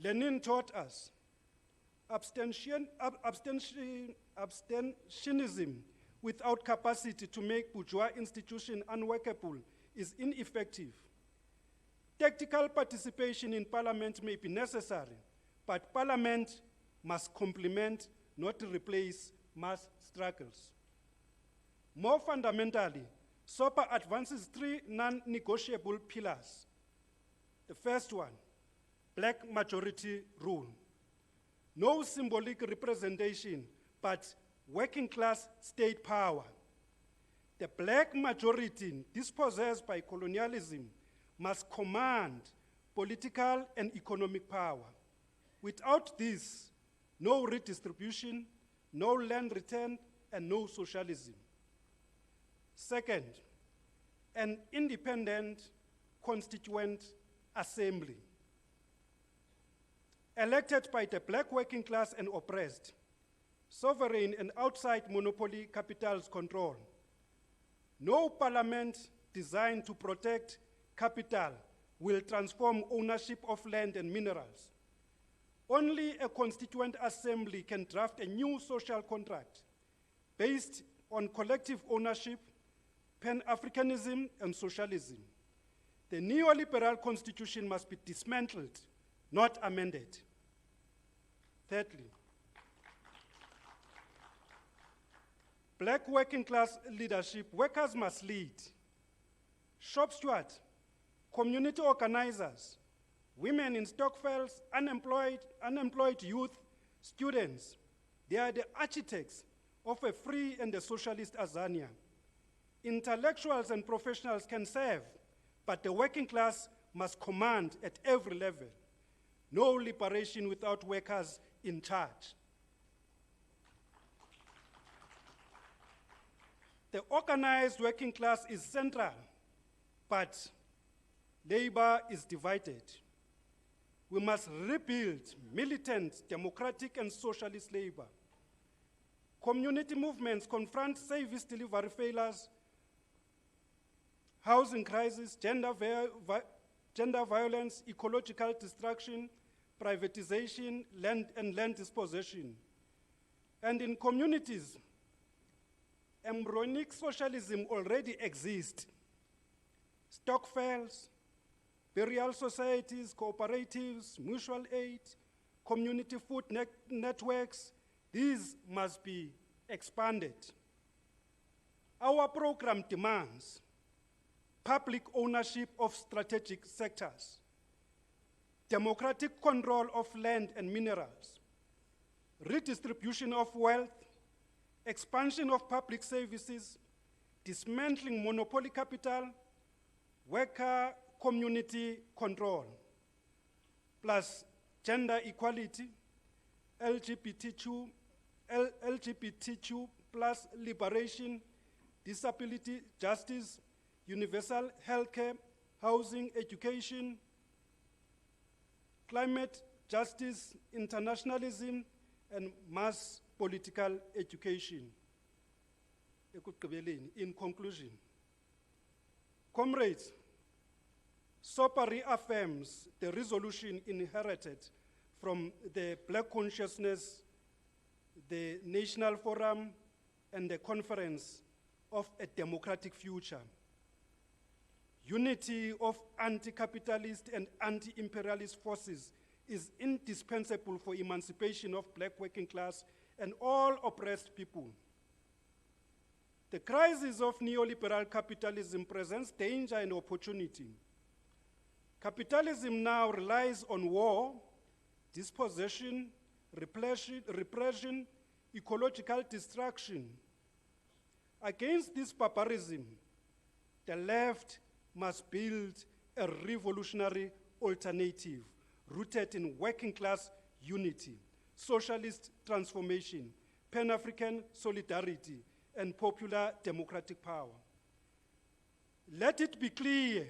Lenin taught us abstentionism without capacity to make bourgeois institutions unworkable is ineffective. Tactical participation in parliament may be necessary, but parliament must complement, not replace, mass struggles. More fundamentally, SOPA advances 3 non-negotiable pillars. The first one, black majority rule. No symbolic representation, but working class state power. The black majority dispossessed by colonialism must command political and economic power. Without this, no redistribution, no land return, and no socialism. Second, an independent constituent assembly, elected by the black working class and oppressed, sovereign and outside monopoly capital's control. No parliament designed to protect capital will transform ownership of land and minerals. Only a constituent assembly can draft a new social contract based on collective ownership, Pan-Africanism, and socialism. The neoliberal constitution must be dismantled, not amended. Thirdly, black working class leadership, workers must lead. Shop steward, community organizers, women in stockfields, unemployed youth, students, they are the architects of a free and a socialist Azania. Intellectuals and professionals can serve, but the working class must command at every level. No liberation without workers in charge. The organized working class is central, but labor is divided. We must rebuild militant, democratic, and socialist labor. Community movements confront service delivery failures, housing crisis, gender violence, ecological destruction, privatization, land dispossession. And in communities, embryonic socialism already exists. Stockfields, burial societies, cooperatives, mutual aid, community food networks, these must be expanded. Our program demands public ownership of strategic sectors, democratic control of land and minerals, redistribution of wealth, expansion of public services, dismantling monopoly capital, worker community control, plus gender equality, LGBTQ plus liberation, disability justice, universal healthcare, housing, education, climate justice, internationalism, and mass political education. In conclusion, comrades, SOPA reaffirms the resolution inherited from the Black Consciousness, the National Forum, and the Conference of a Democratic Future. Unity of anti-capitalist and anti-imperialist forces is indispensable for emancipation of black working class and all oppressed people. The crisis of neoliberal capitalism presents danger and opportunity. Capitalism now relies on war, dispossession, repression, ecological destruction. Against this barbarism, the left must build a revolutionary alternative rooted in working class unity, socialist transformation, Pan-African solidarity, and popular democratic power. Let it be clear,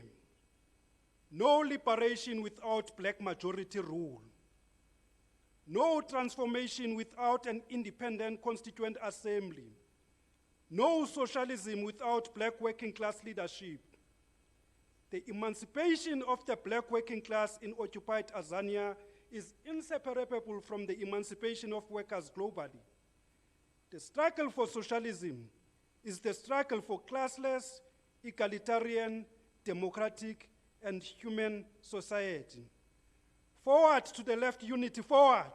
no liberation without black majority rule. No transformation without an independent constituent assembly. No socialism without black working class leadership. The emancipation of the black working class in occupied Azania is inseparable from the emancipation of workers globally. The struggle for socialism is the struggle for classless, egalitarian, democratic, and human society. Forward to the left unity, forward.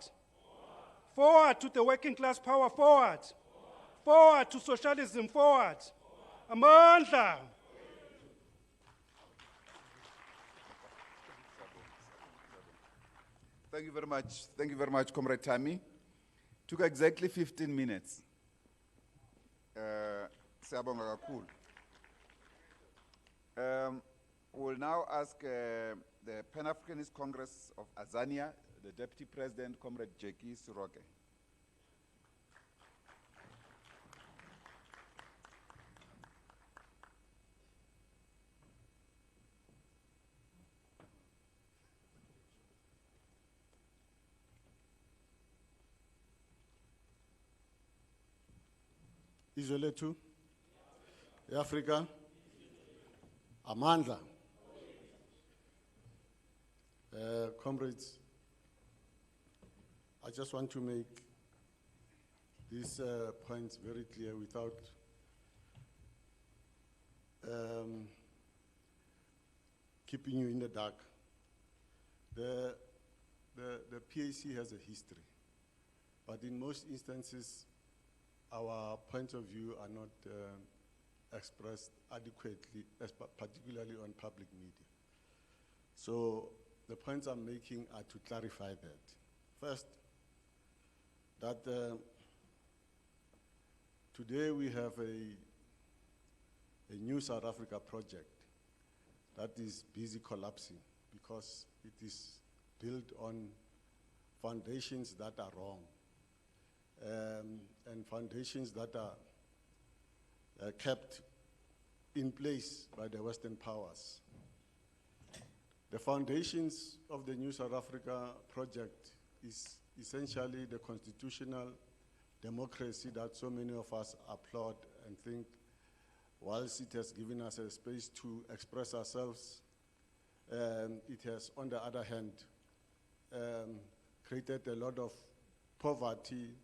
Forward to the working class power, forward. Forward to socialism, forward. Amandla. Thank you very much. Thank you very much, Comrade Tammy. Took exactly 15 minutes. Siyabonga kakhulu. We'll now ask the Pan-Africanist Congress of Azania, the Deputy President, Comrade Jackie Siroke. Izwe lethu, Africa, Amandla. Comrades, I just want to make these points very clear without keeping you in the dark. The PAC has a history, but in most instances, our points of view are not expressed adequately, particularly on public media. So the points I'm making are to clarify that. First, that today we have a new South Africa project that is busy collapsing because it is built on foundations that are wrong. And foundations that are kept in place by the Western powers. The foundations of the New South Africa project is essentially the constitutional democracy that so many of us applaud and think, whilst it has given us a space to express ourselves, it has, on the other hand, created a lot of poverty,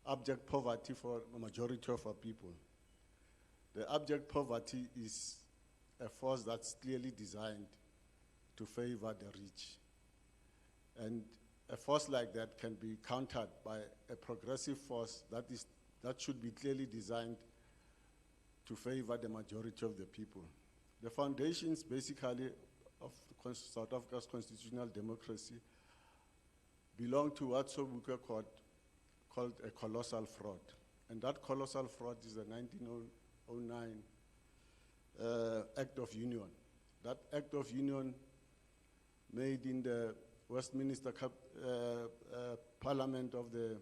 abject poverty for the majority of our people. The abject poverty is a force that's clearly designed to favor the rich. And a force like that can be countered by a progressive force that should be clearly designed to favor the majority of the people. The foundations, basically, of South Africa's constitutional democracy belong to what Sobukwe called a colossal fraud. And that colossal fraud is the 1909 Act of Union. That Act of Union, made in the Westminster Parliament of the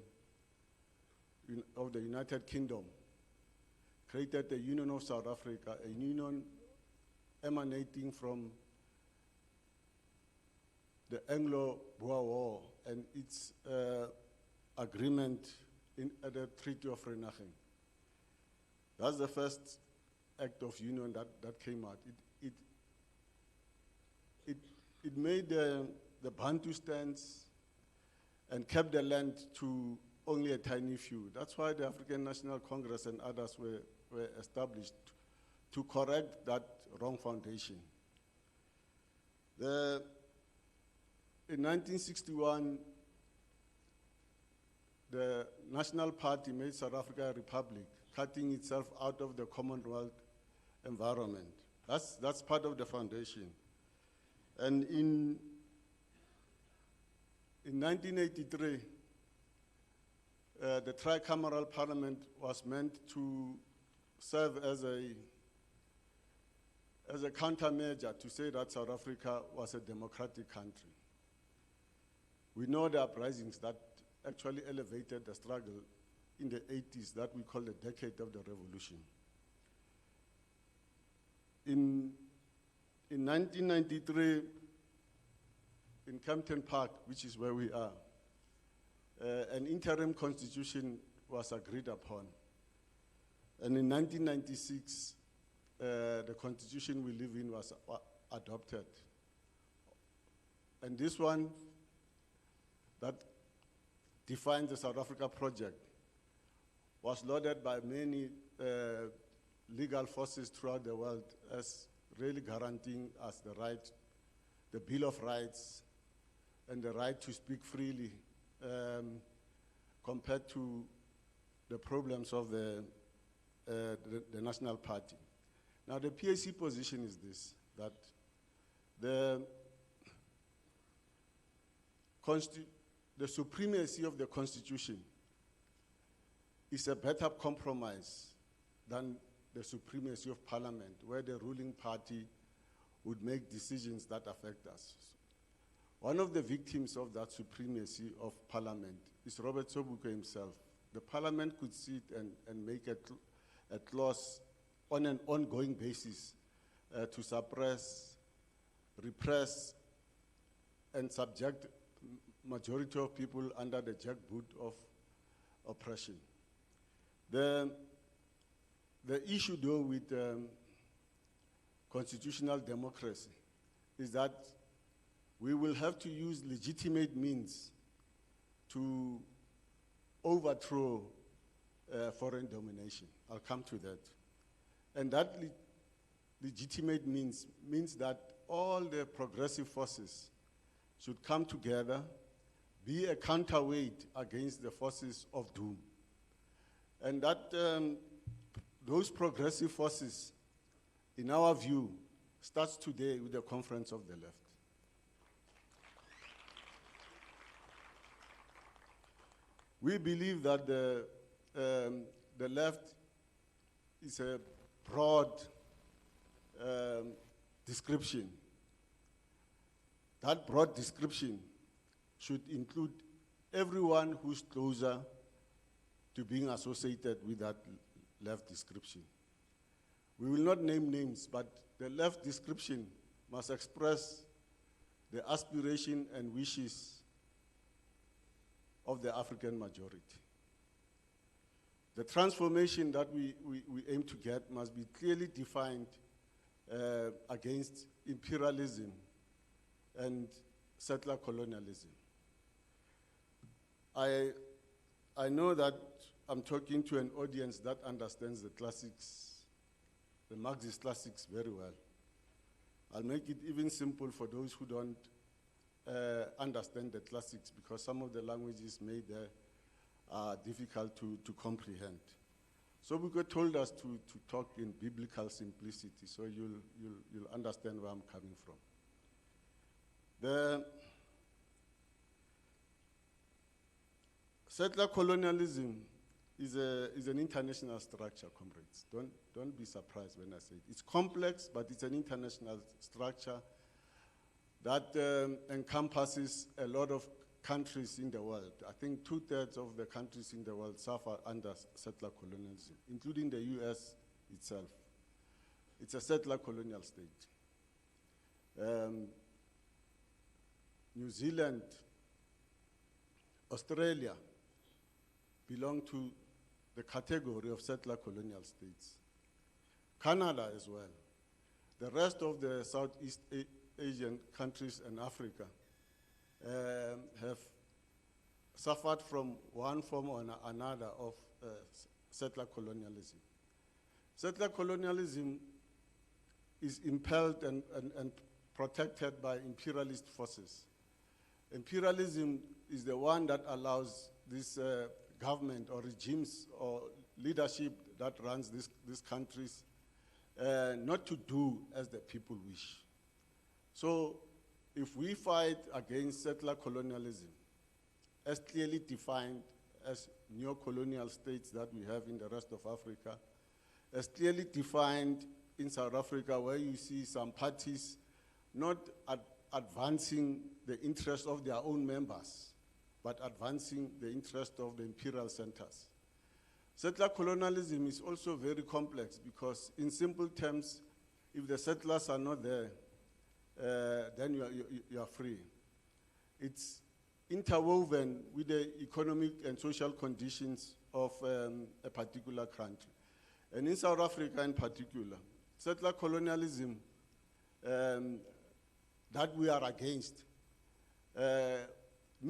United Kingdom, created the Union of South Africa, a union emanating from the Anglo-Boer War and its agreement at the Treaty of Renachem. That's the first act of union that came out. It made the Bantustans and kept the land to only a tiny few. That's why the African National Congress and others were established to correct that wrong foundation. In 1961, the National Party made South Africa a republic, cutting itself out of the Commonwealth environment. That's part of the foundation. And in 1983, the tricameral parliament was meant to serve as a countermeasure to say that South Africa was a democratic country. We know the uprisings that actually elevated the struggle in the 80s that we call the decade of the revolution. In 1993, in Campton Park, which is where we are, an interim constitution was agreed upon. And in 1996, the constitution we live in was adopted. And this one that defined the South Africa project was lauded by many legal forces throughout the world as really guaranteeing us the right, the Bill of Rights, and the right to speak freely compared to the problems of the National Party. Now, the PAC position is this, that the supremacy of the Constitution is a better compromise than the supremacy of Parliament, where the ruling party would make decisions that affect us. One of the victims of that supremacy of Parliament is Robert Sobukwe himself. The Parliament could sit and make a clause on an ongoing basis to suppress, repress, and subject majority of people under the jackboot of oppression. The issue, though, with constitutional democracy is that we will have to use legitimate means to overthrow foreign domination. I'll come to that. And that legitimate means that all the progressive forces should come together, be a counterweight against the forces of doom. And that those progressive forces, in our view, starts today with the Conference of the Left. We believe that the left is a broad description. That broad description should include everyone who's closer to being associated with that left description. We will not name names, but the left description must express the aspiration and wishes of the African majority. The transformation that we aim to get must be clearly defined against imperialism and settler colonialism. I know that I'm talking to an audience that understands the classics, the Marxist classics very well. I'll make it even simple for those who don't understand the classics, because some of the languages made there are difficult to comprehend. So Sobukwe told us to talk in biblical simplicity, so you'll understand where I'm coming from. The settler colonialism is an international structure, comrades. Don't be surprised when I say it. It's complex, but it's an international structure that encompasses a lot of countries in the world. I think 2/3 of the countries in the world suffer under settler colonialism, including the US itself. It's a settler colonial state. New Zealand, Australia belong to the category of settler colonial states. Canada as well. The rest of the Southeast Asian countries and Africa have suffered from one form or another of settler colonialism. Settler colonialism is impelled and protected by imperialist forces. Imperialism is the one that allows this government or regimes or leadership that runs these countries not to do as the people wish. So if we fight against settler colonialism, as clearly defined as neo-colonial states that we have in the rest of Africa, as clearly defined in South Africa, where you see some parties not advancing the interests of their own members, but advancing the interest of the imperial centers. Settler colonialism is also very complex because, in simple terms, if the settlers are not there, then you are free. It's interwoven with the economic and social conditions of a particular country. And in South Africa in particular, settler colonialism that we are against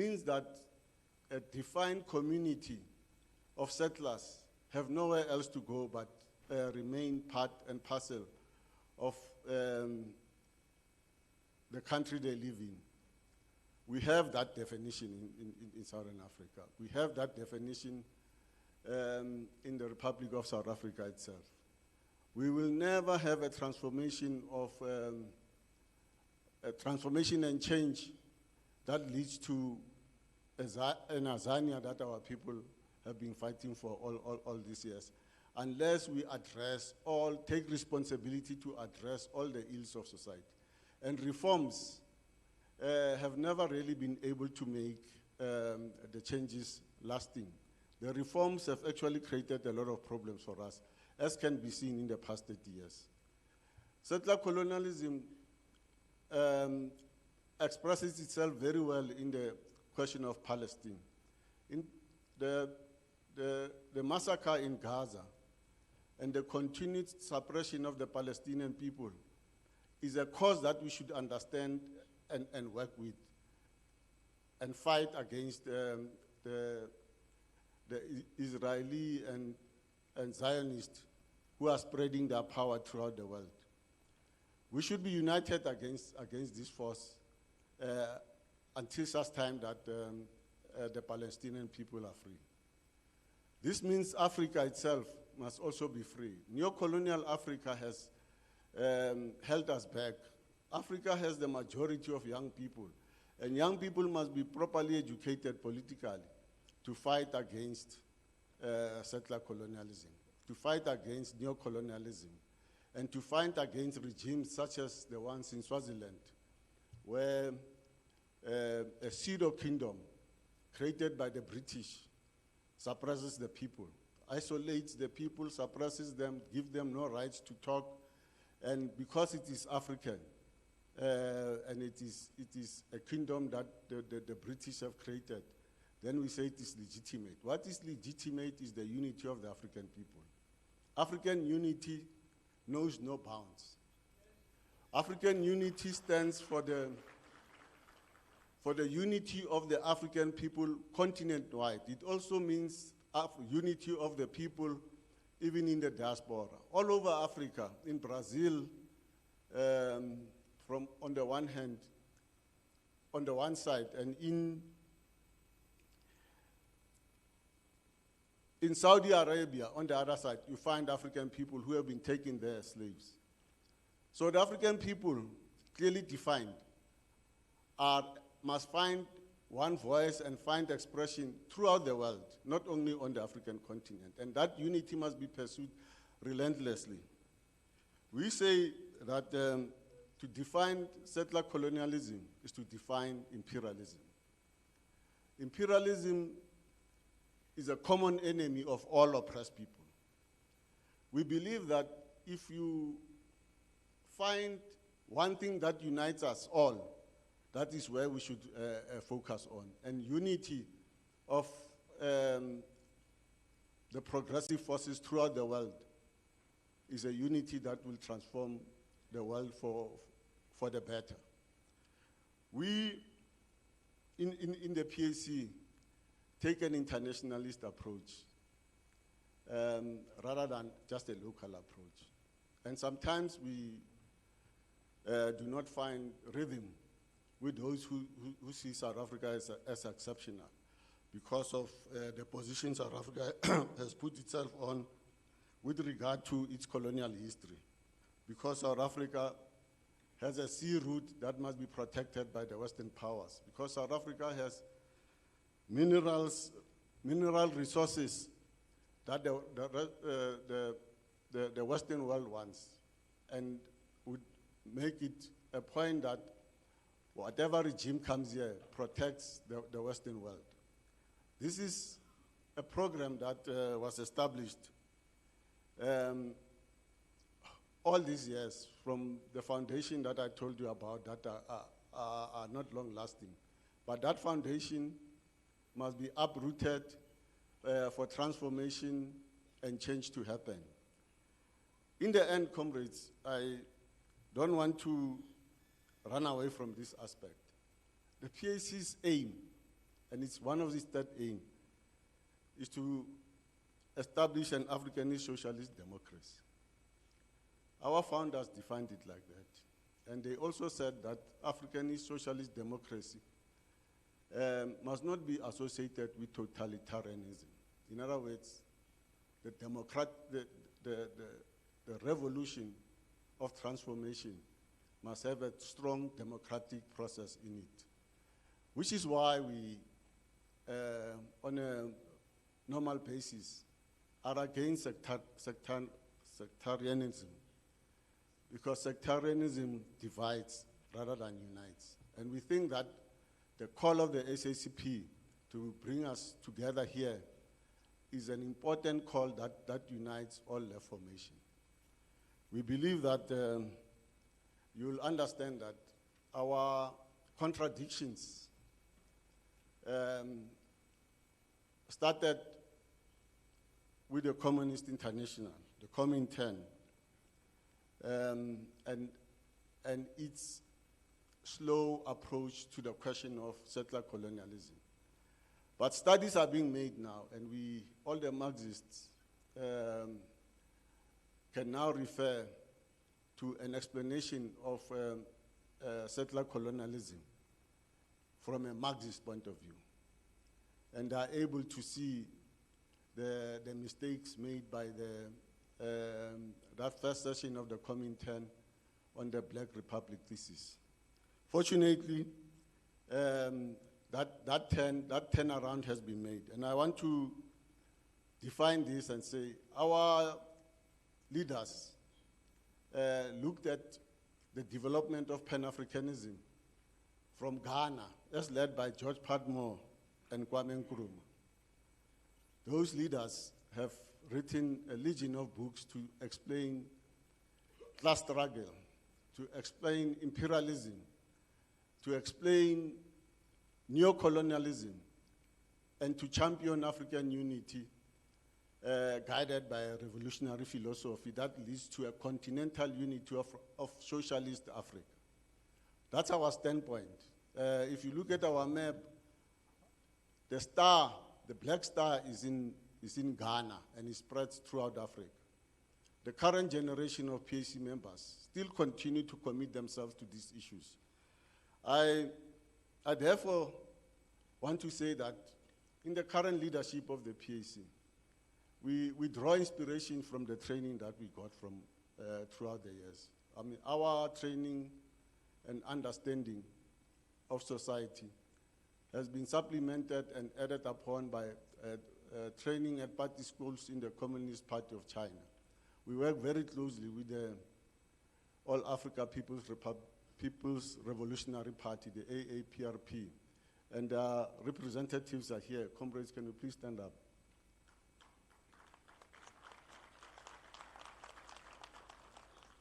means that a defined community of settlers have nowhere else to go but remain part and parcel of the country they live in. We have that definition in Southern Africa. We have that definition in the Republic of South Africa itself. We will never have a transformation and change that leads to an Azania that our people have been fighting for all these years, unless we take responsibility to address all the ills of society. And reforms have never really been able to make the changes lasting. The reforms have actually created a lot of problems for us, as can be seen in the past 30 years. Settler colonialism expresses itself very well in the question of Palestine. In the massacre in Gaza and the continued suppression of the Palestinian people is a cause that we should understand and work with and fight against the Israeli and Zionists who are spreading their power throughout the world. We should be united against this force until such time that the Palestinian people are free. This means Africa itself must also be free. Neo-colonial Africa has held us back. Africa has the majority of young people, and young people must be properly educated politically to fight against settler colonialism, to fight against neo-colonialism, and to fight against regimes such as the ones in Swaziland, where a pseudo-kingdom created by the British suppresses the people, isolates the people, suppresses them, gives them no rights to talk, and because it is African, and it is a kingdom that the British have created, then we say it is legitimate. What is legitimate is the unity of the African people. African unity knows no bounds. African unity stands for the unity of the African people continent-wide. It also means unity of the people even in the diaspora. All over Africa, in Brazil, from on the one hand, on the one side, and in Saudi Arabia, on the other side, you find African people who have been taken there as slaves. So the African people, clearly defined, must find one voice and find expression throughout the world, not only on the African continent. And that unity must be pursued relentlessly. We say that to define settler colonialism is to define imperialism. Imperialism is a common enemy of all oppressed people. We believe that if you find one thing that unites us all, that is where we should focus on. And unity of the progressive forces throughout the world is a unity that will transform the world for the better. We, in the PAC, take an internationalist approach rather than just a local approach. And sometimes we do not find rhythm with those who see South Africa as exceptional because of the position South Africa has put itself on with regard to its colonial history. Because South Africa has a sea route that must be protected by the Western powers. Because South Africa has mineral resources that the Western world wants, and would make it a point that whatever regime comes here protects the Western world. This is a program that was established all these years from the foundation that I told you about that are not long lasting. But that foundation must be uprooted for transformation and change to happen. In the end, comrades, I don't want to run away from this aspect. The PAC's aim and it's one of its third aim, is to establish an Africanist socialist democracy. Our founders defined it like that. And they also said that Africanist socialist democracy must not be associated with totalitarianism. In other words, the revolution of transformation must have a strong democratic process in it, which is why we, on a normal basis, are against sectarianism, because sectarianism divides rather than unites. And we think that the call of the SACP to bring us together here is an important call that unites all left formation. We believe that you'll understand that our contradictions started with the Communist International, the Comintern, and its slow approach to the question of settler colonialism. But studies are being made now, and all the Marxists can now refer to an explanation of settler colonialism from a Marxist point of view, and are able to see the mistakes made by that first session of the Comintern on the Black Republic thesis. Fortunately, that turnaround has been made. And I want to define this and say our leaders looked at the development of Pan-Africanism from Ghana, as led by George Padmore and Kwame Nkrumah. Those leaders have written a legion of books to explain class struggle, to explain imperialism, to explain neocolonialism, and to champion African unity guided by a revolutionary philosophy that leads to a continental unity of socialist Africa. That's our standpoint. If you look at our map, the star, the black star is in Ghana and it spreads throughout Africa. The current generation of PAC members still continue to commit themselves to these issues. I therefore want to say that in the current leadership of the PAC, we draw inspiration from the training that we got from throughout the years. I mean, our training and understanding of society has been supplemented and added upon by training at party schools in the Communist Party of China. We work very closely with the All Africa People's Revolutionary Party, the AAPRP, and representatives are here. Comrades, can you please stand up?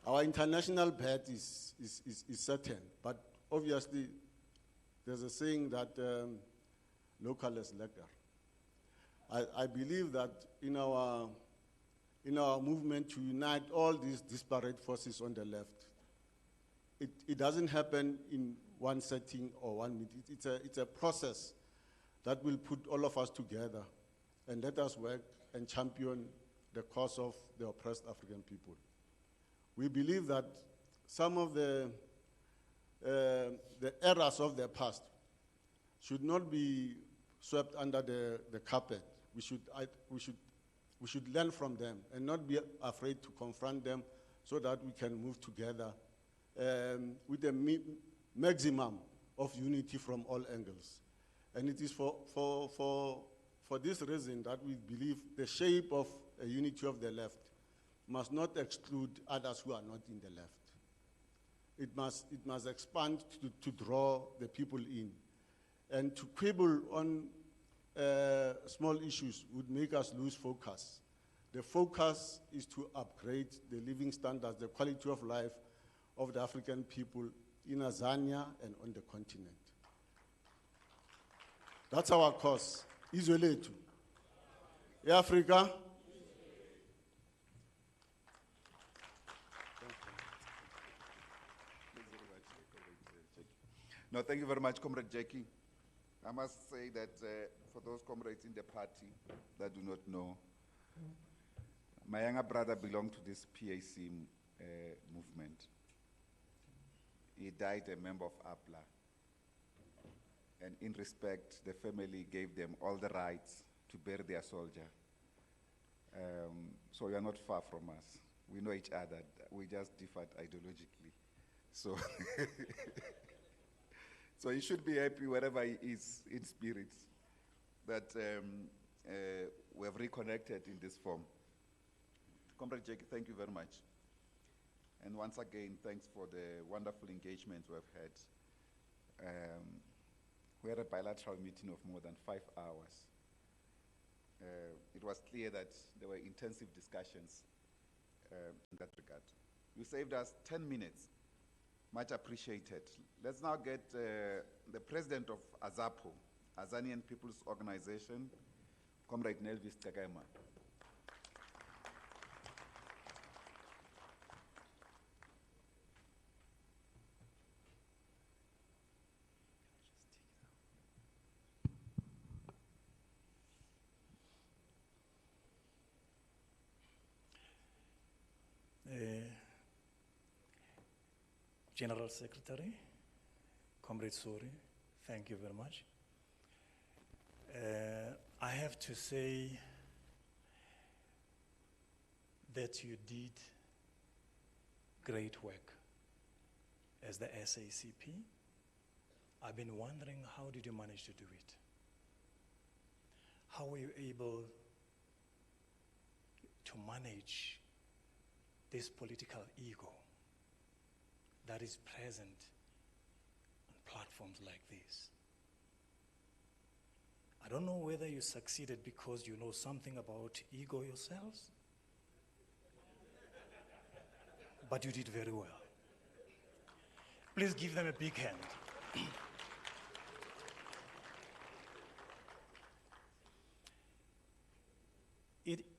Our international bet is certain, but obviously there's a saying that local is lekker. I believe that in our movement to unite all these disparate forces on the left, it doesn't happen in one setting or one meeting. It's a process that will put all of us together and let us work and champion the cause of the oppressed African people. We believe that some of the errors of the past should not be swept under the carpet. We should learn from them and not be afraid to confront them so that we can move together with a maximum of unity from all angles. And it is for this reason that we believe the shape of a unity of the left must not exclude others who are not in the left. It must expand to draw the people in. And to quibble on small issues would make us lose focus. The focus is to upgrade the living standards, the quality of life of the African people in Azania and on the continent. That's our cause. Isoletu. Africa. No, thank you very much, Comrade Jackie. I must say that for those comrades in the party that do not know, my younger brother belonged to this PAC movement. He died a member of APLA. And in respect, the family gave them all the rights to bury their soldier. So you are not far from us. We know each other. We just differed ideologically. So, so he should be happy wherever he is in spirit that we have reconnected in this form. Comrade Jackie, thank you very much. And once again, thanks for the wonderful engagement we have had. We had a bilateral meeting of more than 5 hours. It was clear that there were intensive discussions in that regard. You saved us 10 minutes, much appreciated. Let's now get the president of AZAPO, Azanian People's Organization, Comrade Nelvis Tagaima. General Secretary, Comrade Suri, thank you very much. I have to say that you did great work as the SACP. I've been wondering, how did you manage to do it? How were you able to manage this political ego that is present on platforms like this? I don't know whether you succeeded because you know something about ego yourselves, but you did very well. Please give them a big hand.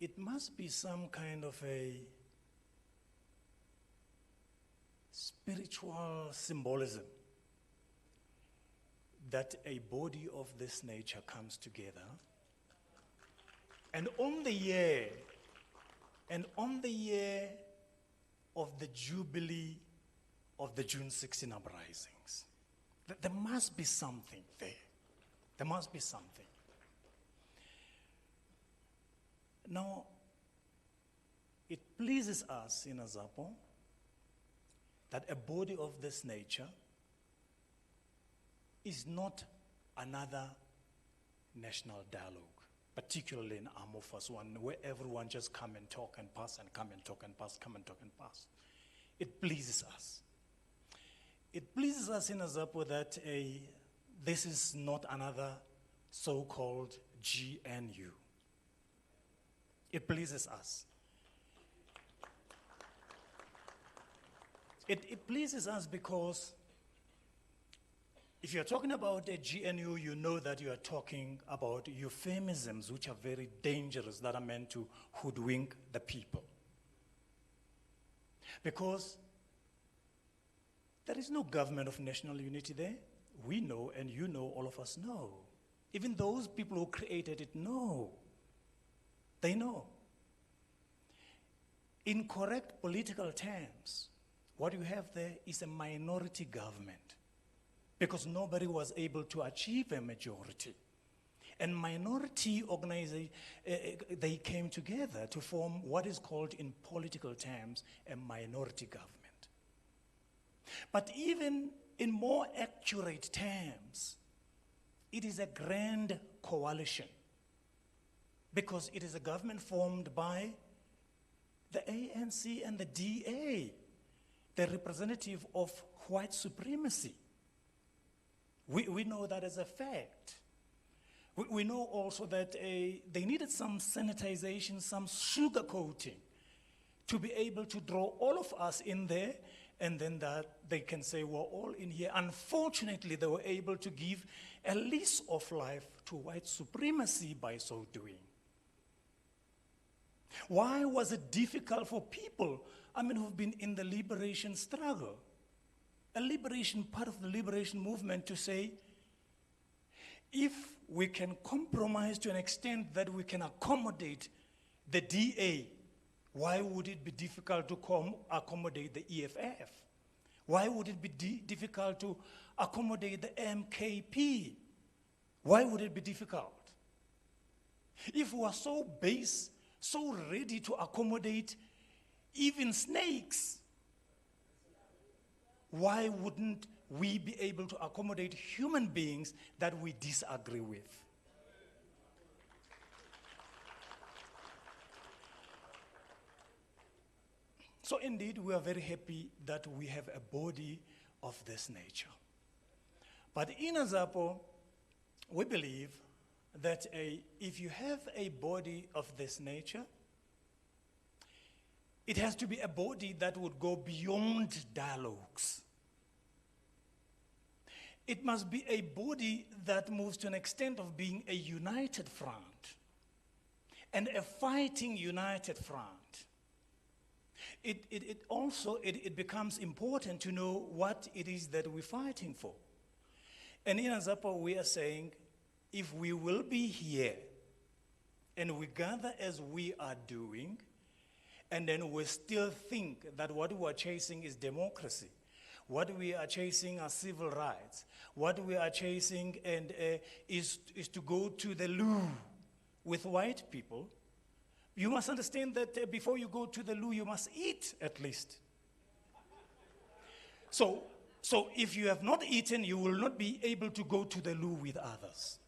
It must be some kind of a spiritual symbolism that a body of this nature comes together, and on the year of the jubilee of the June 16 uprisings, there must be something there. There must be something. Now, it pleases us in AZAPO that a body of this nature is not another national dialogue, particularly in Amorphous one, where everyone just come and talk and pass and come and talk and pass, come and talk and pass. It pleases us. It pleases us in AZAPO that this is not another so-called GNU. It pleases us. It pleases us because if you're talking about a GNU, you know that you are talking about euphemisms which are very dangerous, that are meant to hoodwink the people. Because there is no government of national unity there. We know, and you know, all of us know. Even those people who created it know. They know. In correct political terms, what you have there is a minority government, because nobody was able to achieve a majority. And minority organizations, they came together to form what is called in political terms a minority government. But even in more accurate terms, it is a grand coalition, because it is a government formed by the ANC and the DA, the representative of white supremacy. We know that as a fact. We know also that they needed some sanitization, some sugarcoating to be able to draw all of us in there, and then that they can say we're all in here. Unfortunately, they were able to give a lease of life to white supremacy by so doing. Why was it difficult for people, who've been in the liberation struggle, part of the liberation movement, to say, if we can compromise to an extent that we can accommodate the DA, why would it be difficult to accommodate the EFF? Why would it be difficult to accommodate the MKP? Why would it be difficult? If we are so base, so ready to accommodate even snakes, why wouldn't we be able to accommodate human beings that we disagree with? So indeed, we are very happy that we have a body of this nature. But in Azapo, we believe that if you have a body of this nature, it has to be a body that would go beyond dialogues. It must be a body that moves to an extent of being a united front and a fighting united front. It also becomes important to know what it is that we're fighting for. And in Azapo, we are saying, if we will be here and we gather as we are doing, and then we still think that what we are chasing is democracy, what we are chasing are civil rights, what we are chasing is to go to the loo with white people, you must understand that before you go to the loo, you must eat at least. So if you have not eaten, you will not be able to go to the loo with others.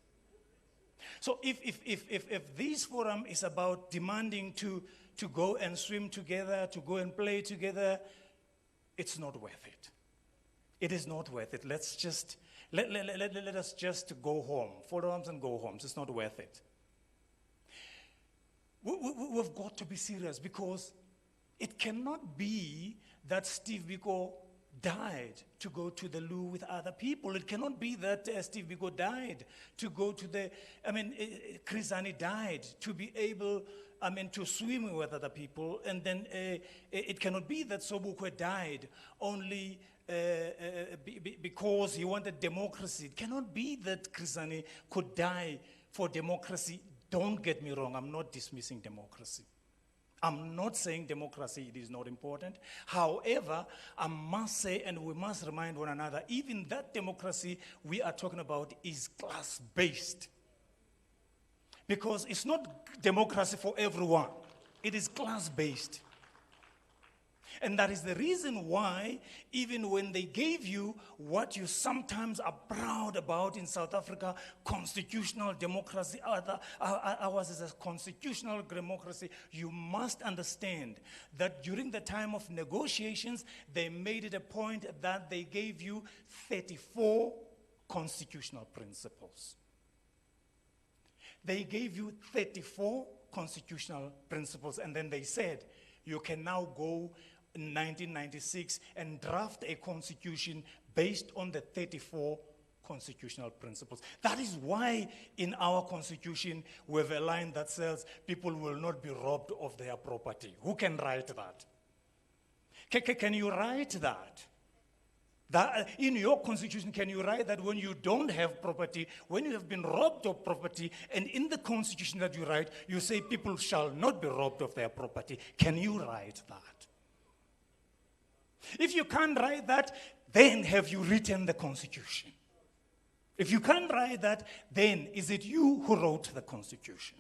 So if this forum is about demanding to go and swim together, to go and play together, it's not worth it. It is not worth it. Let's just, let us just go home. Fold arms and go home. It's not worth it. We've got to be serious, because it cannot be that Steve Biko died to go to the loo with other people. It cannot be that Steve Biko died to go to Chrysanthi died to be able, to swim with other people. And then it cannot be that Sobukwe died only because he wanted democracy. It cannot be that Chrysanthi could die for democracy. Don't get me wrong, I'm not dismissing democracy. I'm not saying democracy it is not important. However, I must say, and we must remind one another, even that democracy we are talking about is class-based. Because it's not democracy for everyone. It is class-based. And that is the reason why, even when they gave you what you sometimes are proud about in South Africa, constitutional democracy, ours is a constitutional democracy, you must understand that during the time of negotiations, they made it a point that they gave you 34 constitutional principles. They gave you 34 constitutional principles, and then they said, you can now go in 1996 and draft a constitution based on the 34 constitutional principles. That is why in our constitution we have a line that says people will not be robbed of their property. Who can write that? Can you write that? That in your constitution, can you write that when you don't have property, when you have been robbed of property, and in the constitution that you write, you say people shall not be robbed of their property? Can you write that? If you can't write that, then have you written the Constitution? If you can't write that, then is it you who wrote the Constitution?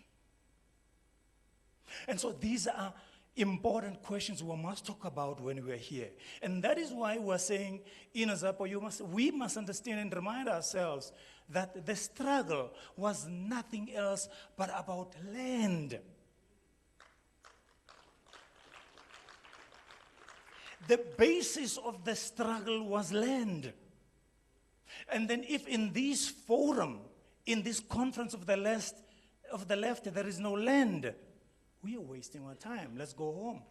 And so these are important questions we must talk about when we are here. And that is why we're saying, in Azapo, we must understand and remind ourselves that the struggle was nothing else but about land. The basis of the struggle was land. And then if in this forum, in this conference of the left, there is no land, we are wasting our time. Let's go home.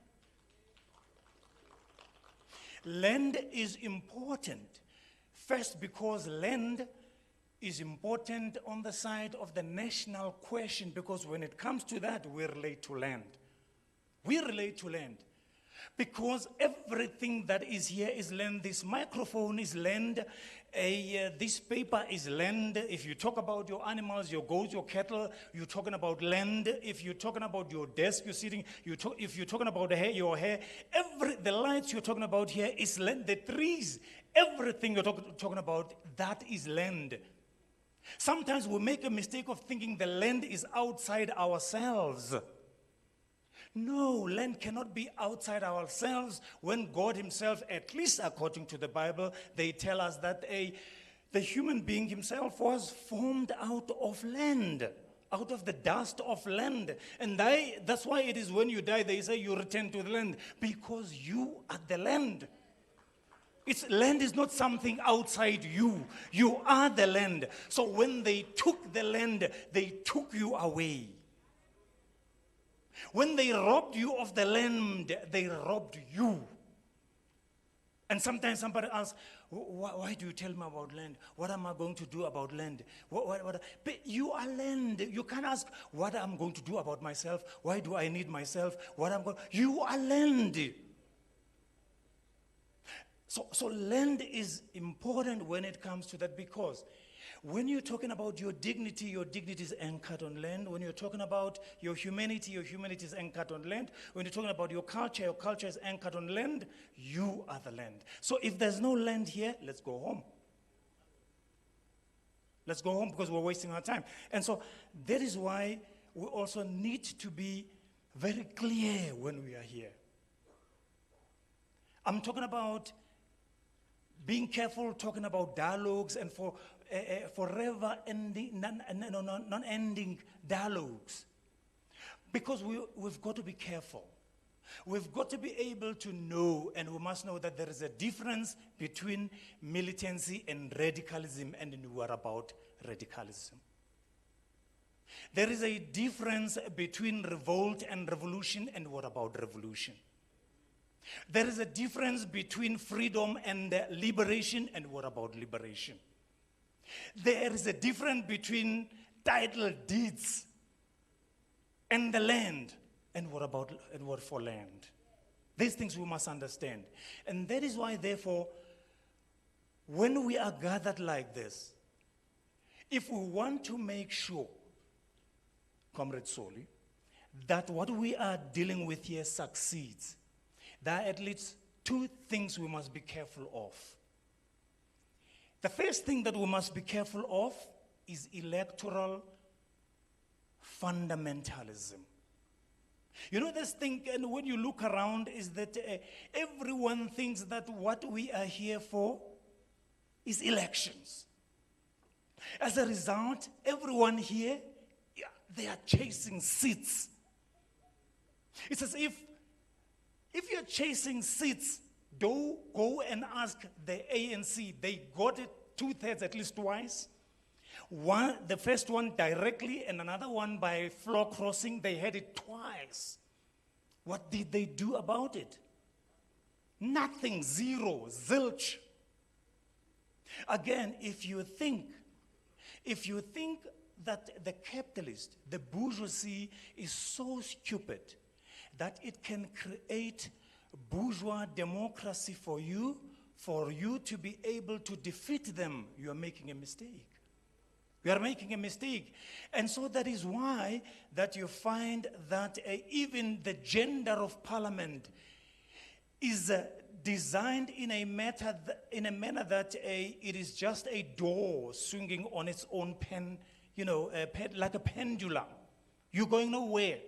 Land is important. First, because land is important on the side of the national question, because when it comes to that, we relate to land. We relate to land. Because everything that is here is land. This microphone is land. This paper is land. If you talk about your animals, your goats, your cattle, you're talking about land. If you're talking about your desk you're sitting, if you're talking about your hair, the lights you're talking about here is land. The trees, everything you're talking about, that is land. Sometimes we make a mistake of thinking the land is outside ourselves. No, land cannot be outside ourselves when God himself, at least according to the Bible, they tell us that the human being himself was formed out of land, out of the dust of land. And that's why it is when you die, they say you return to the land, because you are the land. Land is not something outside you. You are the land. So when they took the land, they took you away. When they robbed you of the land, they robbed you. And sometimes somebody asks, why do you tell me about land? What am I going to do about land? What? But you are land. You can't ask what I'm going to do about myself. Why do I need myself? You are land. So land is important when it comes to that, because when you're talking about your dignity is anchored on land. When you're talking about your humanity is anchored on land. When you're talking about your culture is anchored on land. You are the land. So if there's no land here, let's go home. Let's go home, because we're wasting our time. And so that is why we also need to be very clear when we are here. I'm talking about being careful, talking about dialogues and for forever ending, non-ending dialogues. Because we've got to be careful. We've got to be able to know, and we must know that there is a difference between militancy and radicalism, and what about radicalism? There is a difference between revolt and revolution, and what about revolution? There is a difference between freedom and liberation, and what about liberation? There is a difference between title deeds and the land, and what for land? These things we must understand. And that is why, therefore, when we are gathered like this, if we want to make sure, Comrade Soli, that what we are dealing with here succeeds, there are at least two things we must be careful of. The first thing that we must be careful of is electoral fundamentalism. You know, this thing, and when you look around, is that everyone thinks that what we are here for is elections. As a result, everyone here, they are chasing seats. It's as if you're chasing seats, go and ask the ANC. They got it 2/3 at least twice. The first one directly, and another one by floor crossing. They had it twice. What did they do about it? Nothing, zero, zilch. Again, if you think that the capitalist, the bourgeoisie is so stupid that it can create bourgeois democracy for you to be able to defeat them, you are making a mistake. You are making a mistake. And so that is why that you find that even the gender of parliament is designed in a manner that it is just a door swinging on its own pen, like a pendulum. You're going nowhere.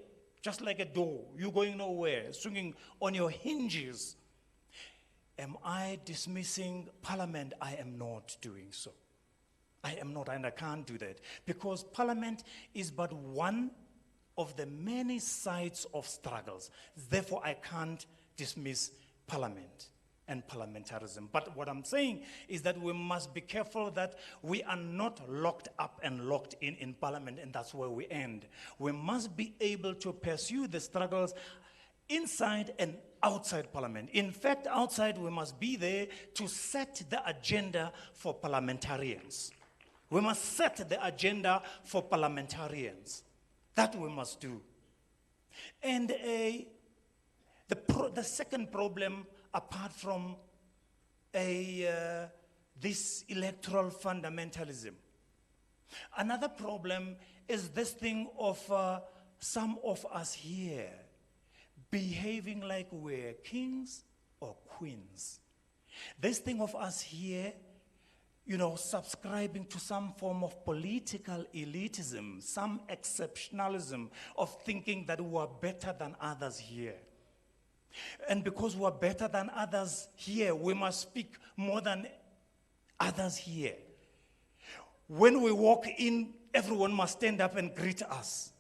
Just like a door, you're going nowhere, swinging on your hinges. Am I dismissing Parliament? I am not doing so. I am not, and I can't do that. Because Parliament is but one of the many sides of struggles. Therefore, I can't dismiss Parliament and parliamentarism. But what I'm saying is that we must be careful that we are not locked up and locked in Parliament, and that's where we end. We must be able to pursue the struggles inside and outside Parliament. In fact, outside we must be there to set the agenda for parliamentarians. We must set the agenda for parliamentarians. That we must do. And the The second problem, apart from this electoral fundamentalism, another problem is this thing of some of us here behaving like we're kings or queens. This thing of us here, subscribing to some form of political elitism, some exceptionalism of thinking that we are better than others here. And because we are better than others here, we must speak more than others here. When we walk in, everyone must stand up and greet us.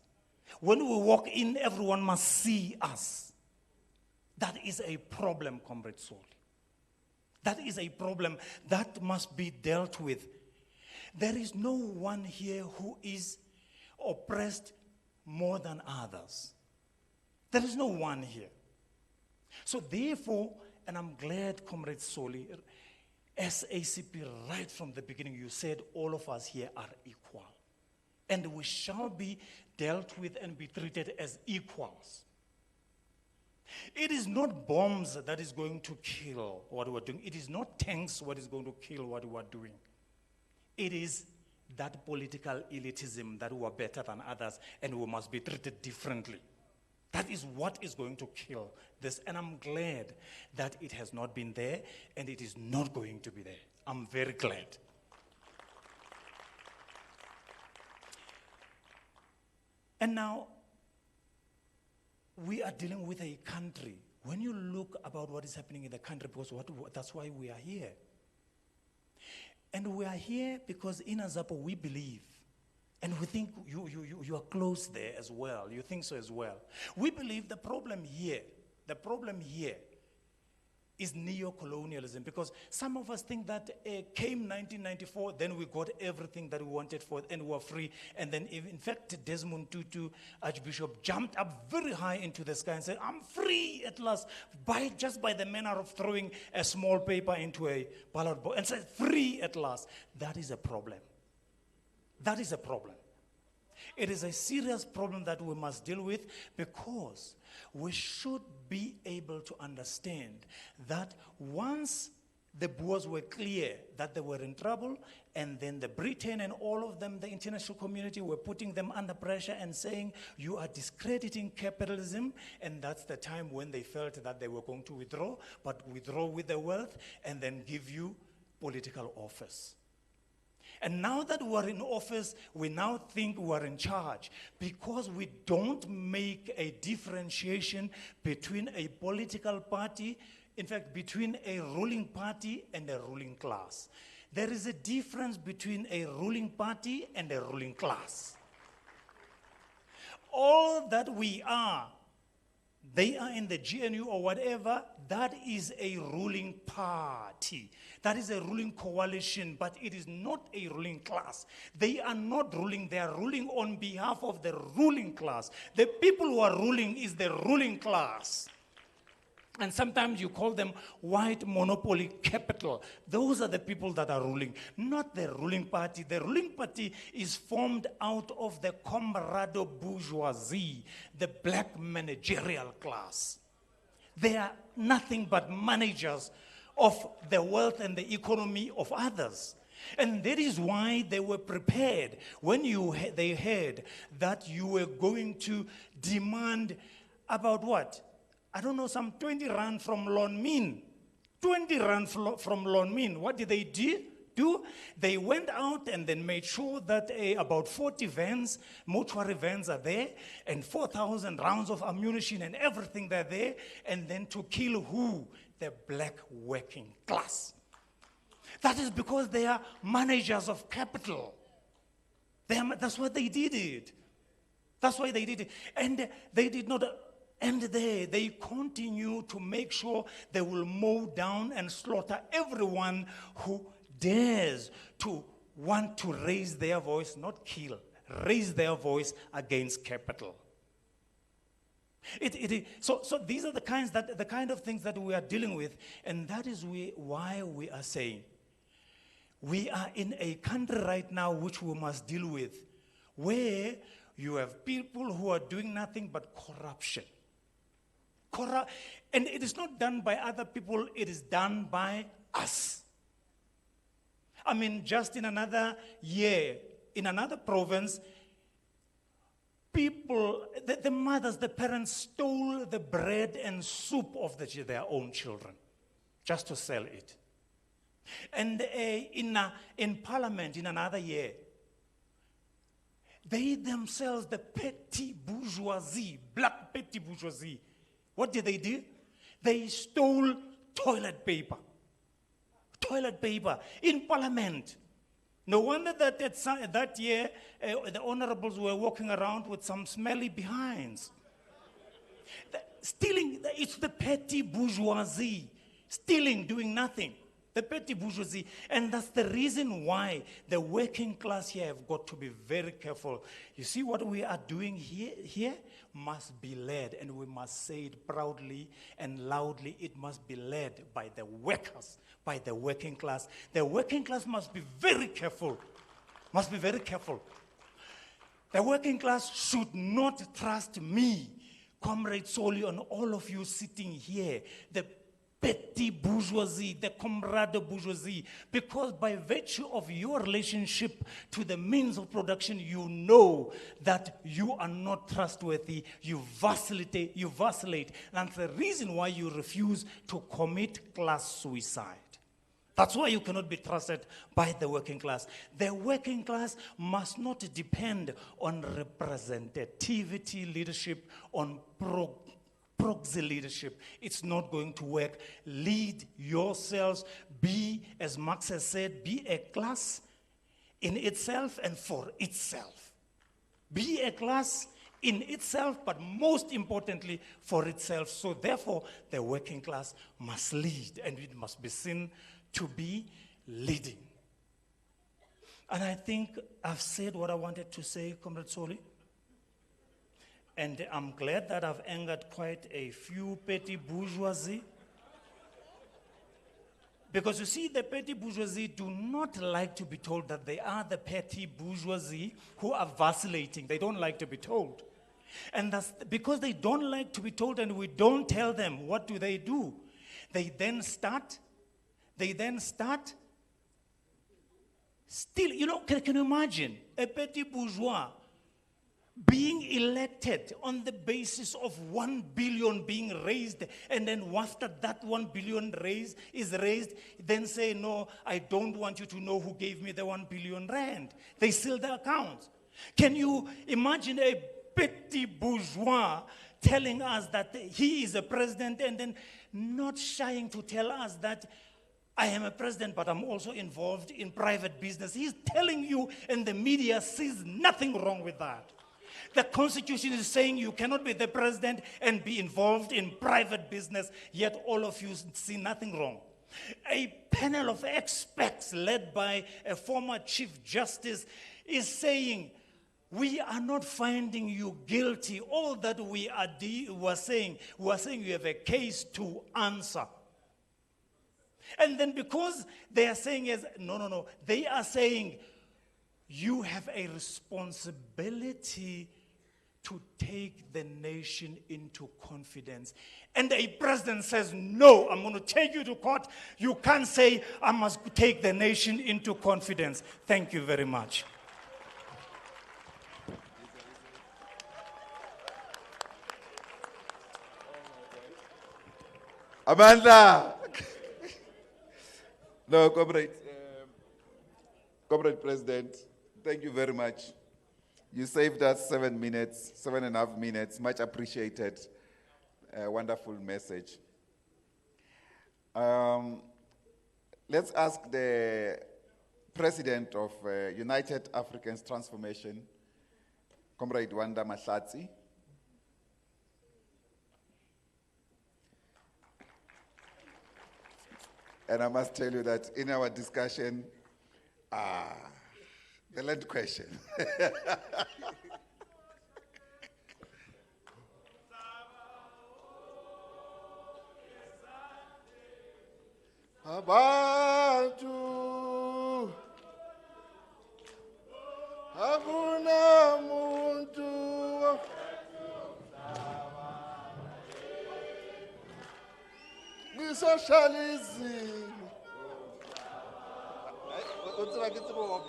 When we walk in, everyone must see us. That is a problem, Comrade Soli. That is a problem that must be dealt with. There is no one here who is oppressed more than others. There is no one here. So therefore, and I'm glad, Comrade Soli, SACP, right from the beginning, you said all of us here are equal. And we shall be dealt with and be treated as equals. It is not bombs that is going to kill what we're doing. It is not tanks what is going to kill what we're doing. It is that political elitism that we are better than others and we must be treated differently. That is what is going to kill this. And I'm glad that it has not been there and it is not going to be there. I'm very glad. And now, we are dealing with a country. When you look about what is happening in the country, because that's why we are here. And we are here because in Azapo we believe, and we think you are close there as well. You think so as well. We believe the problem here is neo-colonialism, because some of us think that came 1994, then we got everything that we wanted for, and we were free. And then, in fact, Desmond Tutu, Archbishop, jumped up very high into the sky and said, "I'm free at last," just by the manner of throwing a small paper into a ballot box and said, "Free at last." That is a problem. That is a problem. It is a serious problem that we must deal with, because we should be able to understand that once the Boers were clear that they were in trouble, and then the Britain and all of them, the international community, were putting them under pressure and saying, "You are discrediting capitalism," and that's the time when they felt that they were going to withdraw, but withdraw with the wealth and then give you political office. And now that we are in office, we now think we are in charge, because we don't make a differentiation between a political party, in fact, between a ruling party and a ruling class. There is a difference between a ruling party and a ruling class. All that we are, they are in the GNU or whatever, that is a ruling party. That is a ruling coalition, but it is not a ruling class. They are not ruling, they are ruling on behalf of the ruling class. The people who are ruling is the ruling class. And sometimes you call them white monopoly capital. Those are the people that are ruling, not the ruling party. The ruling party is formed out of the comrado bourgeoisie, the black managerial class. They are nothing but managers of the wealth and the economy of others. And that is why they were prepared when they heard that you were going to demand about what? I don't know, some 20 rand from Lon Min. 20 rand from Lon Min. What did they do? They went out and then made sure that about 40 vans, mortuary vans are there, and 4,000 rounds of ammunition and everything that are there, and then to kill who? The black working class. That is because they are managers of capital. That's why they did it. That's why they did it. And they did not end there. They continue to make sure they will mow down and slaughter everyone who dares to want to raise their voice, not kill, raise their voice against capital. So these are the kind of things that we are dealing with, and that is why we are saying we are in a country right now which we must deal with, where you have people who are doing nothing but corruption. And it is not done by other people, it is done by us. I mean, just in another year, in another province, people, the mothers, the parents stole the bread and soup of their own children just to sell it. And in parliament, in another year, they themselves, the petty bourgeoisie, black petty bourgeoisie, what did they do? They stole toilet paper. Toilet paper in parliament. No wonder that that year, the honorables were walking around with some smelly behinds. Stealing, it's the petty bourgeoisie. Stealing, doing nothing. The petty bourgeoisie. And that's the reason why the working class here have got to be very careful. You see what we are doing here must be led, and we must say it proudly and loudly. It must be led by the workers, by the working class. The working class must be very careful. Must be very careful. The working class should not trust me, Comrade Soli, and all of you sitting here, the petty bourgeoisie, the comrade bourgeoisie, because by virtue of your relationship to the means of production, you know that you are not trustworthy, you vacillate. And that's the reason why you refuse to commit class suicide. That's why you cannot be trusted by the working class. The working class must not depend on representativity leadership, on proxy leadership. It's not going to work. Lead yourselves. Be, as Marx has said, be a class in itself and for itself. Be a class in itself, but most importantly for itself. So therefore, the working class must lead, and it must be seen to be leading. And I think I've said what I wanted to say, Comrade Soli. And I'm glad that I've angered quite a few petty bourgeoisie. Because you see, the petty bourgeoisie do not like to be told that they are the petty bourgeoisie who are vacillating. They don't like to be told. And that's because they don't like to be told and we don't tell them, what do? They then start still, can you imagine a petty bourgeois being elected on the basis of 1 billion being raised, and then after that 1 billion is raised, then say, no, I don't want you to know who gave me the 1 billion rand. They seal the accounts. Can you imagine a petty bourgeois telling us that he is a president and then not shying to tell us that I am a president, but I'm also involved in private business? He's telling you, and the media sees nothing wrong with that. The Constitution is saying you cannot be the president and be involved in private business, yet all of you see nothing wrong. A panel of experts led by a former Chief Justice is saying, we are not finding you guilty. All that we are saying you have a case to answer. And then because they are saying, no, they are saying, you have a responsibility to take the nation into confidence. And a president says, no, I'm going to take you to court. You can't say, I must take the nation into confidence. Thank you very much. Amanda! No, Comrade President, thank you very much. You saved us 7.5 minutes, much appreciated. Wonderful message. Let's ask the President of United Africans Transformation, Comrade Wanda Mahlatsi. And I must tell you that in our discussion, the land question. Abantu hakuna muntu Socialism. What's like it's more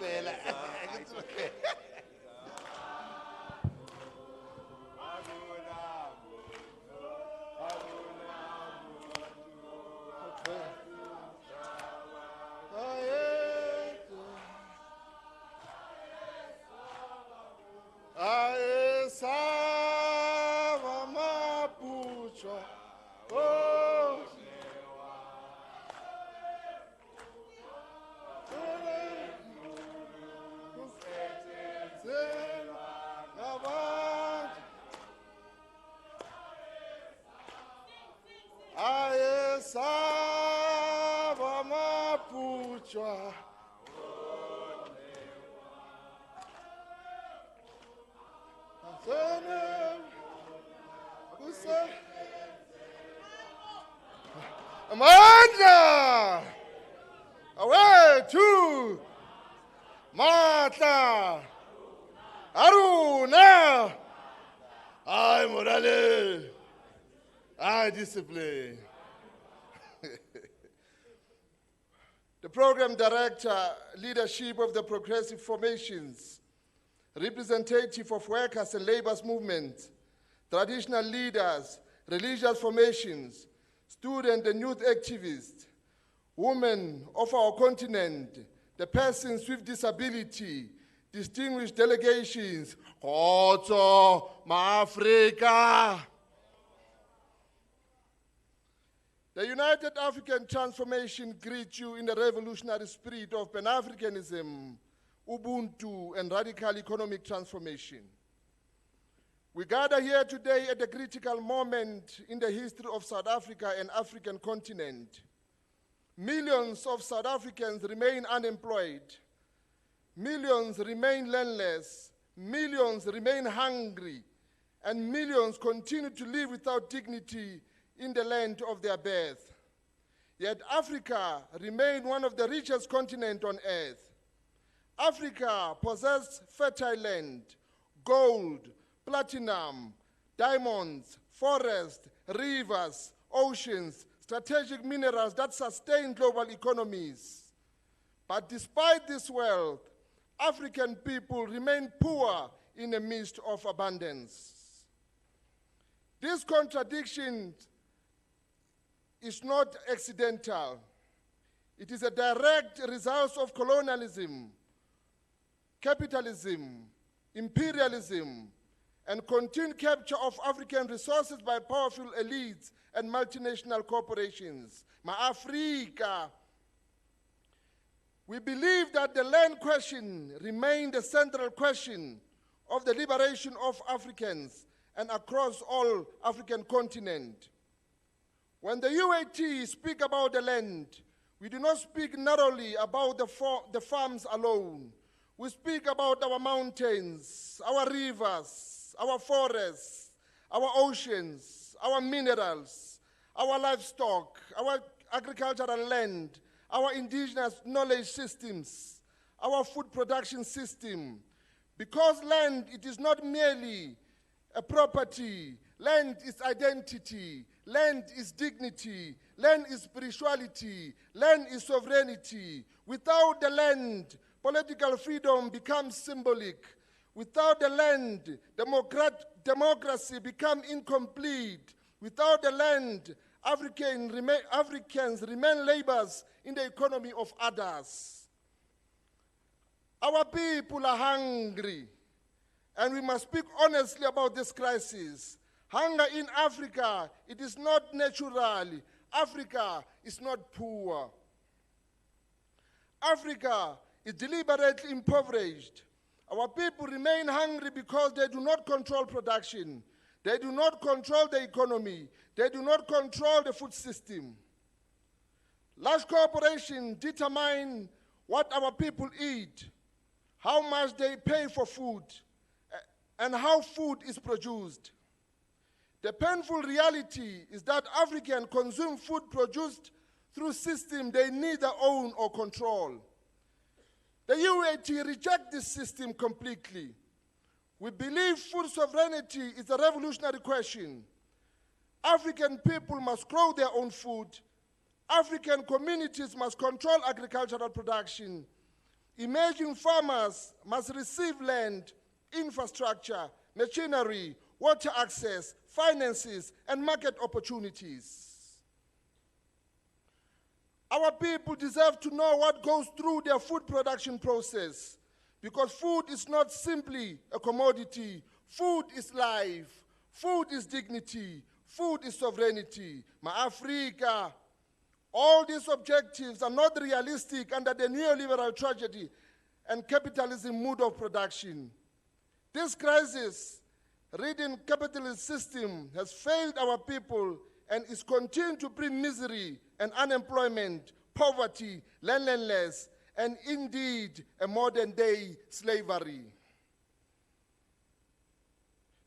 Amanda! Away to Martha! Aruna! I morale! I discipline. The program director, leadership of the progressive formations, representative of workers and labor's movement, traditional leaders, religious formations, student and youth activists, women of our continent, the persons with disability, distinguished delegations, Kgotso, Ma-Afrika. The United African Transformation greets you in the revolutionary spirit of Pan-Africanism, Ubuntu, and radical economic transformation. We gather here today at a critical moment in the history of South Africa and African continent. Millions of South Africans remain unemployed. Millions remain landless. Millions remain hungry. And millions continue to live without dignity in the land of their birth. Yet Africa remains one of the richest continents on earth. Africa possesses fertile land, gold, platinum, diamonds, forests, rivers, oceans, strategic minerals that sustain global economies. But despite this wealth, African people remain poor in the midst of abundance. This contradiction is not accidental. It is a direct result of colonialism, capitalism, imperialism, and continued capture of African resources by powerful elites and multinational corporations. Ma-Afrika. We believe that the land question remained the central question of the liberation of Africans and across all African continent. When the UAT speak about the land, we do not speak narrowly about the farms alone. We speak about our mountains, our rivers, our forests, our oceans, our minerals, our livestock, our agricultural land, our indigenous knowledge systems, our food production system. Because land, it is not merely a property. Land is identity. Land is dignity. Land is spirituality. Land is sovereignty. Without the land, political freedom becomes symbolic. Without the land, democracy becomes incomplete. Without the land, Africans remain laborers in the economy of others. Our people are hungry, and we must speak honestly about this crisis. Hunger in Africa, it is not natural. Africa is not poor. Africa is deliberately impoverished. Our people remain hungry because they do not control production. They do not control the economy. They do not control the food system. Large corporations determine what our people eat, how much they pay for food, and how food is produced. The painful reality is that Africans consume food produced through systems they neither own or control. The UAT rejects this system completely. We believe food sovereignty is a revolutionary question. African people must grow their own food, African communities must control agricultural production. Emerging farmers must receive land, infrastructure, machinery, water access, finances, and market opportunities. Our people deserve to know what goes through their food production process, because food is not simply a commodity. Food is life. Food is dignity. Food is sovereignty. Ma-Afrika. All these objectives are not realistic under the neoliberal tragedy and capitalism mood of production. This crisis-ridden capitalist system has failed our people and is continuing to bring misery and unemployment, poverty, landlessness, and indeed a modern-day slavery.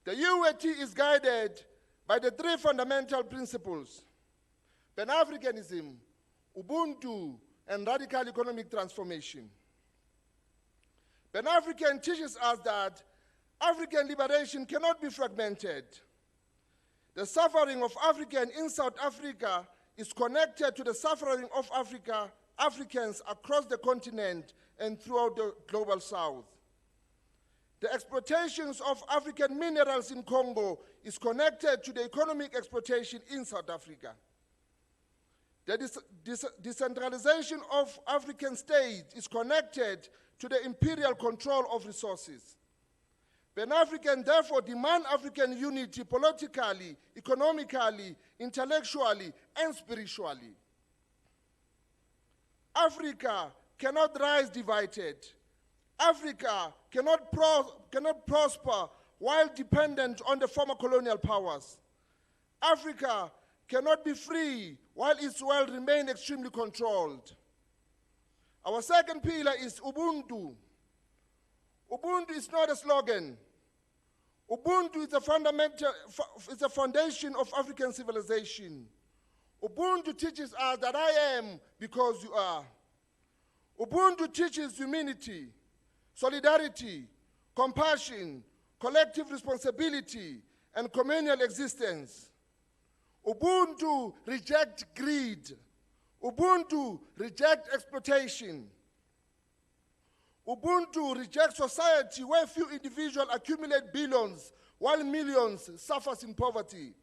The UAT is guided by the three fundamental principles: Pan-Africanism, Ubuntu, and radical economic transformation. Pan-African teaches us that African liberation cannot be fragmented. The suffering of Africans in South Africa is connected to the suffering of Africans across the continent and throughout the global South. The exploitations of African minerals in Congo is connected to the economic exploitation in South Africa. The decentralization of African states is connected to the imperial control of resources. Pan-African therefore demand African unity politically, economically, intellectually, and spiritually. Africa cannot rise divided. Africa cannot prosper while dependent on the former colonial powers. Africa cannot be free while its wealth remains extremely controlled. Our second pillar is Ubuntu. Ubuntu is not a slogan. Ubuntu is a foundation of African civilization. Ubuntu teaches us that I am because you are. Ubuntu teaches humanity, solidarity, compassion, collective responsibility, and communal existence. Ubuntu rejects greed. Ubuntu rejects exploitation. Ubuntu rejects society where few individuals accumulate billions while millions suffer in poverty.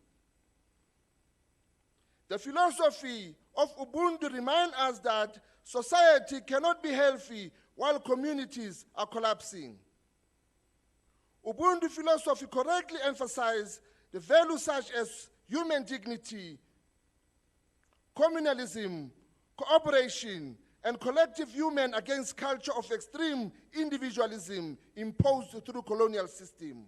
The philosophy of Ubuntu reminds us that society cannot be healthy while communities are collapsing. Ubuntu philosophy correctly emphasizes the values such as human dignity, communalism, cooperation, and collective human against culture of extreme individualism imposed through colonial system.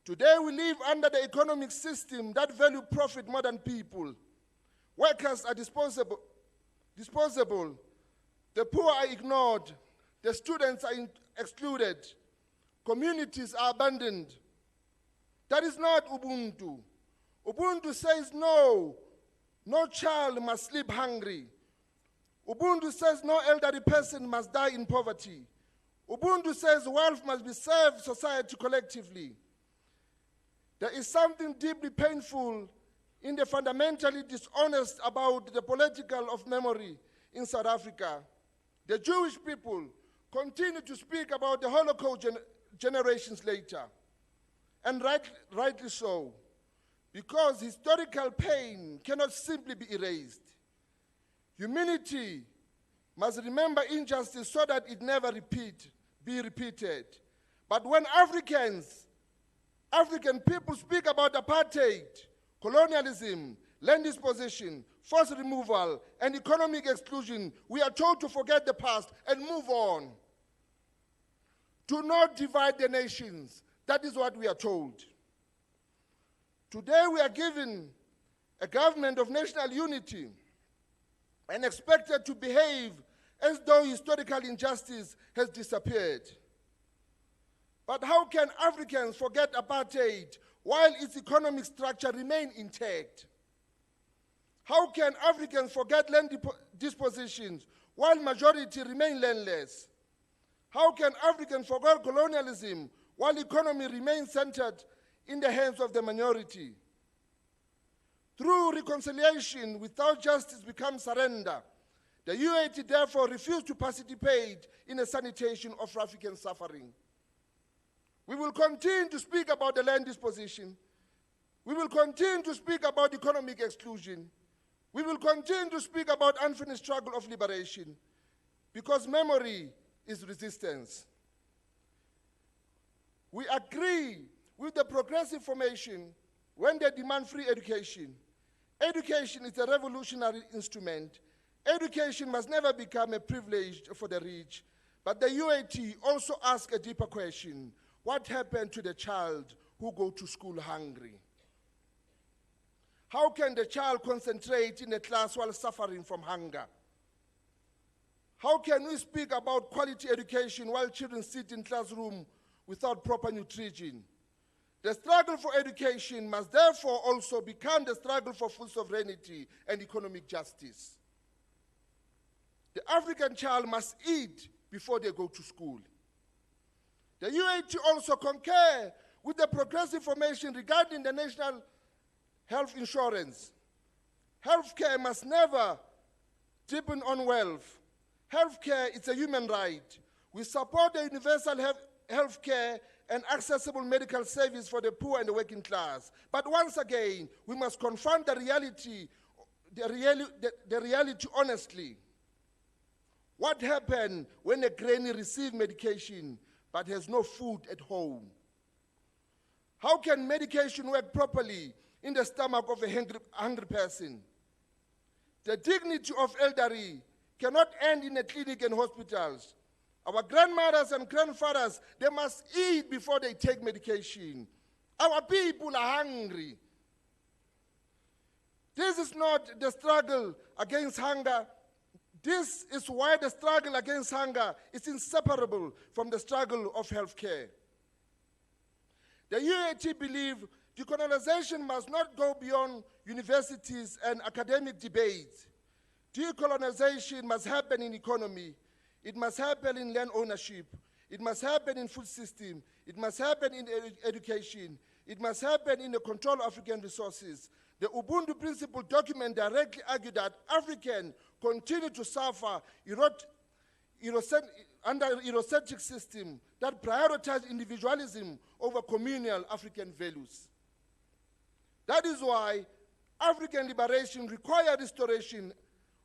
Today we live under the economic system that value profit more than people. Workers are disposable. The poor are ignored. The students are excluded. Communities are abandoned. That is not Ubuntu. Ubuntu says no child must sleep hungry. Ubuntu says no elderly person must die in poverty. Ubuntu says wealth must be served society collectively. There is something deeply painful in the fundamentally dishonest about the political of memory in South Africa. The Jewish people continue to speak about the Holocaust generations later, and rightly so, because historical pain cannot simply be erased. Humanity must remember injustice so that it never be repeated. But when African people speak about apartheid, colonialism, land dispossession, forced removal, and economic exclusion, we are told to forget the past and move on. Do not divide the nations. That is what we are told. Today we are given a government of national unity and expected to behave as though historical injustice has disappeared. But how can Africans forget apartheid while its economic structure remains intact? How can Africans forget land dispositions while majority remain landless? How can Africans forget colonialism while economy remains centered in the hands of the minority? Through reconciliation without justice becomes surrender. The UAT therefore refused to participate in a sanitation of African suffering. We will continue to speak about the land disposition. We will continue to speak about economic exclusion. We will continue to speak about unfinished struggle of liberation, because memory is resistance. We agree with the progressive formation when they demand free education. Education is a revolutionary instrument. Education must never become a privilege for the rich. But the UAT also asks a deeper question. What happened to the child who goes to school hungry? How can the child concentrate in a class while suffering from hunger? How can we speak about quality education while children sit in classroom without proper nutrition? The struggle for education must therefore also become the struggle for food sovereignty and economic justice. The African child must eat before they go to school. The UAT also concur with the progressive formation regarding the national health insurance. Healthcare must never depend on wealth. Healthcare is a human right. We support the universal healthcare and accessible medical service for the poor and the working class. But once again, we must confront the reality honestly. What happened when a granny receives medication but has no food at home? How can medication work properly in the stomach of a hungry person? The dignity of elderly cannot end in a clinic and hospitals. Our grandmothers and grandfathers, they must eat before they take medication. Our people are hungry. This is not the struggle against hunger. This is why the struggle against hunger is inseparable from the struggle of healthcare. The UAT believe decolonization must not go beyond universities and academic debates. Decolonization must happen in economy. It must happen in land ownership. It must happen in food system. It must happen in education. It must happen in the control of African resources. The Ubuntu Principle document directly argued that Africans continue to suffer under an Eurocentric system that prioritizes individualism over communal African values. That is why African liberation requires restoration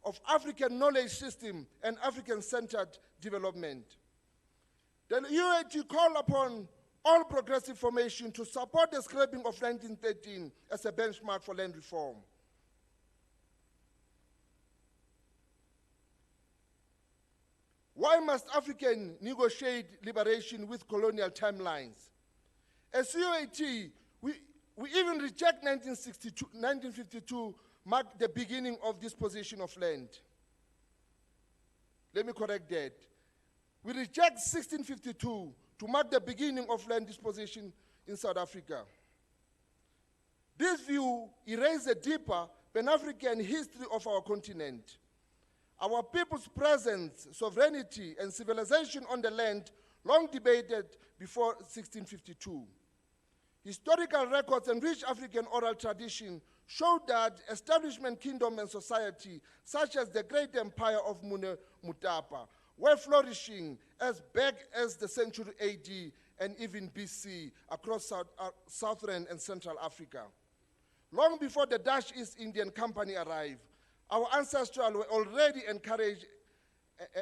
of African knowledge system and African-centered development. The UAT called upon all progressive formation to support the scrapping of 1913 as a benchmark for land reform. Why must Africans negotiate liberation with colonial timelines? As UAT, we even reject 1952 marked the beginning of disposition of land. Let me correct that. We reject 1652 to mark the beginning of land disposition in South Africa. This view erases the deeper Pan-African history of our continent. Our people's presence, sovereignty, and civilization on the land long debated before 1652. Historical records and rich African oral tradition showed that establishment kingdom and society, such as the great empire of Mutapa, were flourishing as back as the century AD and even BC across southern and central Africa. Long before the Dutch East Indian Company arrived, our ancestors were already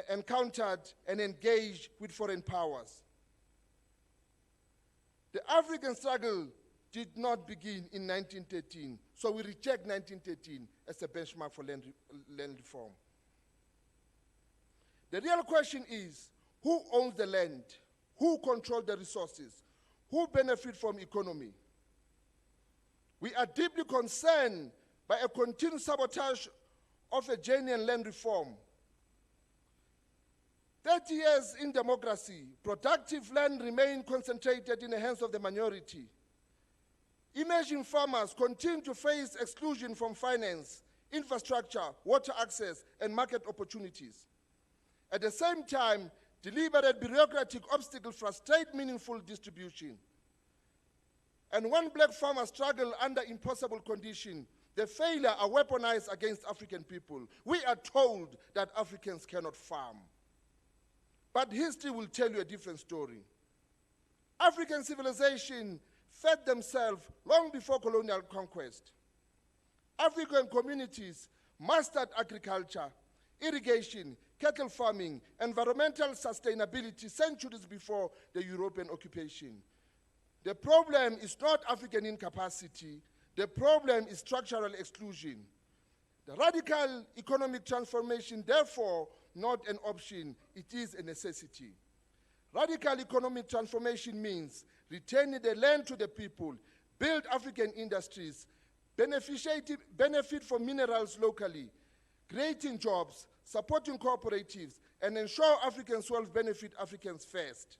encountered and engaged with foreign powers. The African struggle did not begin in 1913, so we reject 1913 as a benchmark for land reform. The real question is, who owns the land? Who controls the resources? Who benefits from economy? We are deeply concerned by a continued sabotage of a genuine land reform. 30 years in democracy, productive land remains concentrated in the hands of the minority. Emerging farmers continue to face exclusion from finance, infrastructure, water access, and market opportunities. At the same time, deliberate bureaucratic obstacles frustrate meaningful distribution. And when black farmers struggle under impossible conditions, The failure are weaponized against African people. We are told that Africans cannot farm. But history will tell you a different story. African civilization fed themselves long before colonial conquest. African communities mastered agriculture, irrigation, cattle farming, environmental sustainability centuries before the European occupation. The problem is not African incapacity. The problem is structural exclusion. The radical economic transformation, therefore, not an option, it is a necessity. Radical economic transformation means returning the land to the people, build African industries, benefit from minerals locally, creating jobs, supporting cooperatives, and ensure Africans will benefit Africans first.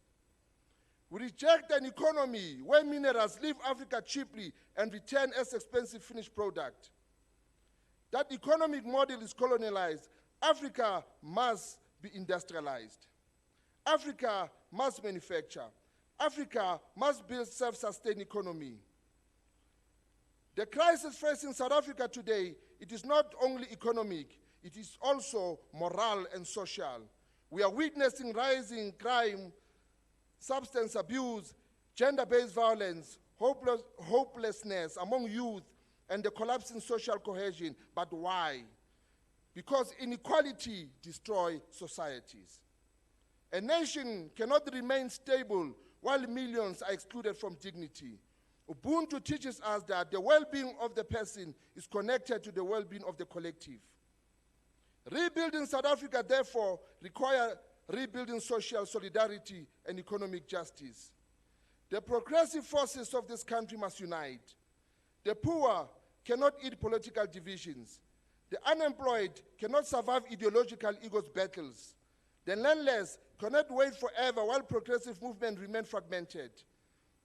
We reject an economy where minerals leave Africa cheaply and return as expensive finished product. That economic model is colonialized. Africa must be industrialized. Africa must manufacture. Africa must build self-sustained economy. The crisis facing South Africa today, it is not only economic, it is also moral and social. We are witnessing rising crime, substance abuse, gender-based violence, hopelessness among youth, and the collapsing social cohesion. But why? Because inequality destroys societies. A nation cannot remain stable while millions are excluded from dignity. Ubuntu teaches us that the well-being of the person is connected to the well-being of the collective. Rebuilding South Africa, therefore, requires rebuilding social solidarity and economic justice. The progressive forces of this country must unite. The poor cannot eat political divisions. The unemployed cannot survive ideological egos battles. The landless cannot wait forever while progressive movements remain fragmented.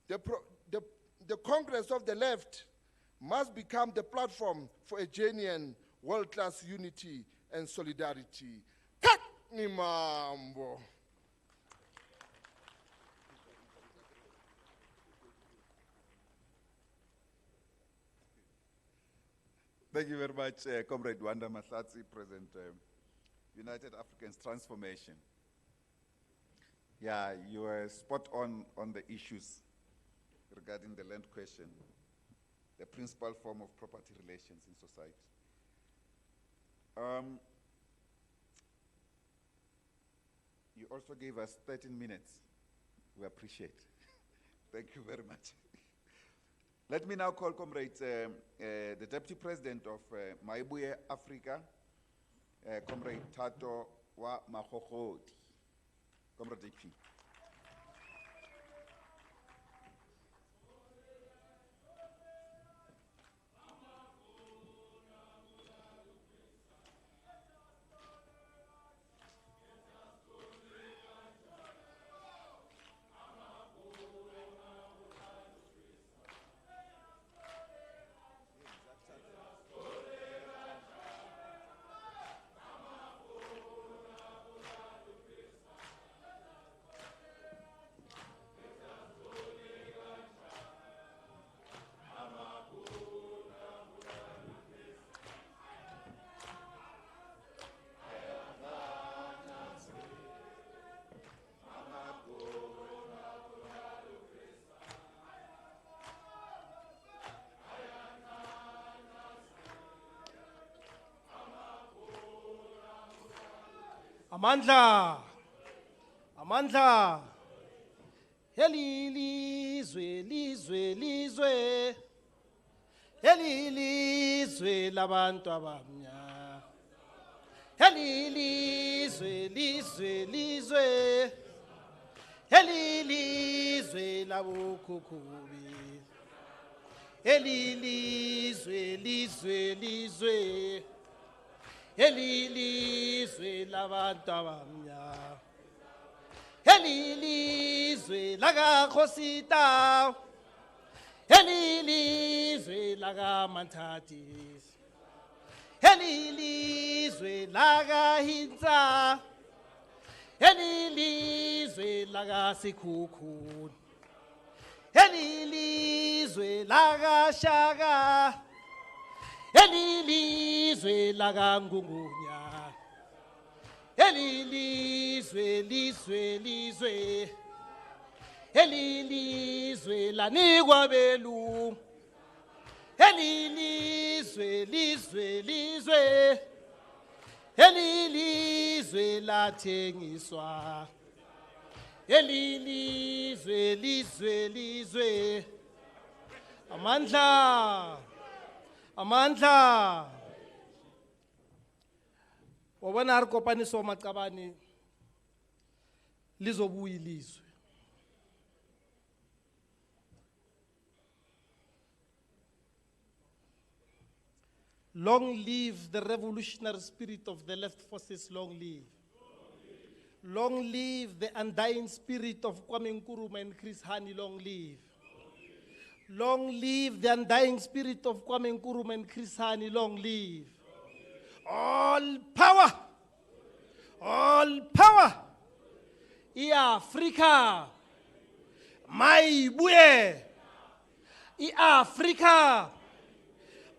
The Congress of the left must become the platform for a genuine world-class unity and solidarity. Kat ni mambo. Thank you very much, Comrade Wanda Mahlatsi, President United Africans Transformation. Yeah, you were spot on the issues regarding the land question, the principal form of property relations in society. You also gave us 13 minutes. We appreciate. Thank you very much. Let me now call Comrade, the Deputy President of Maibuye Africa, Comrade Tato wa Mahogodi. Comrade JP. Amandla, Amandla, heli lizwe, lizwe, lizwe, heli lizwe labantu abamnyama, heli lizwe, lizwe, lizwe, heli lizwe labukhukhubi, heli lizwe, lizwe, lizwe. Heli lizwe labantu abamnyama, heli lizwe lakaKhosita, heli lizwe lakaManthati, heli lizwe lakaHintsa, heli lizwe lakaSikhukhune, heli lizwe lakaShaka, elilizwe lakangungunya elilizwe lizwe elilizwe lanikwa belu elilizwe lizwe elilizwe lathengiswa elilizwe lizwe amandla wabona hari kopaniso macabani lizobuya ilizwe long live the revolutionary spirit of the left forces, long live. Long live the undying spirit of Kwame Nkrumah and Chris Hani, long live. Long live the undying spirit of Kwame Nkrumah and Chris Hani, long live. All power, i-Afrika, mayibuye, i-Afrika,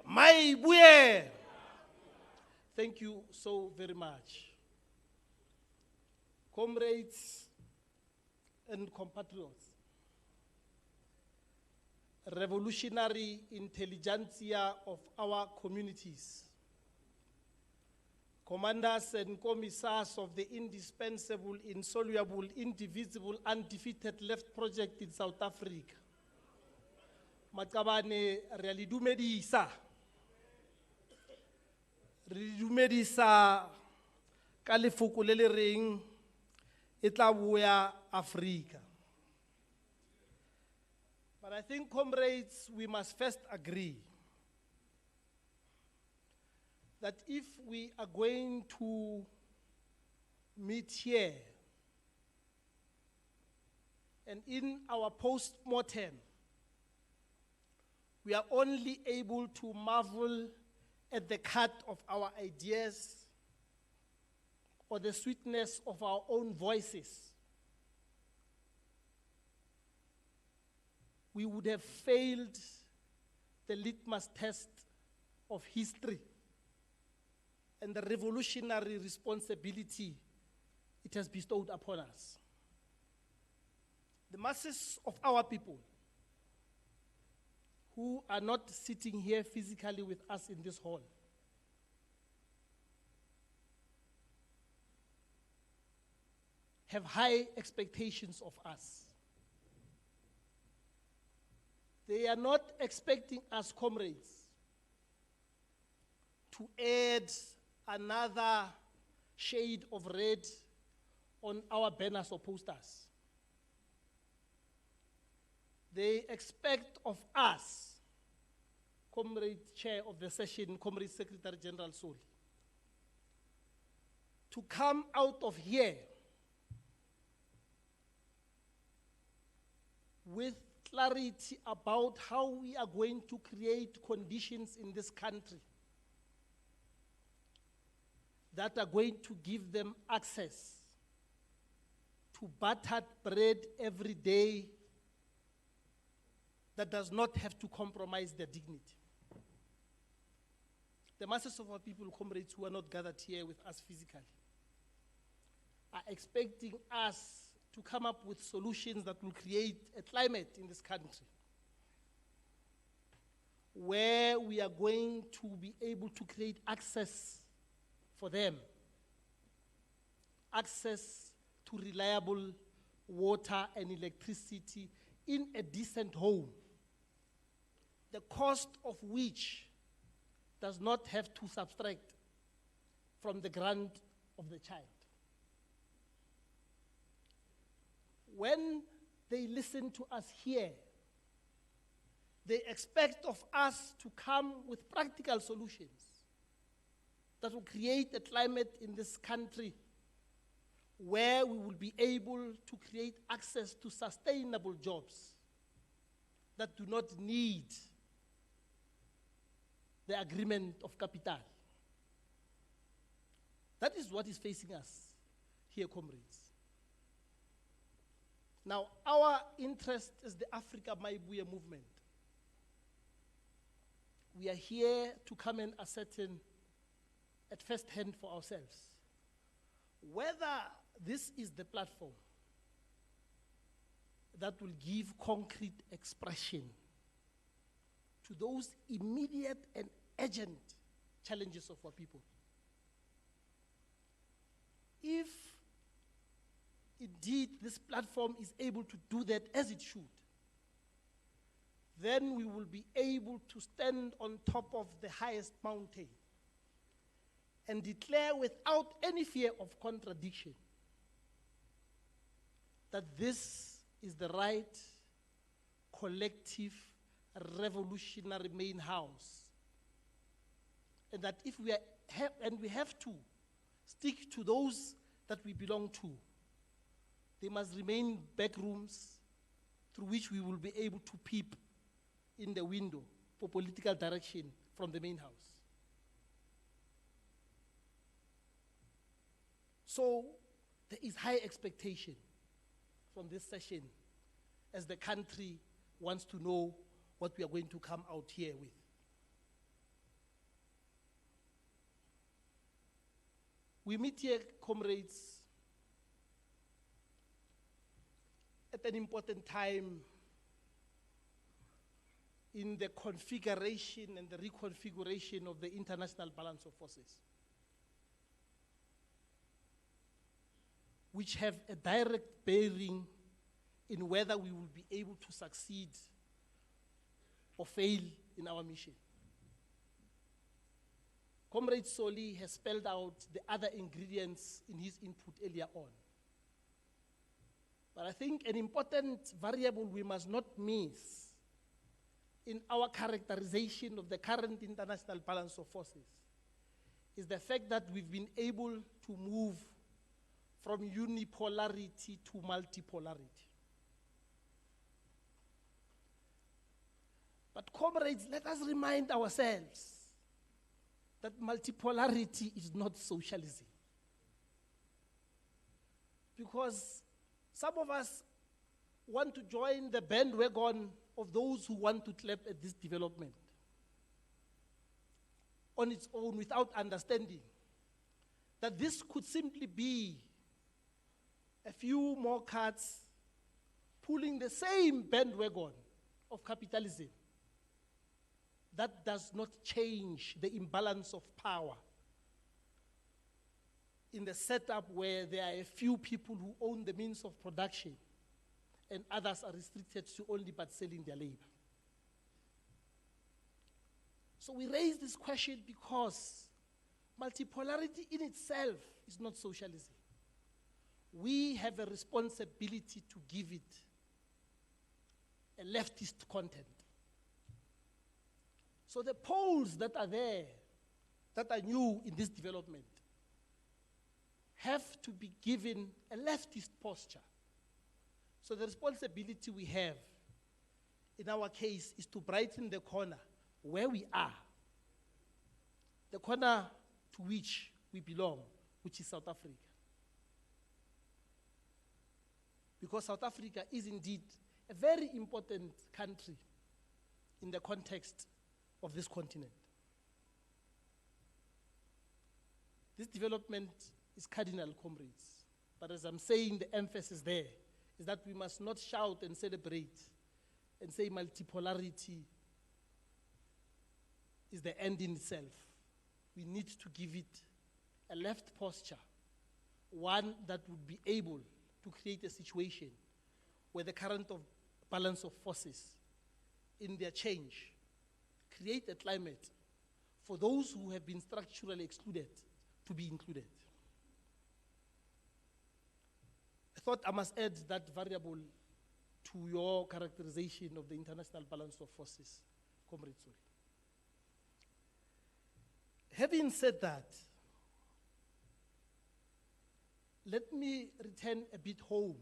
mayibuye. Thank you so very much. Comrades and compatriots, revolutionary intelligentsia of our communities, commanders and commissars of the indispensable, insoluble, indivisible, undefeated left project in South Africa. Makabane realidumedisa ka lefoko le le reng e tla boya Africa. But I think, comrades, we must first agree that if we are going to meet here and in our post-mortem, we are only able to marvel at the cut of our ideas or the sweetness of our own voices, we would have failed the litmus test of history and the revolutionary responsibility it has bestowed upon us. The masses of our people who are not sitting here physically with us in this hall have high expectations of us. They are not expecting us, comrades, to add another shade of red on our banners or posters. They expect of us, Comrade Chair of the session, Comrade Secretary General Soli, to come out of here with clarity about how we are going to create conditions in this country that are going to give them access to buttered bread every day that does not have to compromise their dignity. The masses of our people, comrades, who are not gathered here with us physically, are expecting us to come up with solutions that will create a climate in this country where we are going to be able to create access for them, access to reliable water and electricity in a decent home, the cost of which does not have to subtract from the grant of the child. When they listen to us here, they expect of us to come with practical solutions that will create a climate in this country where we will be able to create access to sustainable jobs that do not need the agreement of capital. That is what is facing us here, comrades. Now, our interest is the Africa Maibuya movement. We are here to come and ascertain at first hand for ourselves whether this is the platform that will give concrete expression to those immediate and urgent challenges of our people. If indeed this platform is able to do that as it should, then we will be able to stand on top of the highest mountain and declare without any fear of contradiction that this is the right collective revolutionary main house, and that if we we have to stick to those that we belong to, they must remain back rooms through which we will be able to peep in the window for political direction from the main house. So there is high expectation from this session as the country wants to know what we are going to come out here with. We meet here, comrades, at an important time in the configuration and the reconfiguration of the international balance of forces, which have a direct bearing in whether we will be able to succeed or fail in our mission. Comrade Soli has spelled out the other ingredients in his input earlier on. But I think an important variable we must not miss in our characterization of the current international balance of forces is the fact that we've been able to move from unipolarity to multipolarity. But comrades, let us remind ourselves that multipolarity is not socialism. Because some of us want to join the bandwagon of those who want to clap at this development on its own without understanding that this could simply be a few more cards pulling the same bandwagon of capitalism. That does not change the imbalance of power in the setup where there are a few people who own the means of production and others are restricted to only but selling their labor. So we raise this question because multipolarity in itself is not socialism. We have a responsibility to give it a leftist content. So the poles that are there, that are new in this development, have to be given a leftist posture. So the responsibility we have, in our case, is to brighten the corner where we are, the corner to which we belong, which is South Africa. Because South Africa is indeed a very important country in the context of this continent. This development is cardinal, comrades. But as I'm saying, the emphasis there is that we must not shout and celebrate and say multipolarity is the end in itself. We need to give it a left posture, one that would be able to create a situation where the current of balance of forces in their change create a climate for those who have been structurally excluded to be included. I thought I must add that variable to your characterization of the international balance of forces, Comrade Soli. Having said that, let me return a bit home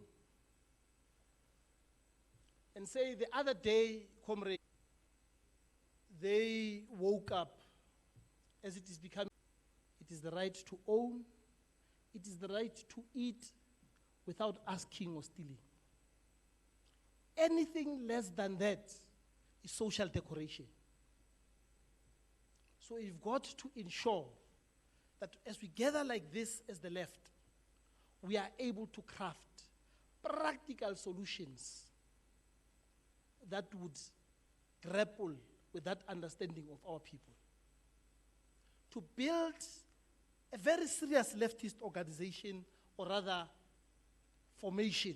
and say the other day, comrade, they woke up as it is becoming, it is the right to own, it is the right to eat without asking or stealing. Anything less than that is social decoration. So you've got to ensure that as we gather like this as the left, we are able to craft practical solutions that would grapple with that understanding of our people. To build a very serious leftist organization, or rather formation,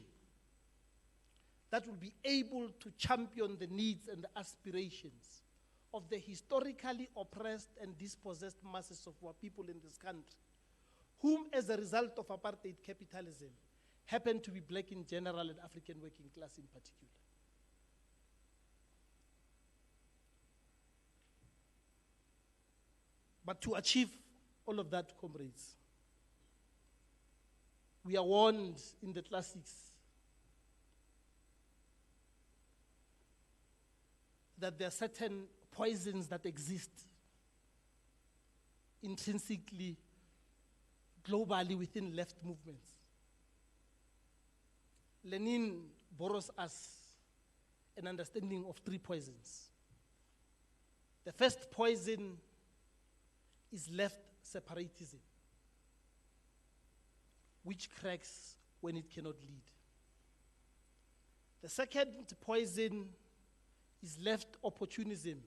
that will be able to champion the needs and the aspirations of the historically oppressed and dispossessed masses of our people in this country, whom, as a result of apartheid capitalism, happen to be black in general and African working class in particular. But to achieve all of that, comrades, we are warned in the classics that there are certain poisons that exist intrinsically, globally within left movements. Lenin borrows us an understanding of 3 poisons. The first poison is left separatism, which cracks when it cannot lead. The second poison is left opportunism,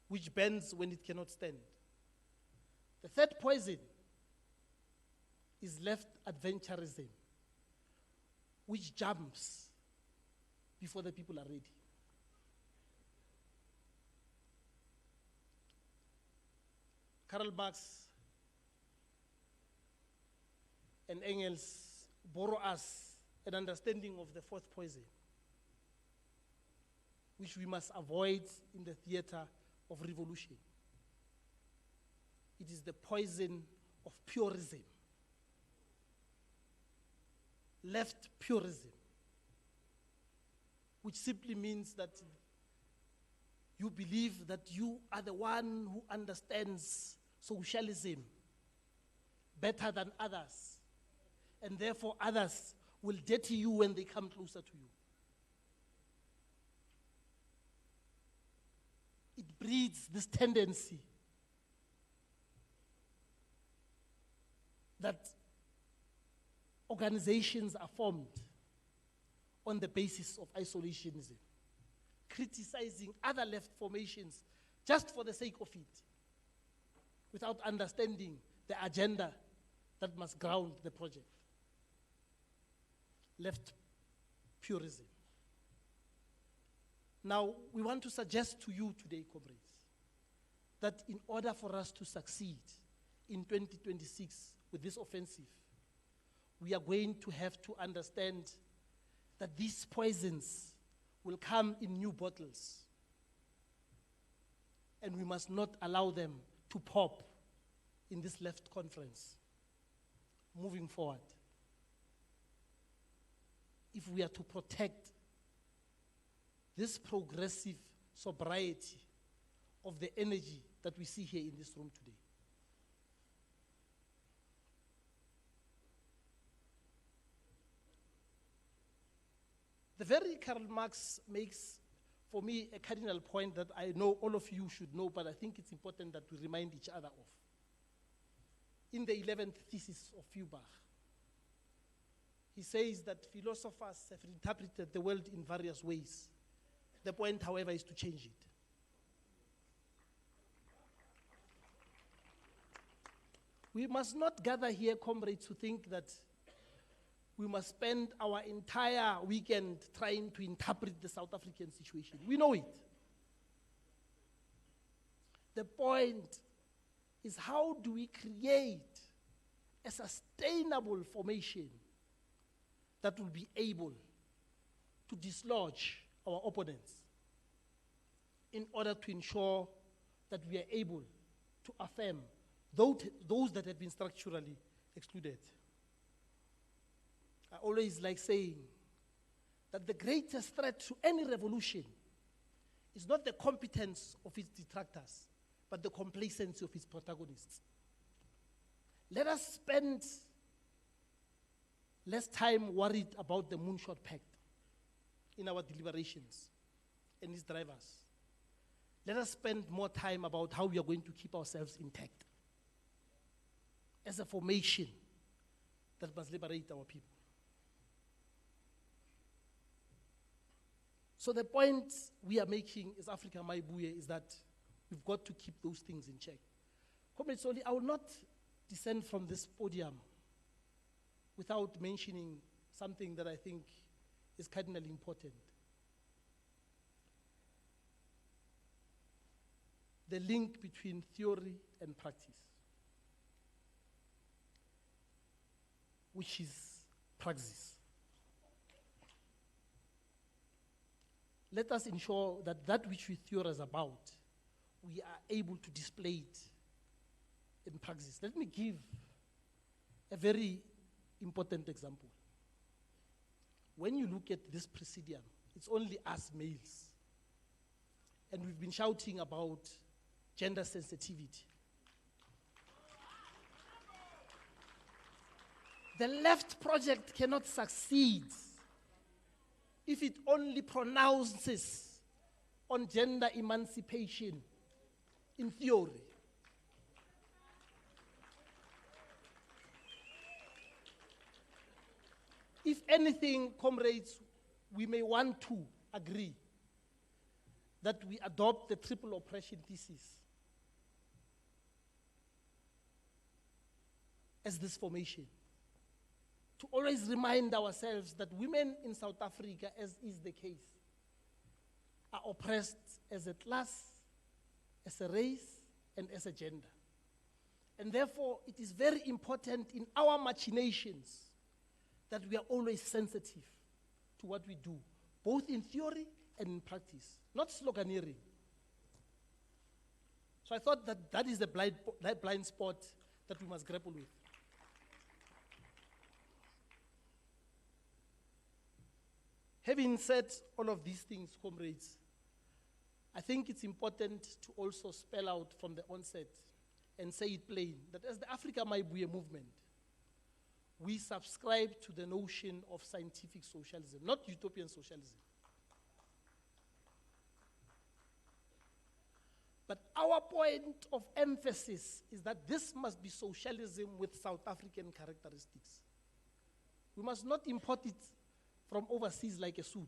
which bends when it cannot stand. The third poison is left adventurism, which jumps before the people are ready. Karl Marx and Engels borrow us an understanding of the fourth poison, which we must avoid in the theater of revolution. It is the poison of purism, left purism, which simply means that you believe that you are the one who understands socialism better than others, and therefore others will dirty you when they come closer to you. It breeds this tendency that organizations are formed on the basis of isolationism, criticizing other left formations just for the sake of it, without understanding the agenda that must ground the project. Left purism. Now, we want to suggest to you today, comrades, that in order for us to succeed in 2026 with this offensive, we are going to have to understand that these poisons will come in new bottles, and we must not allow them to pop in this left conference moving forward, if we are to protect this progressive sobriety of the energy that we see here in this room today. The very Karl Marx makes, for me, a cardinal point that I know all of you should know, but I think it's important that we remind each other of. In the 11th thesis of Feuerbach, he says that philosophers have interpreted the world in various ways. The point, however, is to change it. We must not gather here, comrades, to think that we must spend our entire weekend trying to interpret the South African situation. We know it. The point is, how do we create a sustainable formation that will be able to dislodge our opponents in order to ensure that we are able to affirm those that have been structurally excluded. I always like saying that the greatest threat to any revolution is not the competence of its detractors, but the complacency of its protagonists. Let us spend less time worried about the Moonshot Pact in our deliberations and its drivers. Let us spend more time about how we are going to keep ourselves intact. as a formation that must liberate our people. So the point we are making as Africa Maibuye is that we've got to keep those things in check. Comrade Soli, I will not descend from this podium without mentioning something that I think is cardinally important. The link between theory and practice, which is praxis. Let us ensure that that which we theorize about, we are able to display it in praxis. Let me give a very important example. When you look at this presidium, it's only us males. And we've been shouting about gender sensitivity. The left project cannot succeed if it only pronounces on gender emancipation in theory. If anything, comrades, we may want to agree that we adopt the triple oppression thesis as this formation, to always remind ourselves that women in South Africa, as is the case, are oppressed as a class, as a race, and as a gender. And therefore, it is very important in our machinations that we are always sensitive to what we do, both in theory and in practice, not sloganeering. So I thought that that is the blind spot that we must grapple with. Having said all of these things, comrades, I think it's important to also spell out from the onset and say it plain that as the Africa Maibuye movement, we subscribe to the notion of scientific socialism, not utopian socialism. But our point of emphasis is that this must be socialism with South African characteristics. We must not import it from overseas like a suit.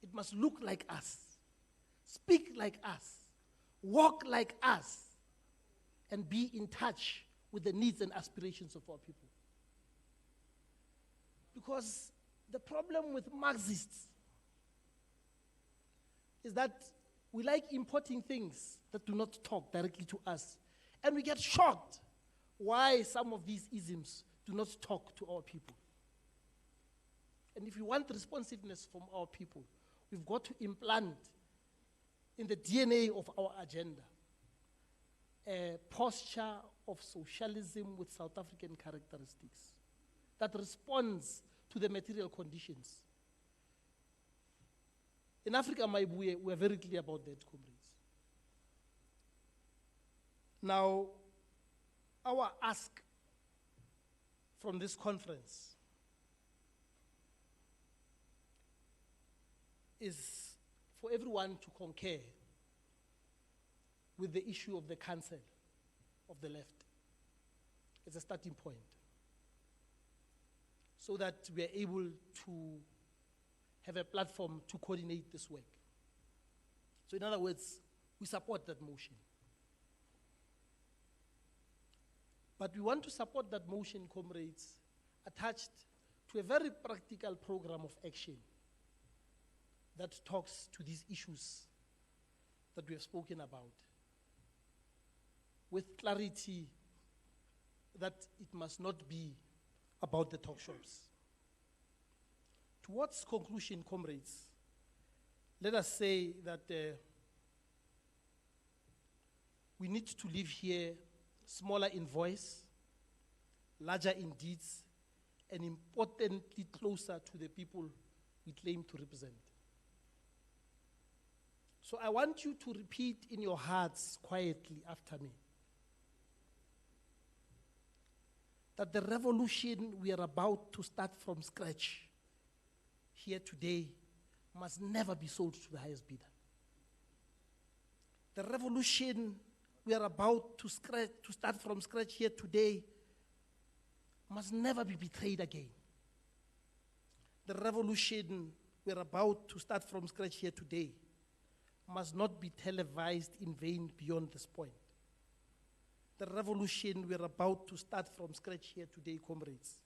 It must look like us, speak like us, walk like us, and be in touch with the needs and aspirations of our people. Because the problem with Marxists is that we like importing things that do not talk directly to us. And we get shocked why some of these isms do not talk to our people. And if we want responsiveness from our people, we've got to implant in the DNA of our agenda a posture of socialism with South African characteristics that responds to the material conditions. In Africa Maibuye, we are very clear about that, comrades. Now, our ask from this conference is for everyone to concur with the issue of the council of the left as a starting point, so that we are able to have a platform to coordinate this work. So in other words, we support that motion. But we want to support that motion, comrades, attached to a very practical program of action that talks to these issues that we have spoken about, with clarity that it must not be about the talk shops. Towards conclusion, comrades, let us say that we need to live here smaller in voice, larger in deeds, and importantly closer to the people we claim to represent. So I want you to repeat in your hearts quietly after me that the revolution we are about to start from scratch here today must never be sold to the highest bidder. The revolution we are about to start from scratch here today must never be betrayed again. The revolution we're about to start from scratch here today must not be televised in vain beyond this point. The revolution we're about to start from scratch here today, comrades,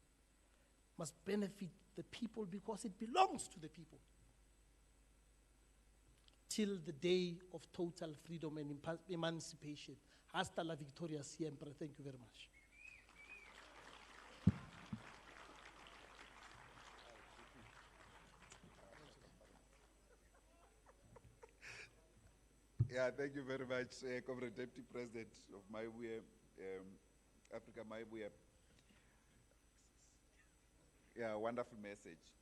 must benefit the people because it belongs to the people. Till the day of total freedom and emancipation. Hasta la victoria siempre. Thank you very much. Yeah, thank you very much, Comrade Deputy President of Maibuye, Africa Maibuye. Yeah, wonderful message.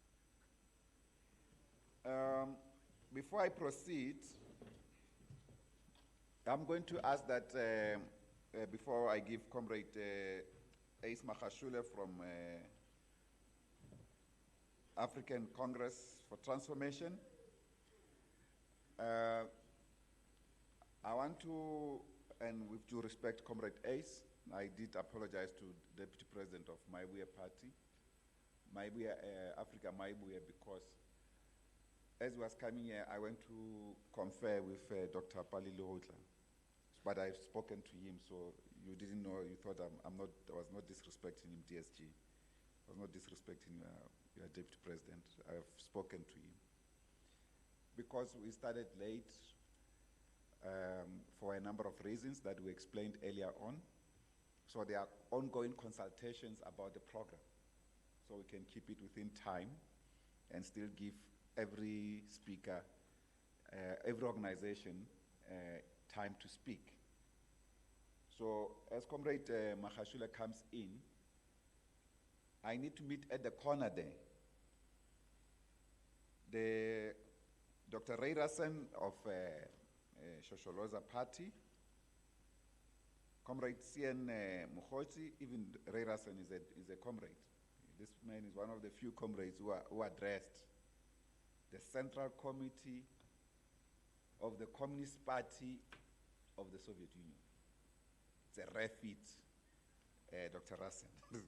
Before I proceed, I'm going to ask that before I give Comrade Ace Makashule from African Congress for Transformation, I want to, and with due respect, Comrade Ace, I did apologize to Deputy President of Maibuye Party, Maibuye, Africa Maibuye, because as he was coming here, I went to confer with Dr. Palile Hotla, but I've spoken to him, so you didn't know, you thought I was not disrespecting him, DSG. I was not disrespecting your Deputy President. I've spoken to him. Because we started late, for a number of reasons that we explained earlier on. So there are ongoing consultations about the program. So we can keep it within time and still give every speaker, every organization time to speak. So as Comrade Makashule comes in, I need to meet at the corner there. The Dr. Reasserted of Shosholoza Party, Comrade Cien Mukhosi, even Reasserted is a comrade. This man is one of the few comrades who addressed the Central Committee of the Communist Party of the Soviet Union. It's a rare feat, Dr. Reasserted.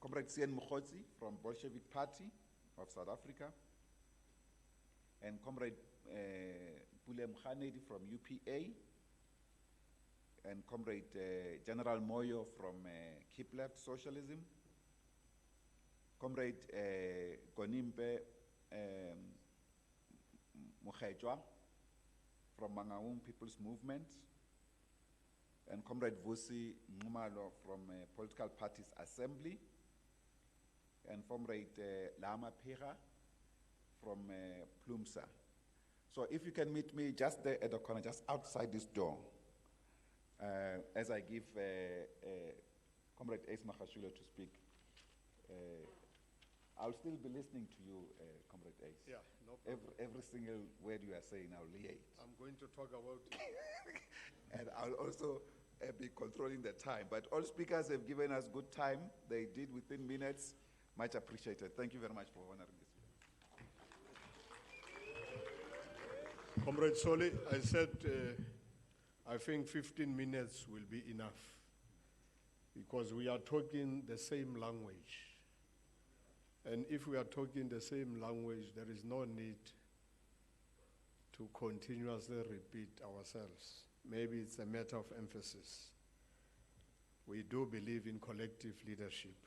Comrade Cien Mukhosi from Bolshevik Party of South Africa, and Comrade Pule Mkhanedi from UPA, and Comrade General Moyo from Keep Left Socialism, Comrade Gonimpe Mukhejwa from Mangaung People's Movement, and Comrade Vusi Ngumalo from Political Parties Assembly, and Comrade Lama Pira from Plumsa. So if you can meet me just there at the corner, just outside this door, as I give Comrade Ace Makashule to speak. I'll still be listening to you, Comrade Ace. Yeah, no problem. Every single word you are saying, I'll liaise. I'm going to talk about it. And I'll also be controlling the time. But all speakers have given us good time. They did within minutes. Much appreciated. Thank you very much for honoring this. Comrade Soli, I said I think 15 minutes will be enough because we are talking the same language. And if we are talking the same language, there is no need to continuously repeat ourselves. Maybe it's a matter of emphasis. We do believe in collective leadership.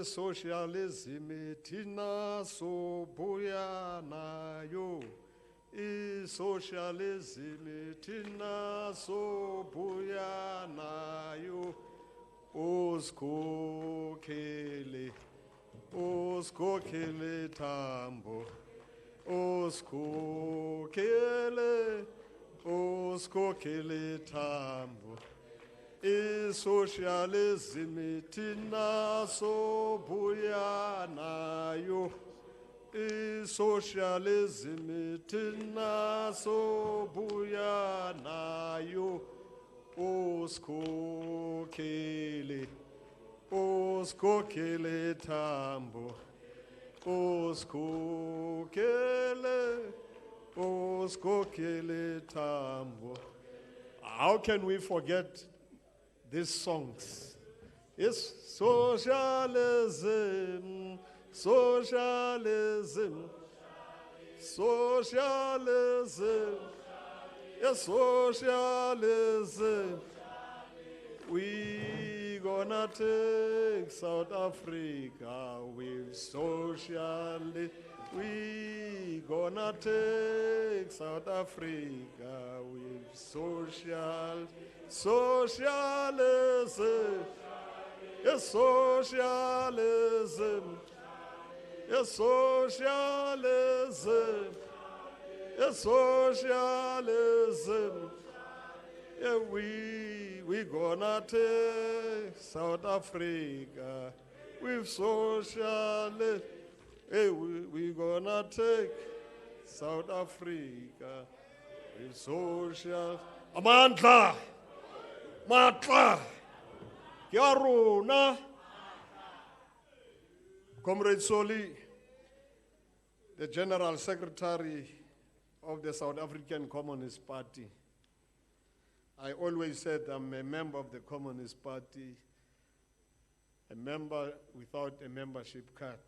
Socialism tina sobuya nayo. Socialism tina sobuya nayo. Oskokele tambo. Oskokele tambo. Socialism tina sobuya nayo. Socialism tina sobuya nayo. Oskokele tambo. Oskokele Uskokele tambo. How can we forget these songs? It's socialism, socialism, socialism, yes, socialism. We gonna take South Africa with socialism. We gonna take South Africa with socialism. Yes, socialism. Yes, socialism. Yes, socialism. Yeah, we gonna take South Africa with socialism. Hey, we gonna take South Africa with social. Amandla, matla, yaruna. Comrade Soli, the General Secretary of the South African Communist Party. I always said I'm a member of the Communist Party, a member without a membership card.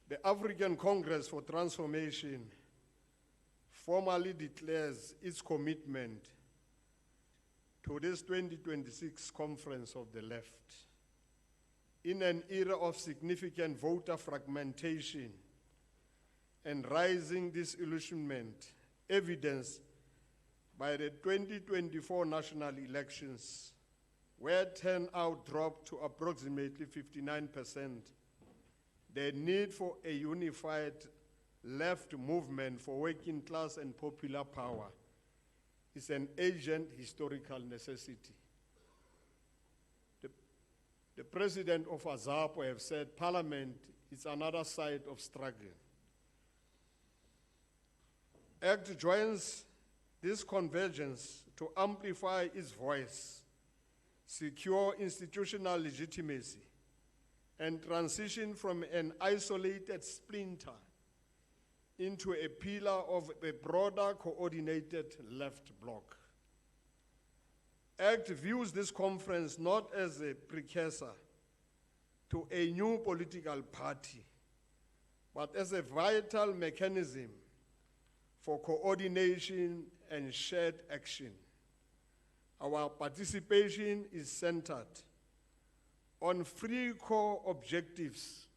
The African Congress for Transformation formally declares its commitment to this 2026 Conference of the Left. In an era of significant voter fragmentation and rising disillusionment, evidenced by the 2024 national elections, where turnout dropped to approximately 59%, the need for a unified left movement for working class and popular power is an urgent historical necessity. The president of AZAPO have said Parliament is another side of struggle. ACT joins this convergence to amplify its voice, secure institutional legitimacy, and transition from an isolated splinter into a pillar of a broader coordinated left bloc. ACT views this conference not as a precursor to a new political party, but as a vital mechanism for coordination and shared action. Our participation is centered on three core objectives: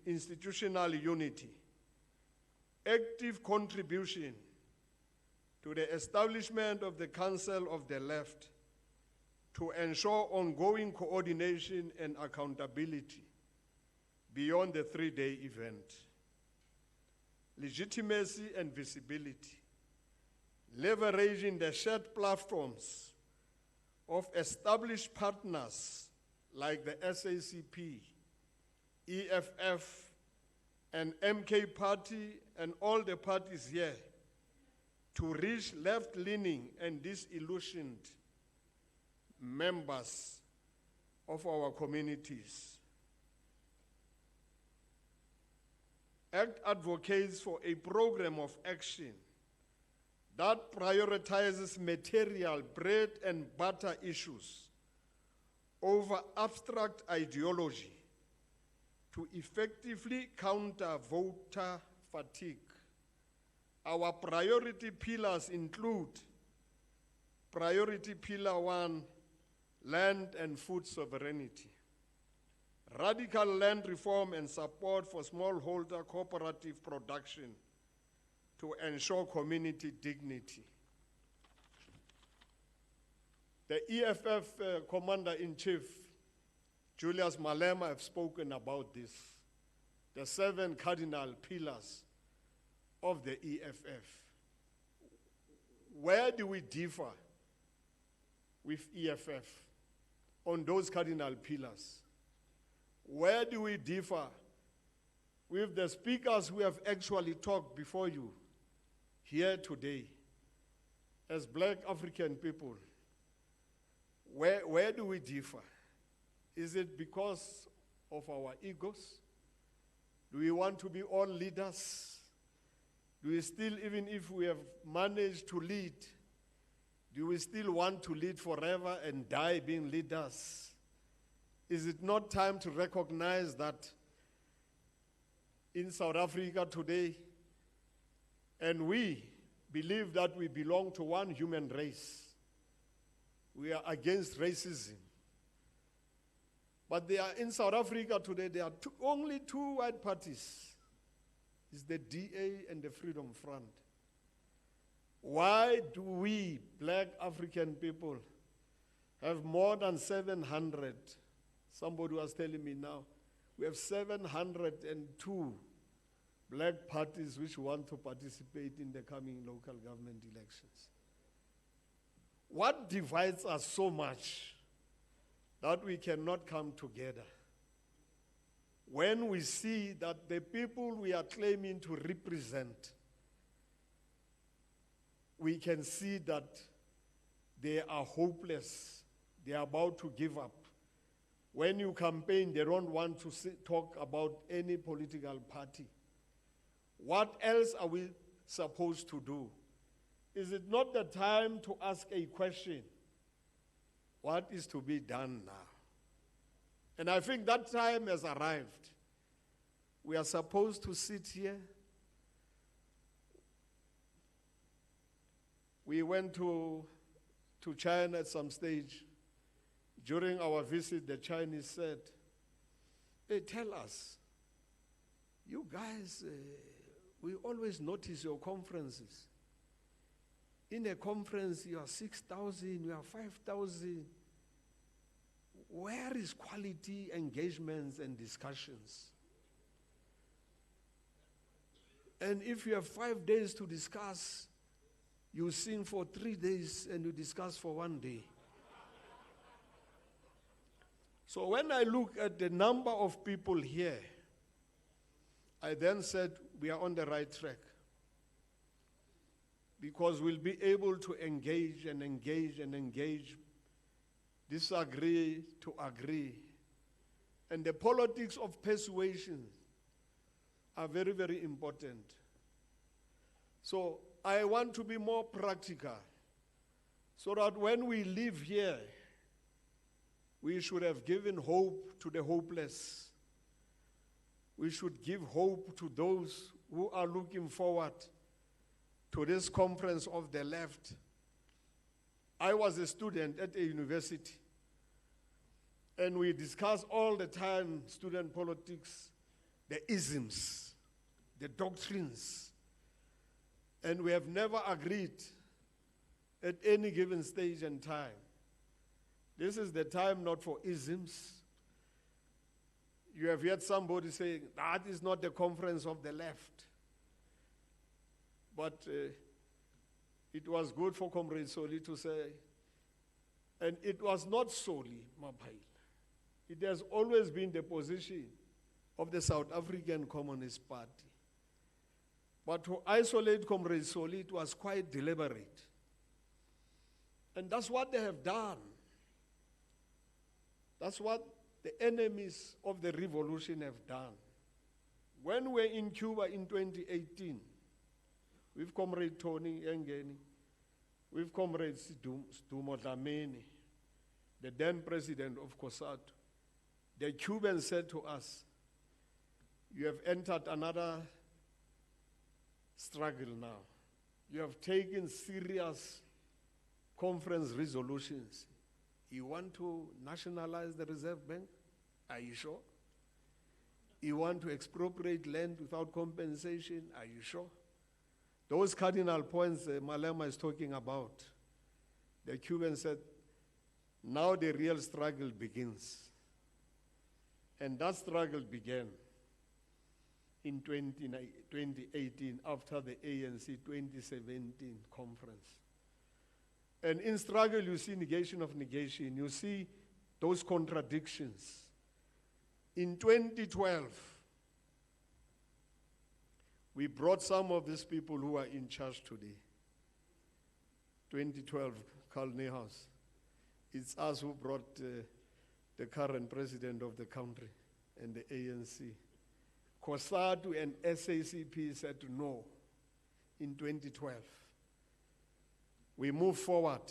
institutional unity, active contribution to the establishment of the Council of the Left to ensure ongoing coordination and accountability beyond the three-day event, legitimacy and visibility, leveraging the shared platforms of established partners like the SACP, EFF, and MK Party, and all the parties here, to reach left-leaning and disillusioned members of our communities. ACT advocates for a program of action that prioritizes material bread and butter issues over abstract ideology to effectively counter voter fatigue. Our priority pillars include Priority Pillar 1, land and food sovereignty, radical land reform and support for smallholder cooperative production to ensure community dignity. The EFF Commander-in-Chief, Julius Malema, have spoken about this, the 7 cardinal pillars of the EFF. Where do we differ with EFF on those cardinal pillars? Where do we differ with the speakers who have actually talked before you here today as Black African people? Where do we differ? Is it because of our egos? Do we want to be all leaders? Do we still, even if we have managed to lead, do we still want to lead forever and die being leaders? Is it not time to recognize that in South Africa today, and we believe that we belong to one human race. We are against racism. But in South Africa today, there are only two white parties. It's the DA and the Freedom Front. Why do we, black African people, have more than 700? Somebody was telling me now, we have 702 black parties which want to participate in the coming local government elections. What divides us so much that we cannot come together? When we see that the people we are claiming to represent, we can see that they are hopeless, they are about to give up. When you campaign, they don't want to talk about any political party. What else are we supposed to do? Is it not the time to ask a question? What is to be done now? And I think that time has arrived. We are supposed to sit here. We went to China at some stage. During our visit, the Chinese said, "Hey, tell us, you guys, we always notice your conferences. In a conference, you are 6,000, you are 5,000. Where is quality engagements and discussions? And if you have 5 days to discuss, you sing for 3 days and you discuss for 1 day." So when I look at the number of people here, I then said, we are on the right track. Because we'll be able to engage and engage and engage, disagree to agree. And the politics of persuasion are very, very important. So I want to be more practical, so that when we live here, we should have given hope to the hopeless. We should give hope to those who are looking forward to this conference of the left. I was a student at a university, and we discuss all the time student politics, the isms, the doctrines, and we have never agreed at any given stage and time. This is the time not for isms. You have heard somebody saying, that is not the conference of the left. But it was good for Comrade Soli to say, and it was not solely Mapail. It has always been the position of the South African Communist Party. But to isolate Comrade Soli, it was quite deliberate. And that's what they have done. That's what the enemies of the revolution have done. When we were in Cuba in 2018, with Comrade Tony Engeni, with Comrade Stumo Dlamini, the then president of COSATU, the Cubans said to us, you have entered another struggle now. You have taken serious conference resolutions. You want to nationalize the Reserve Bank? Are you sure? You want to expropriate land without compensation? Are you sure? Those cardinal points Malema is talking about, the Cubans said, now the real struggle begins. And that struggle began in 2018 after the ANC 2017 conference. And in struggle, you see negation of negation. You see those contradictions. In 2012, we brought some of these people who are in charge today. 2012, Karl Neuhaus. It's us who brought the current president of the country and the ANC. COSATU and SACP said no in 2012. We moved forward.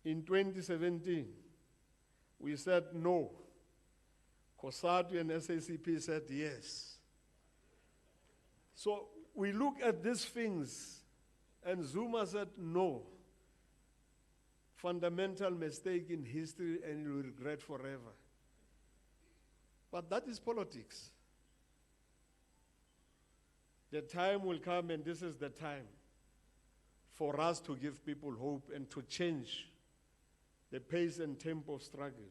In 2017, we said no. COSATU and SACP said yes. So we look at these things, and Zuma said no. Fundamental mistake in history, and you'll regret forever. But that is politics. The time will come, and this is the time for us to give people hope and to change the pace and tempo of struggle.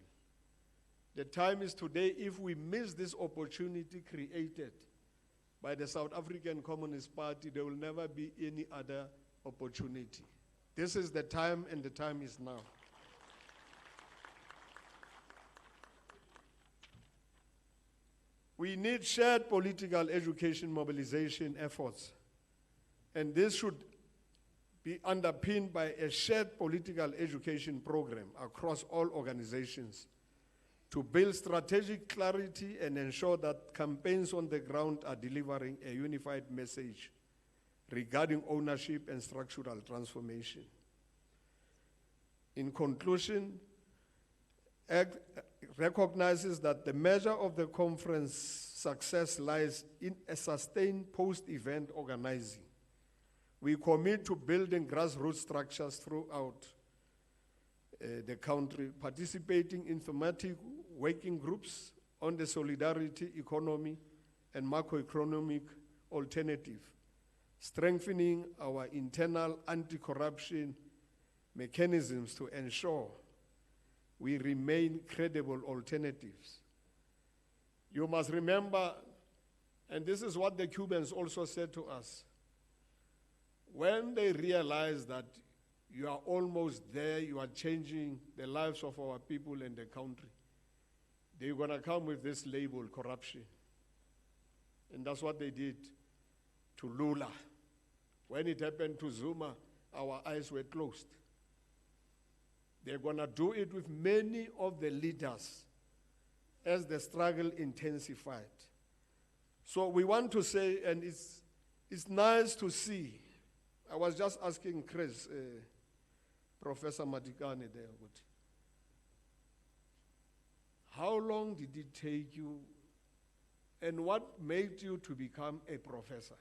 The time is today. If we miss this opportunity created by the South African Communist Party, there will never be any other opportunity. This is the time, and the time is now. We need shared political education mobilization efforts, and this should be underpinned by a shared political education program across all organizations to build strategic clarity and ensure that campaigns on the ground are delivering a unified message regarding ownership and structural transformation. In conclusion, ACT recognizes that the measure of the conference success lies in a sustained post-event organizing. We commit to building grassroots structures throughout the country, participating in thematic working groups on the solidarity economy and macroeconomic alternative, strengthening our internal anti-corruption mechanisms to ensure we remain credible alternatives. You must remember, and this is what the Cubans also said to us, when they realize that you are almost there, you are changing the lives of our people and the country, they're going to come with this label, corruption. And that's what they did to Lula. When it happened to Zuma, our eyes were closed. They're going to do it with many of the leaders as the struggle intensified. So we want to say, and it's nice to see, I was just asking Chris, Professor Madikane there, how long did it take you, and what made you to become a professor?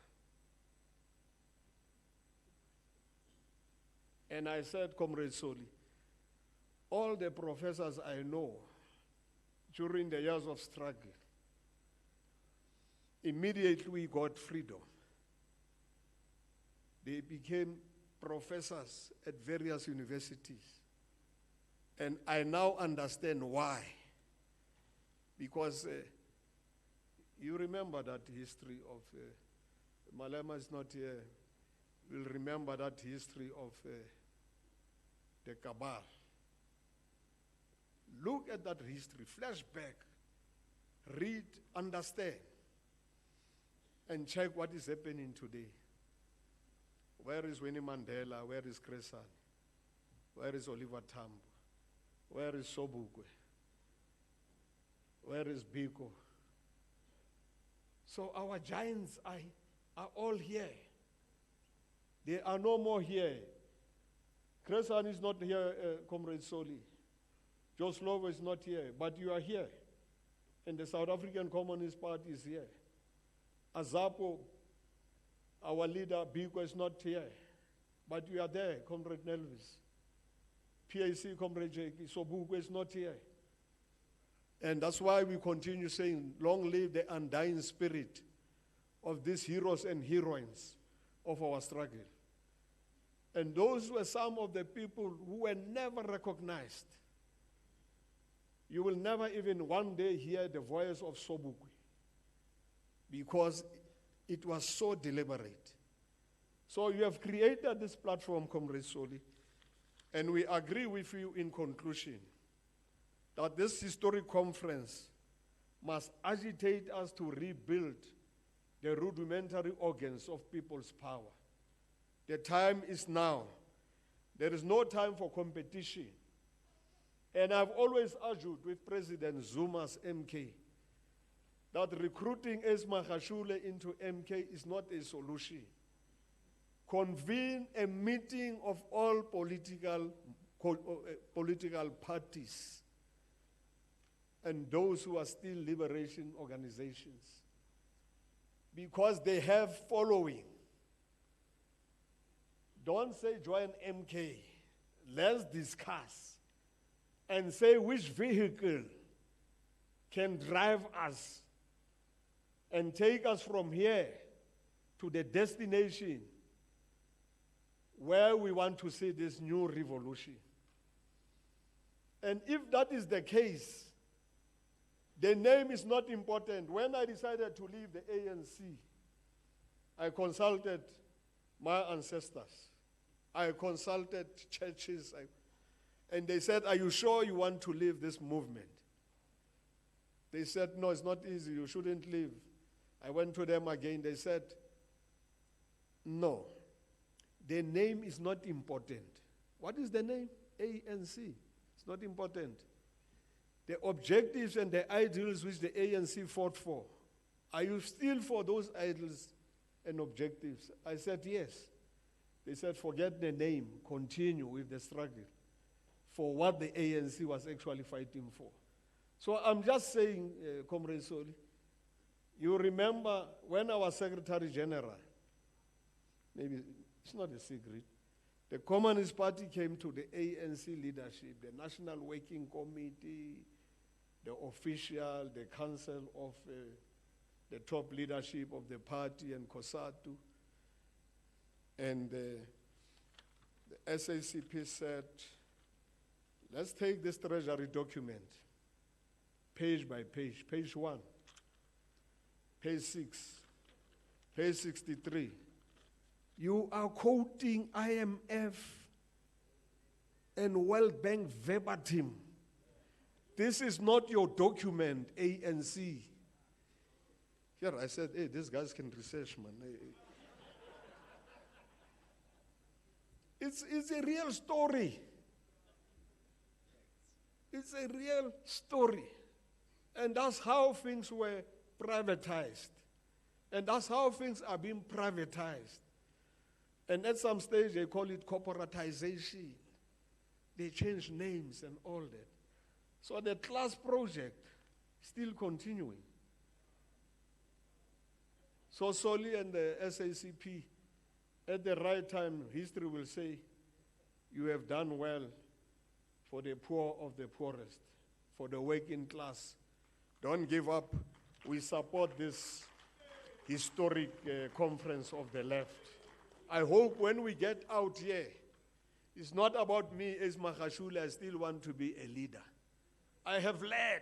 And I said, Comrade Soli, all the professors I know during the years of struggle immediately got freedom. They became professors at various universities. And I now understand why. Because you remember that history of, Malema is not here, will remember that history of the cabal. Look at that history, flashback, read, understand, and check what is happening today. Where is Winnie Mandela? Where is Chris Hani? Where is Oliver Tambo? Where is Sobukwe? Where is Biko? So our giants are all here. They are no more here. Chris Hani is not here, Comrade Soli. Joe Slovo is not here, but you are here. And the South African Communist Party is here. Azapo, our leader, Biko, is not here, but you are there, Comrade Nelvis. PAC, Comrade Jeki, Sobukwe is not here. And that's why we continue saying, long live the undying spirit of these heroes and heroines of our struggle. And those were some of the people who were never recognized. You will never even one day hear the voice of Sobukwe because it was so deliberate. So you have created this platform, Comrade Soli, and we agree with you in conclusion that this historic conference must agitate us to rebuild the rudimentary organs of people's power. The time is now. There is no time for competition. And I've always argued with President Zuma's MK that recruiting Esma Khashule into MK is not a solution. Convene a meeting of all political parties and those who are still liberation organizations, because they have following. Don't say join MK. Let's discuss and say which vehicle can drive us and take us from here to the destination where we want to see this new revolution. And if that is the case, the name is not important. When I decided to leave the ANC, I consulted my ancestors. I consulted churches, and they said, "Are you sure you want to leave this movement?" They said, "No, it's not easy. You shouldn't leave." I went to them again. They said, "No, the name is not important." What is the name? ANC. It's not important. The objectives and the ideals which the ANC fought for, are you still for those ideals and objectives? I said, yes. They said, forget the name, continue with the struggle for what the ANC was actually fighting for. So I'm just saying, Comrade Soli, you remember when our Secretary General, maybe it's not a secret, the Communist Party came to the ANC leadership, the National Working Committee, the official, the council of the top leadership of the party and COSATU. And the SACP said, let's take this treasury document, page by page, page 1, page 6, page 63. You are quoting IMF and World Bank verbatim. This is not your document, ANC. Here I said, hey, these guys can research, man. It's a real story. It's a real story. And that's how things were privatized. And that's how things are being privatized. And at some stage, they call it corporatization. They change names and all that. So the class project still continuing. So Soli and the SACP, at the right time, history will say, you have done well for the poor of the poorest, for the working class. Don't give up. We support this historic conference of the left. I hope when we get out here, it's not about me as Makhashule, I still want to be a leader. I have led.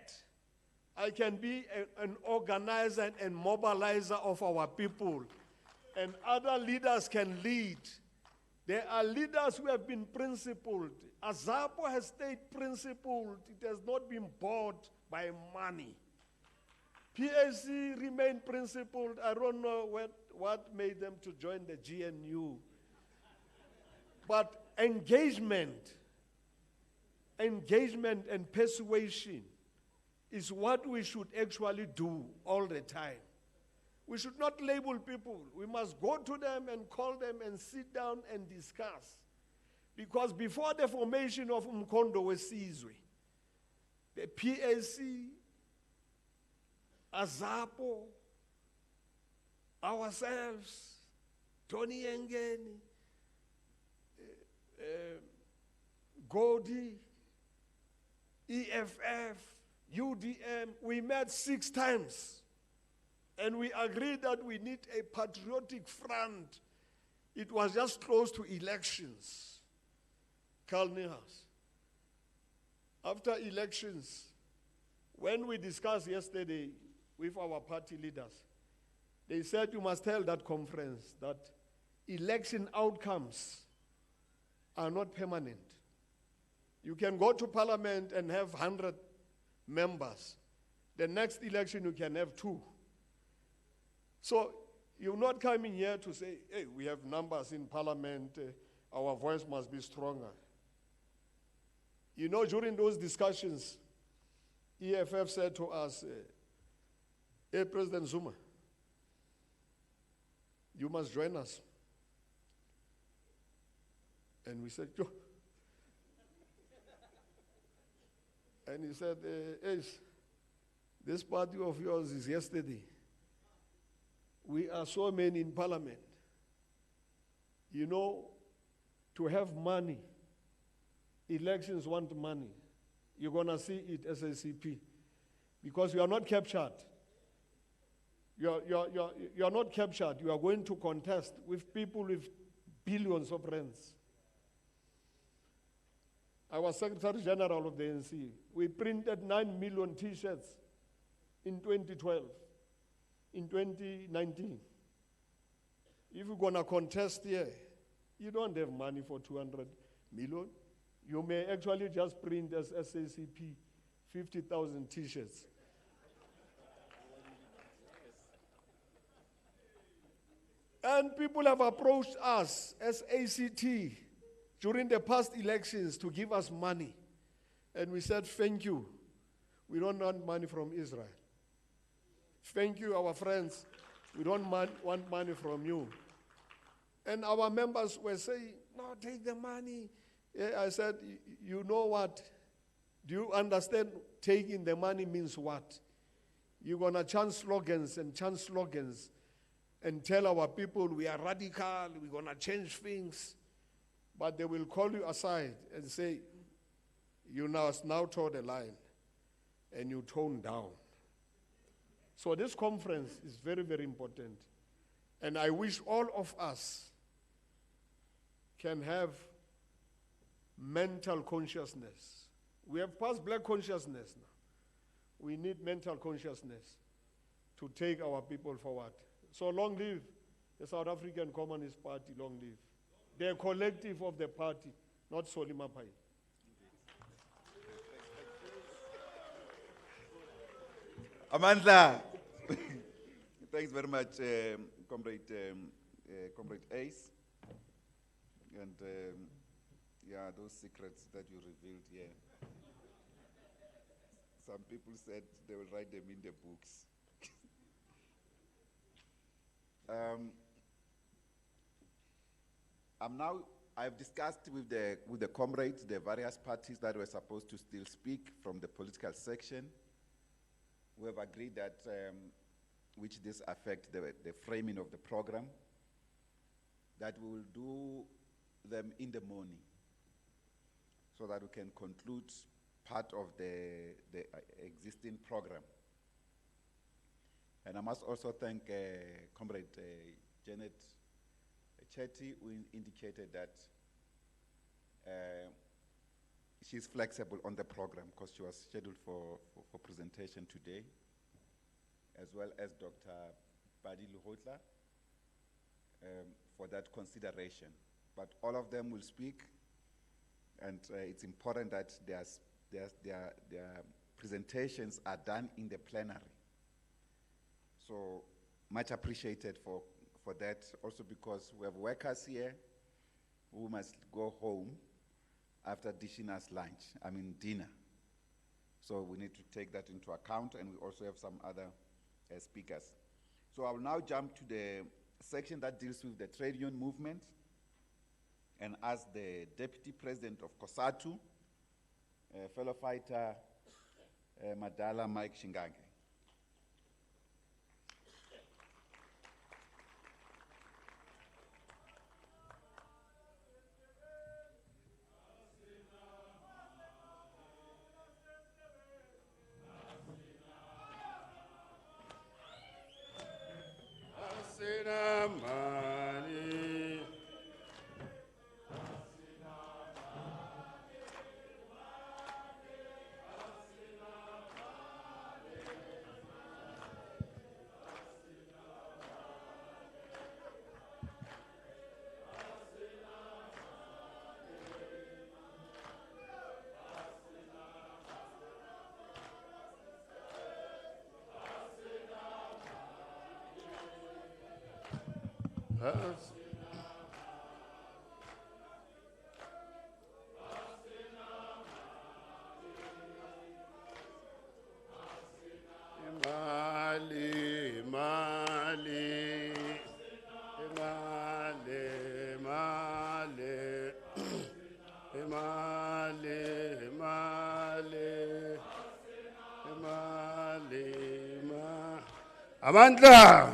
I can be an organizer and mobilizer of our people. And other leaders can lead. There are leaders who have been principled. Azapo has stayed principled. It has not been bought by money. PAC remained principled. I don't know what made them to join the GNU. But engagement and persuasion is what we should actually do all the time. We should not label people. We must go to them and call them and sit down and discuss. Because before the formation of Umkhonto Wesizwe, the PAC, Azapo, ourselves, Tony Engeni, Godi, EFF, UDM, we met 6 times. And we agreed that we need a patriotic front. It was just close to elections. Carl Niehaus. After elections, when we discussed yesterday with our party leaders, they said you must tell that conference that election outcomes are not permanent. You can go to parliament and have 100 members. The next election you can have 2. So you're not coming here to say, hey, we have numbers in parliament, our voice must be stronger. You know, during those discussions, EFF said to us, Hey, President Zuma, you must join us. And we said, "Yo." And he said, Ace, this party of yours is yesterday. We are so many in parliament. You know, to have money, elections want money. You're going to see it as SACP. Because you are not captured. You're not captured. You are going to contest with people with billions of rands. I was Secretary General of the ANC. We printed 9 million T-shirts in 2012, in 2019. If you're going to contest here, you don't have money for 200 million. You may actually just print as SACP 50,000 T-shirts. And people have approached us as ACT during the past elections to give us money. And we said, thank you. We don't want money from Israel. Thank you, our friends. We don't want money from you. And our members were saying, no, take the money. I said, you know what? Do you understand taking the money means what? You're going to chant slogans and tell our people we are radical, we're going to change things. But they will call you aside and say, you now toe the line and you tone down. So this conference is very, very important. And I wish all of us can have mental consciousness. We have passed black consciousness now. We need mental consciousness to take our people forward. So long live the South African Communist Party, long live. The collective of the party, not Solima Pai. Amandla. Thanks very much, Comrade Ace. And yeah, those secrets that you revealed here. Some people said they will write them in the books. I've discussed with the comrades, the various parties that were supposed to still speak from the political section. We have agreed that, which this affects the framing of the program, that we will do them in the morning so that we can conclude part of the existing program. And I must also thank Comrade Janet Chetty, who indicated that she's flexible on the program because she was scheduled for presentation today, as well as Dr. Badi Luhotla for that consideration. But all of them will speak, and it's important that their presentations are done in the plenary. So much appreciated for that, also because we have workers here who must go home after dishing us dinner. So we need to take that into account, and we also have some other speakers. So I will now jump to the section that deals with the trade union movement, and ask the Deputy President of COSATU, fellow fighter Madala Mike Shingange. Imali Amandla.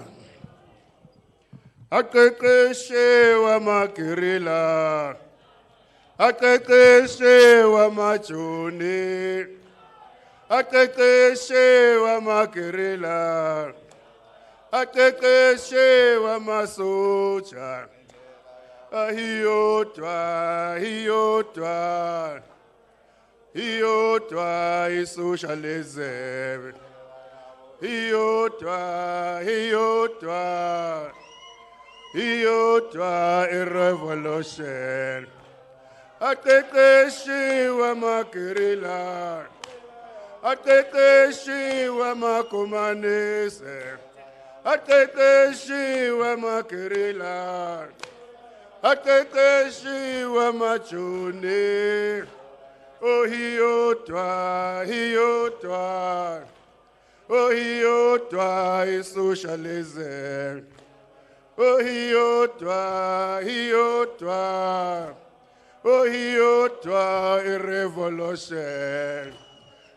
Aqeqeshe wamagirila. Aqeqeshe wamajoni. Aqeqeshe wamagirila. Aqeqeshe wamasoja. Hiyodwa isocialism. Hiyodwa irevolution. Aqeqeshi wamagirila. Aqeqeshi wamakomanise. Aqeqeshi wamagirila. Aqeqeshi wamajoni. Oh hiyodwa isocialism. Oh hiyodwa irevolution.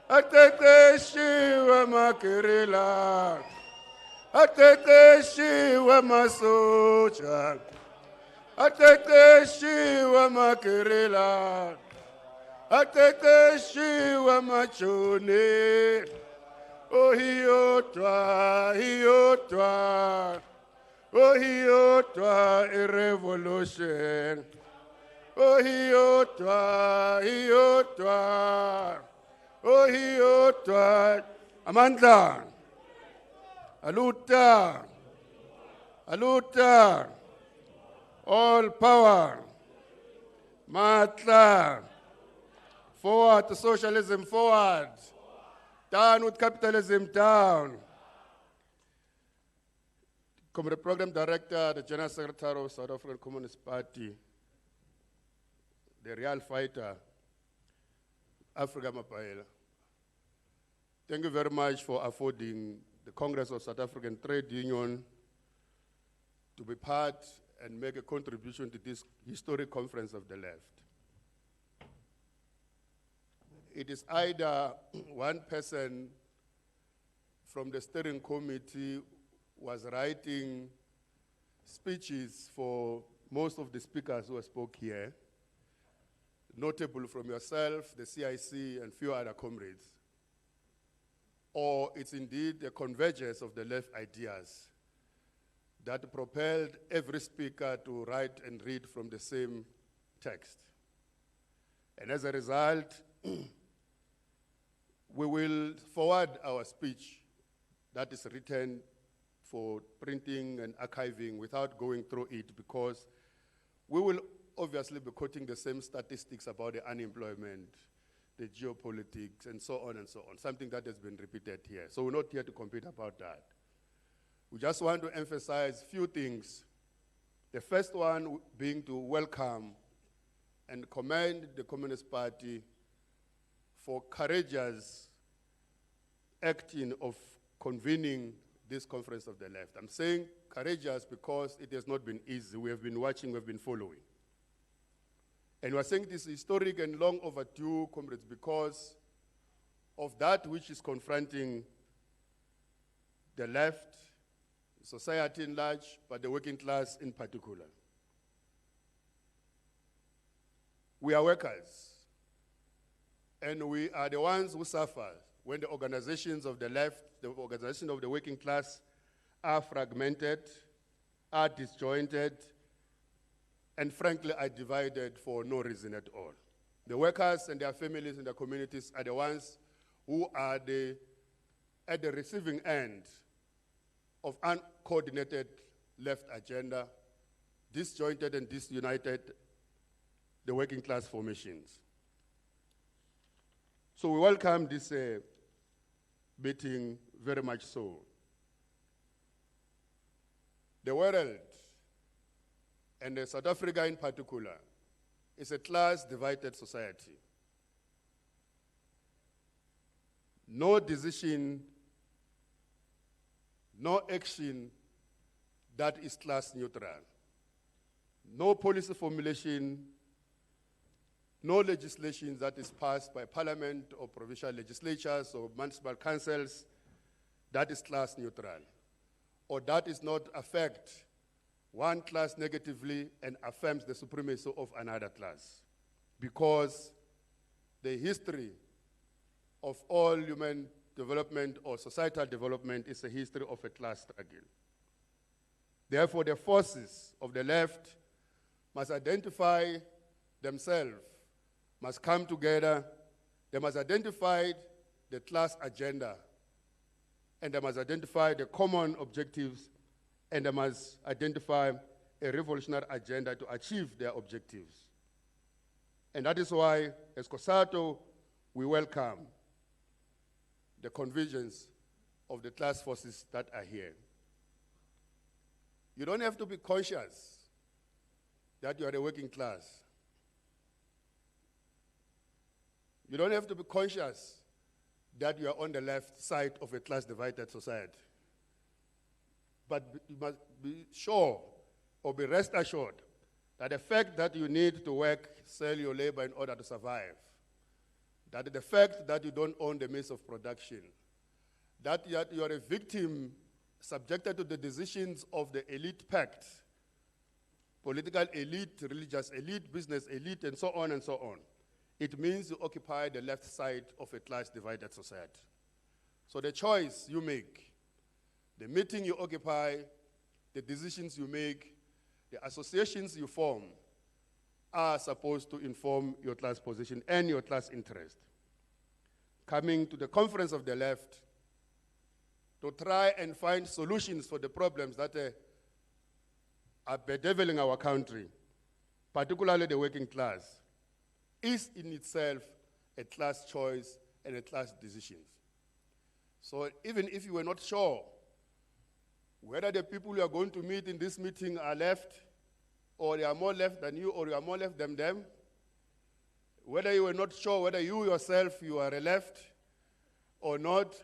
Aqeqeshi wamagirila. Aqeqeshi wamasoja. Aqeqeshi wamagirila. Aqeqeshi wamajoni. Oh hiyodwa irevolution. Oh hiyodwa amandla. Aluta, all power, matla, forward to socialism, forward, down with capitalism, down. Comrade Program Director, the General Secretary of South African Communist Party, the real fighter, Africa Mapaela. Thank you very much for affording the Congress of South African Trade Union to be part and make a contribution to this historic conference of the left. It is either one person from the steering committee was writing speeches for most of the speakers who spoke here, notable from yourself, the CIC, and few other comrades, or it's indeed a convergence of the left ideas that propelled every speaker to write and read from the same text. And as a result, we will forward our speech that is written for printing and archiving without going through it, because we will obviously be quoting the same statistics about the unemployment, the geopolitics, and so on, something that has been repeated here. So we're not here to compete about that. We just want to emphasize a few things. The first one being to welcome and commend the Communist Party for courageous acting of convening this conference of the left. I'm saying courageous because it has not been easy. We have been watching, we've been following. And we're saying this is historic and long overdue, comrades, because of that which is confronting the left, society in large, but the working class in particular. We are workers, and we are the ones who suffer when the organizations of the left, the organization of the working class are fragmented, are disjointed, and frankly are divided for no reason at all. The workers and their families and their communities are the ones who are at the receiving end of uncoordinated left agenda, disjointed and disunited the working class formations. So we welcome this meeting very much so. The world, and South Africa in particular, is a class-divided society. No decision, no action that is class neutral. No policy formulation, no legislation that is passed by parliament or provincial legislatures or municipal councils that is class neutral. or that is not affect one class negatively and affirms the supremacy of another class. Because the history of all human development or societal development is a history of a class struggle. Therefore, the forces of the left must identify themselves, must come together, they must identify the class agenda, and they must identify the common objectives, and they must identify a revolutionary agenda to achieve their objectives. And that is why, as COSATU, we welcome the convergence of the class forces that are here. You don't have to be conscious that you are a working class. You don't have to be conscious that you are on the left side of a class-divided society. But you must be sure or be rest assured that the fact that you need to work, sell your labor in order to survive, that the fact that you don't own the means of production, that you are a victim subjected to the decisions of the elite pact, political elite, religious elite, business elite, and so on and so on. It means you occupy the left side of a class-divided society. So the choice you make, the meeting you occupy, the decisions you make, the associations you form are supposed to inform your class position and your class interest. Coming to the conference of the left to try and find solutions for the problems that are bedeviling our country, particularly the working class, is in itself a class choice and a class decision. So even if you were not sure whether the people you are going to meet in this meeting are left, or they are more left than you, or you are more left than them, whether you were not sure whether you yourself you are a left or not,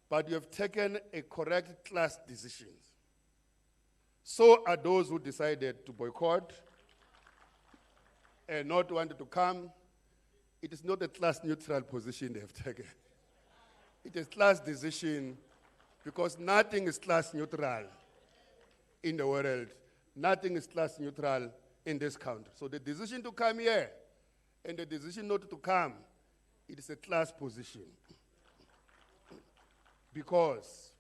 but you have taken a correct class decision. So are those who decided to boycott and not wanted to come. It is not a class-neutral position they have taken. It is class decision, because nothing is class-neutral in the world. Nothing is class-neutral in this country. So the decision to come here and the decision not to come, it is a class position. Because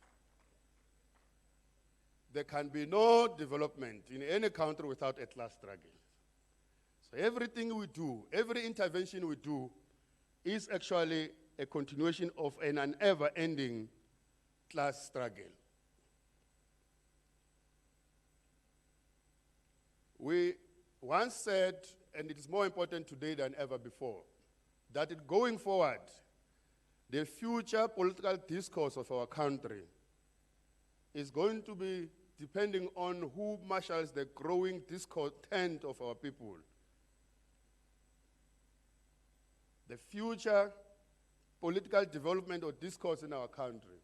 there can be no development in any country without a class struggle. So everything we do, every intervention we do, is actually a continuation of an ever-ending class struggle. We once said, and it is more important today than ever before, that going forward, the future political discourse of our country is going to be depending on who marshals the growing discontent of our people. The future political development or discourse in our country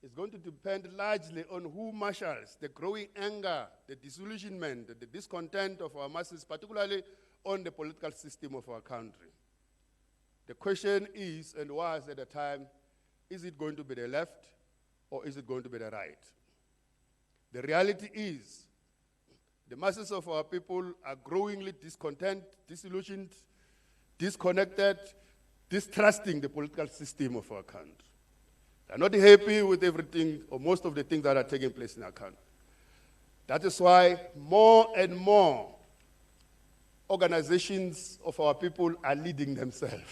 is going to depend largely on who marshals the growing anger, the disillusionment, the discontent of our masses, particularly on the political system of our country. The question is, and was at the time, is it going to be the left or is it going to be the right? The reality is, the masses of our people are growingly discontent, disillusioned, disconnected, distrusting the political system of our country. They're not happy with everything or most of the things that are taking place in our country. That is why more and more organizations of our people are leading themselves.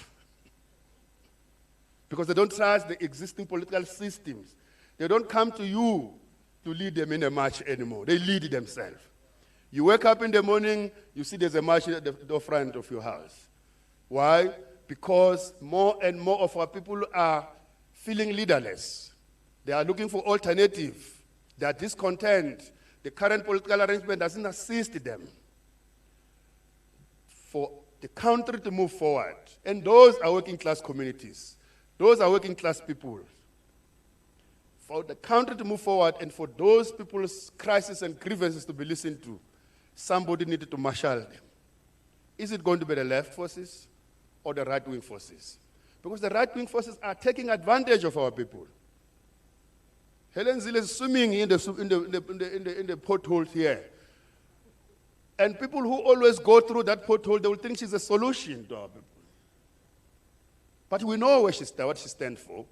Because they don't trust the existing political systems. They don't come to you to lead them in a march anymore. They lead themselves. You wake up in the morning, you see there's a march at the door front of your house. Why? Because more and more of our people are feeling leaderless. They are looking for alternative. They are discontent. The current political arrangement doesn't assist them. For the country to move forward, and those are working class communities. Those are working class people. For the country to move forward and for those people's crises and grievances to be listened to, somebody needed to marshal them. Is it going to be the left forces or the right-wing forces? Because the right-wing forces are taking advantage of our people. Helen Zille is swimming in the potholes here. And people who always go through that pothole, they will think she's a solution to our people. But we know what she stands for.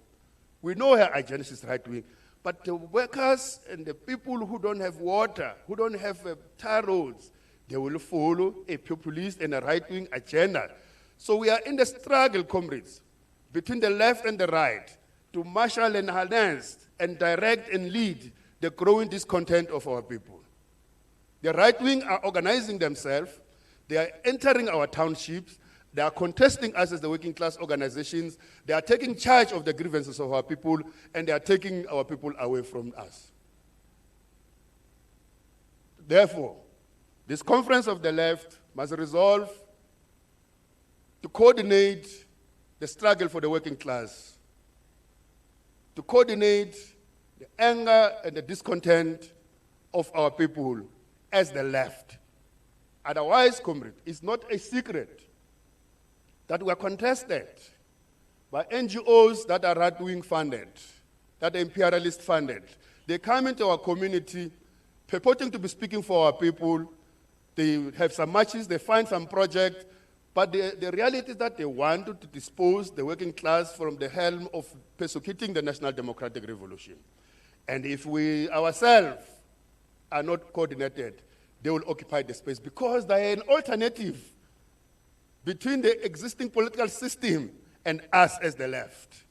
We know her agenda, she's right-wing. But the workers and the people who don't have water, who don't have tar roads, they will follow a populist and a right-wing agenda. So we are in the struggle, comrades, between the left and the right, to marshal and harness and direct and lead the growing discontent of our people. The right-wing are organizing themselves. They are entering our townships. They are contesting us as the working class organizations. They are taking charge of the grievances of our people, and they are taking our people away from us. Therefore, this conference of the left must resolve to coordinate the struggle for the working class, to coordinate the anger and the discontent of our people as the left. Otherwise, comrade, it's not a secret that we are contested by NGOs that are right-wing funded, that are imperialist funded. They come into our community purporting to be speaking for our people. They have some matches, they find some project, but the reality is that they want to dispose the working class from the helm of persecuting the National Democratic Revolution. And if we ourselves are not coordinated, they will occupy the space because they are an alternative between the existing political system and us as the left.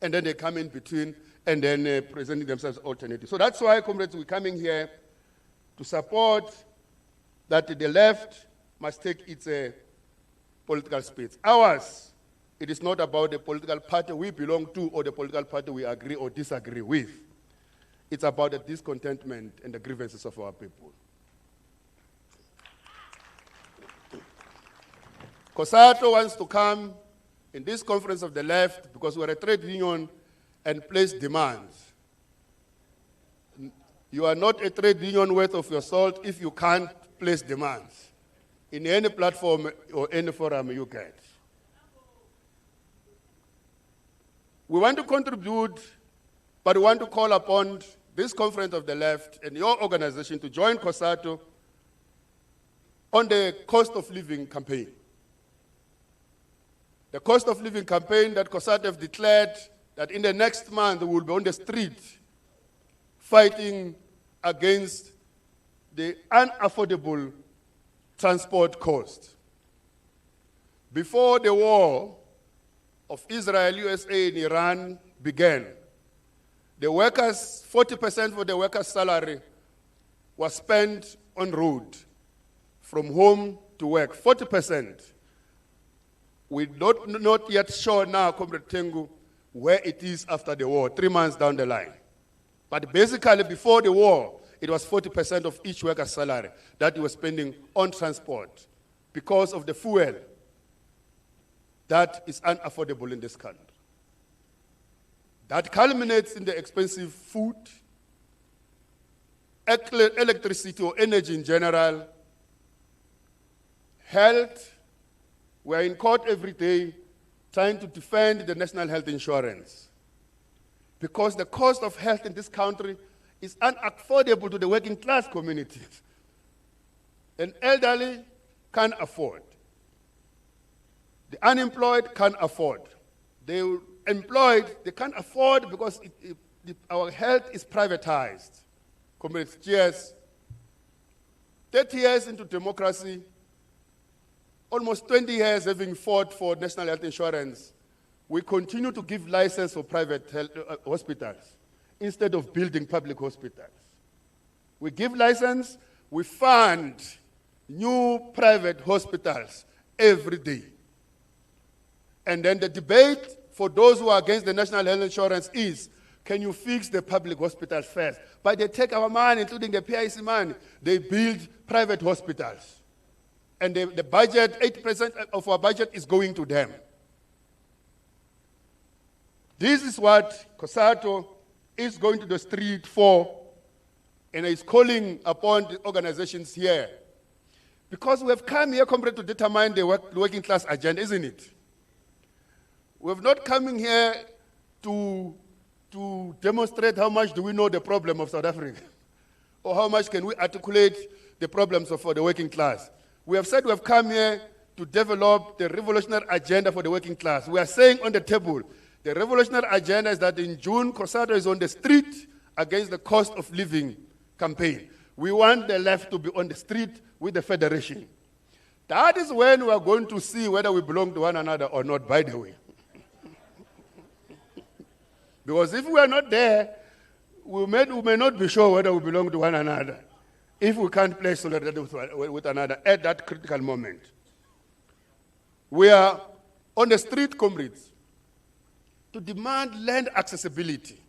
And then they come in between and then presenting themselves as alternatives. So that's why, comrades, we're coming here to support that the left must take its political space. Ours, it is not about the political party we belong to or the political party we agree or disagree with. It's about the discontentment and the grievances of our people. COSATU wants to come in this conference of the left because we're a trade union and place demands. You are not a trade union worth of your salt if you can't place demands in any platform or any forum you get. We want to contribute, but we want to call upon this conference of the left and your organization to join COSATU on the cost of living campaign. The cost of living campaign that COSATU have declared that in the next month we will be on the street fighting against the unaffordable transport cost. Before the war of Israel, USA, and Iran began, the workers, 40% of the workers' salary was spent on road, from home to work, 40%. We're not yet sure now, Comrade Tengu, where it is after the war, 3 months down the line. But basically, before the war, it was 40% of each worker's salary that he was spending on transport because of the fuel that is unaffordable in this country. That culminates in the expensive food, electricity or energy in general, health. We're in court every day trying to defend the national health insurance because the cost of health in this country is unaffordable to the working class communities. An elderly can't afford. The unemployed can't afford. The employed, they can't afford because our health is privatized. Comrades, cheers. 30 years into democracy, almost 20 years having fought for national health insurance, we continue to give license for private health, hospitals instead of building public hospitals. We give license, we fund new private hospitals every day. And then the debate for those who are against the national health insurance is, can you fix the public hospitals first? But they take our money, including the PIC money, they build private hospitals. And the budget, 80% of our budget is going to them. This is what COSATU is going to the street for, and is calling upon the organizations here. Because we have come here, comrade, to determine the working class agenda, isn't it? We have not come here to to demonstrate how much do we know the problem of South Africa, or how much can we articulate the problems for the working class. We have said we have come here to develop the revolutionary agenda for the working class. We are saying on the table, the revolutionary agenda is that in June, COSATU is on the street against the cost of living campaign. We want the left to be on the street with the federation. That is when we are going to see whether we belong to one another or not, by the way. Because if we are not there, we may not be sure whether we belong to one another if we can't play solidarity with another at that critical moment. We are on the street, comrades, to demand land accessibility.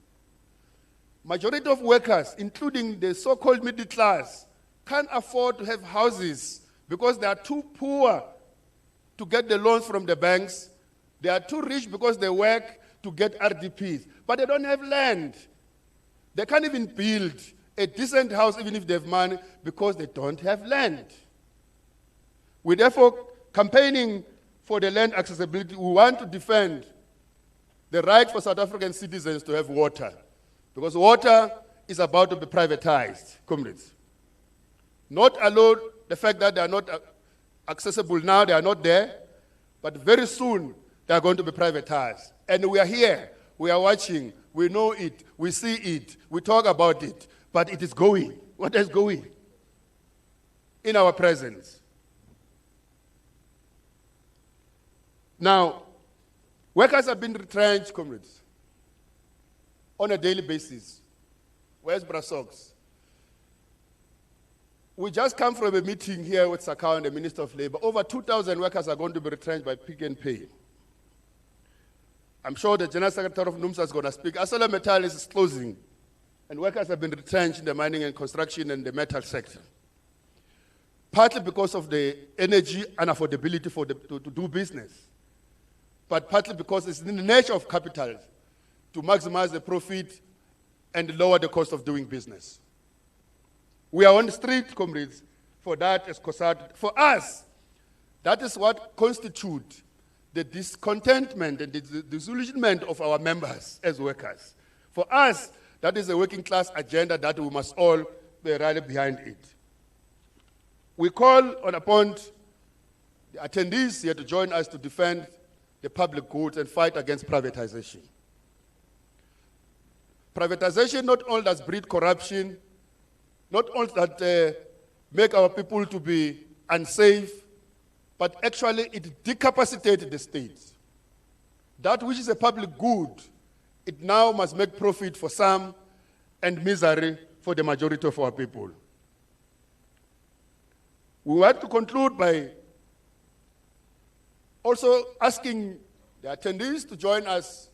Majority of workers, including the so-called middle class, can't afford to have houses because they are too poor to get the loans from the banks. They are too rich because they work to get RDPs, but they don't have land. They can't even build a decent house even if they have money because they don't have land. We're therefore campaigning for the land accessibility. We want to defend the right for South African citizens to have water, because water is about to be privatized, comrades. Not alone the fact that they are not accessible now, they are not there, but very soon they are going to be privatized. And we are here, we are watching, we know it, we see it, we talk about it, but it is going. What is going? In our presence. Now, workers have been retrenched, comrades, on a daily basis. Where's Brasox? We just come from a meeting here with Sakao and the Minister of Labor. Over 2,000 workers are going to be retrenched by Pick and Pay. I'm sure the General Secretary of NUMSA is going to speak. ArcelorMittal is closing, and workers have been retrenched in the mining and construction and the metal sector. Partly because of the energy unaffordability to do business, but partly because it's in the nature of capital to maximize the profit and lower the cost of doing business. We are on the street, comrades, for that as COSATU. For us, that is what constitutes the discontentment and the disillusionment of our members as workers. For us, that is a working class agenda that we must all be rally behind it. We call upon the attendees here to join us to defend the public goods and fight against privatization. Privatization not only does breed corruption, not only that make our people to be unsafe, but actually it decapacitated the state. That which is a public good, it now must make profit for some and misery for the majority of our people. We want to conclude by also asking the attendees to join us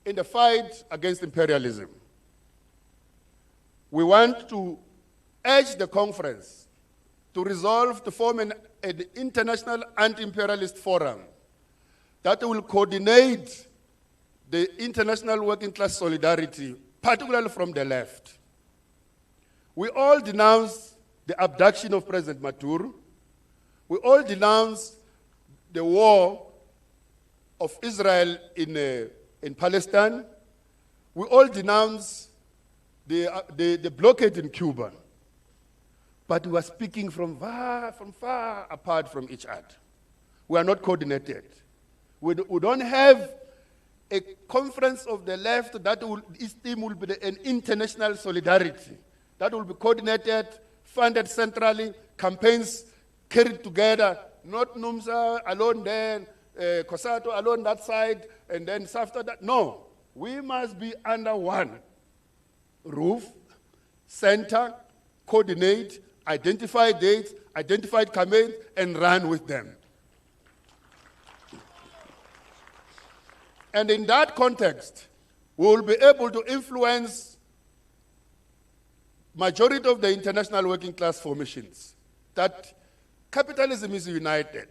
in the fight against imperialism. We want to urge the conference to resolve to form an international anti-imperialist forum that will coordinate the international working class solidarity, particularly from the left. We all denounce the abduction of President Maduro. We all denounce the war of Israel in Palestine. We all denounce the blockade in Cuba. But we are speaking from far apart from each other. We are not coordinated. We don't have a conference of the left that its theme will be an international solidarity. That will be coordinated, funded centrally, campaigns carried together, not NUMSA alone there, COSATU alone that side, and then after that. No, we must be under one roof, center, coordinate, identify dates, identify campaigns, and run with them. And in that context, we will be able to influence majority of the international working class formations, that capitalism is united.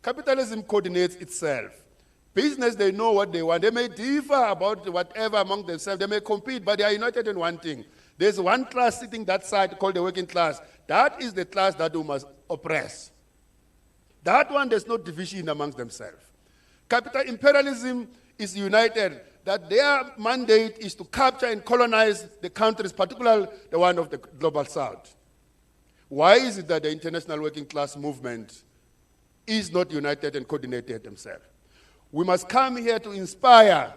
Capitalism coordinates itself. Business, they know what they want. They may differ about whatever among themselves. They may compete, but they are united in one thing. There's one class sitting that side called the working class. That is the class that we must oppress. That one, there's no division amongst themselves. Capital imperialism is united. that their mandate is to capture and colonize the countries, particularly the one of the global south. Why is it that the international working class movement is not united and coordinated themselves? We must come here to inspire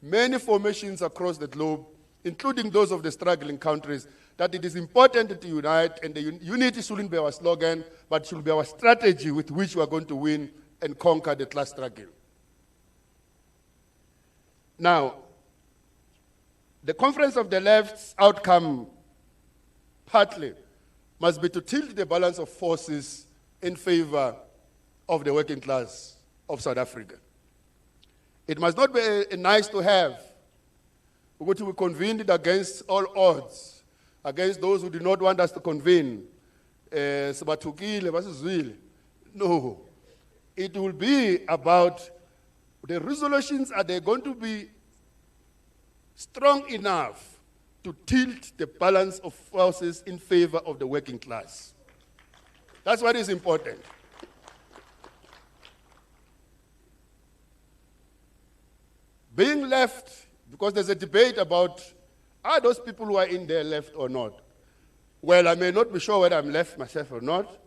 many formations across the globe, including those of the struggling countries, that it is important to unite, and the unity shouldn't be our slogan, but should be our strategy with which we are going to win and conquer the class struggle. Now, the Conference of the Left's outcome, partly, must be to tilt the balance of forces in favor of the working class of South Africa. It must not be a nice to have, which we convened against all odds, against those who do not want us to convene. No. It will be about the resolutions. Are they going to be strong enough to tilt the balance of forces in favor of the working class? That's what is important. Being left, because there's a debate about, are those people who are in there left or not? Well, I may not be sure whether I'm left myself or not.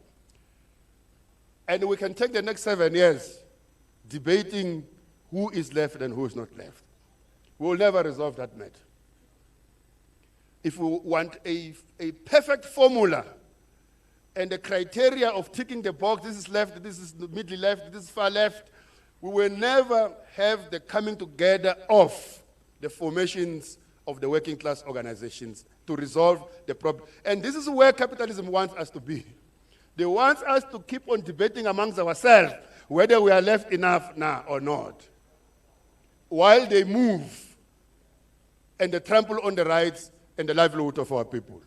And we can take the next 7 years debating who is left and who is not left. We will never resolve that matter. If we want a perfect formula and the criteria of ticking the box, this is left, this is the middle left, this is far left, we will never have the coming together of the formations of the working class organizations to resolve the problem. And this is where capitalism wants us to be. They want us to keep on debating amongst ourselves whether we are left enough now or not, while they move and they trample on the rights and the livelihood of our people.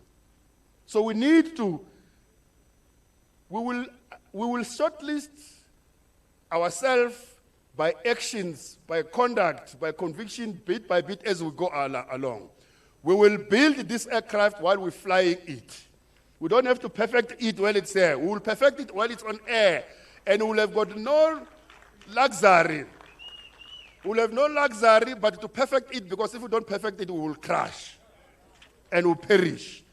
So we need to, we will shortlist ourselves by actions, by conduct, by conviction, bit by bit as we go along. We will build this aircraft while we're flying it. We don't have to perfect it while it's there. We will perfect it while it's on air. And we'll have got no luxury. We'll have no luxury but to perfect it, because if we don't perfect it, we will crash and we'll perish.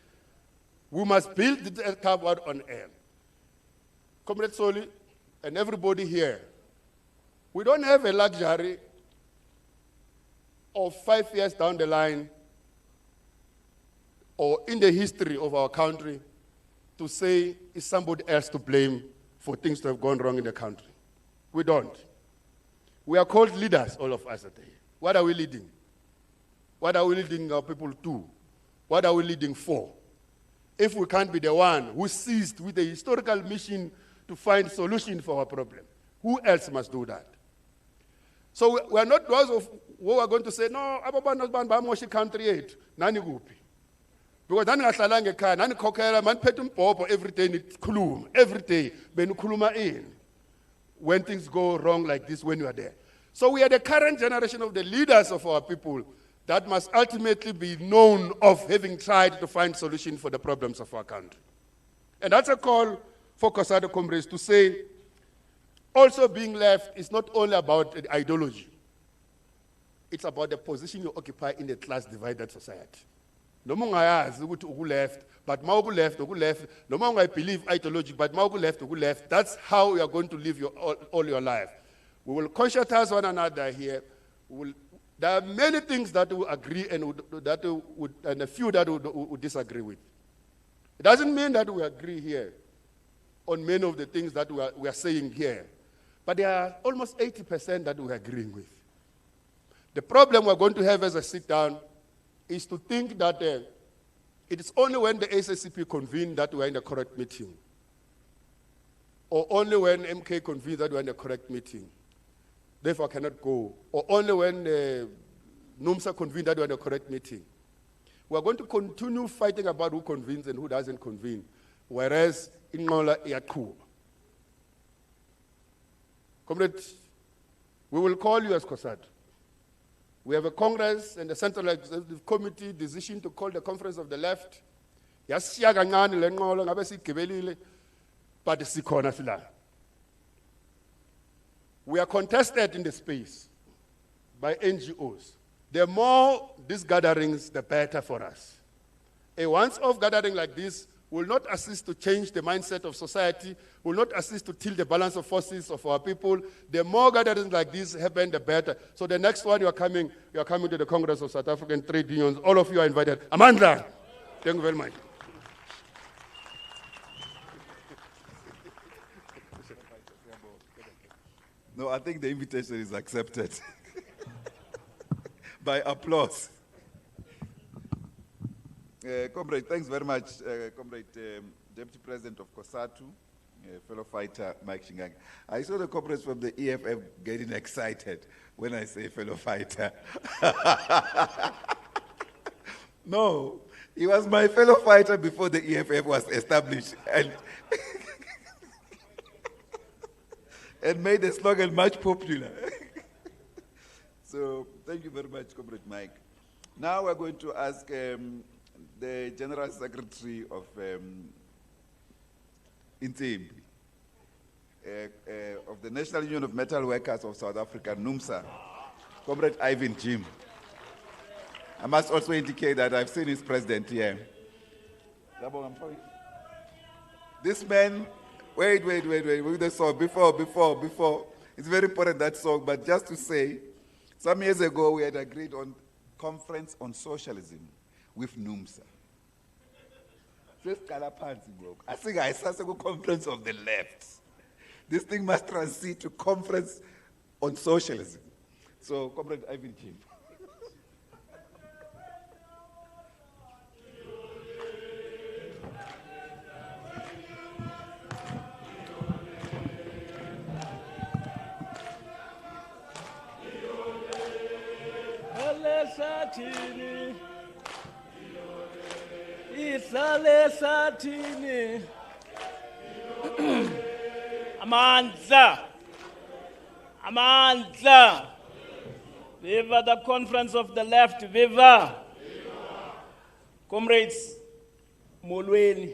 We must build the aircraft while on air. Comrade Soli and everybody here, we don't have a luxury of 5 years down the line or in the history of our country to say, is somebody else to blame for things to have gone wrong in the country? We don't. We are called leaders, all of us are there. What are we leading? What are we leading our people to? What are we leading for? If we can't be the one who seized with a historical mission to find solution for our problem, who else must do that? So we are not those of who are going to say, no, ababantu country yet, nani gupi. Because nani ngahlala ngekhaya, nani khokhela, man phethe umbhobho every day nikhuluma, every day benikhuluma in. When things go wrong like this, when you are there. So we are the current generation of the leaders of our people that must ultimately be known of having tried to find solution for the problems of our country. And that's a call for COSATU comrades to say, also being left is not only about ideology. It's about the position you occupy in a class-divided society. No more left, but more left, no more I believe ideology, but more left, That's how you are going to live all your life. We will conscientize one another here. There are many things that we agree and a few that we disagree with. It doesn't mean that we agree here on many of the things that we are saying here. But there are almost 80% that we are agreeing with. The problem we're going to have as I sit down is to think that it is only when the SACP convene that we are in the correct meeting. Or only when MK convenes that we are in the correct meeting. Therefore, I cannot go. Or only when NUMSA convenes that we are in the correct meeting. We are going to continue fighting about who convenes and who doesn't convene. Whereas, in Ngola, Iyakuba. Comrade, we will call you as COSATU. We have a Congress and the Central Executive Committee decision to call the Conference of the Left. But we are contested in the space by NGOs. The more these gatherings, the better for us. A once-off gathering like this will not assist to change the mindset of society, will not assist to tilt the balance of forces of our people. The more gatherings like this happen, the better. So the next one, you are coming to the Congress of South African Trade Unions. All of you are invited. Amandla, thank you very much. No, I think the invitation is accepted by applause. Comrade, thanks very much, Comrade Deputy President of COSATU, fellow fighter Mike Shingang. I saw the comrades from the EFF getting excited when I say fellow fighter. No, he was my fellow fighter before the EFF was established and made the slogan much popular. So thank you very much, Comrade Mike. Now we're going to ask the General Secretary of INTEMBI, of the National Union of Metal Workers of South Africa, NUMSA, Comrade Ivan Jim. I must also indicate that I've seen his president here. This man, wait, with the song, before. It's very important, that song, but just to say, some years ago we had agreed on conference on socialism with NUMSA. I think I said a conference of the left. This thing must transit to conference on socialism. So, Comrade Ivan Jim. Amandla. Viva the conference of the left, viva. Comrades, molweni.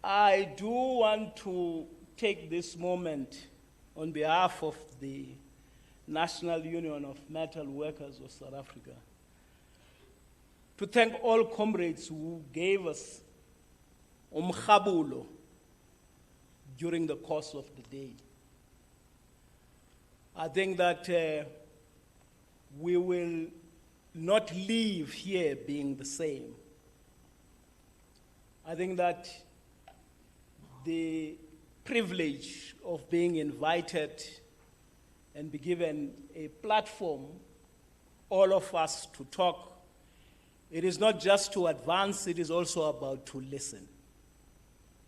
I do want to take this moment on behalf of the National Union of Metal Workers of South Africa to thank all comrades who gave us umkhabulo during the course of the day. I think that we will not leave here being the same. I think that the privilege of being invited and be given a platform, all of us to talk, it is not just to advance, it is also about to listen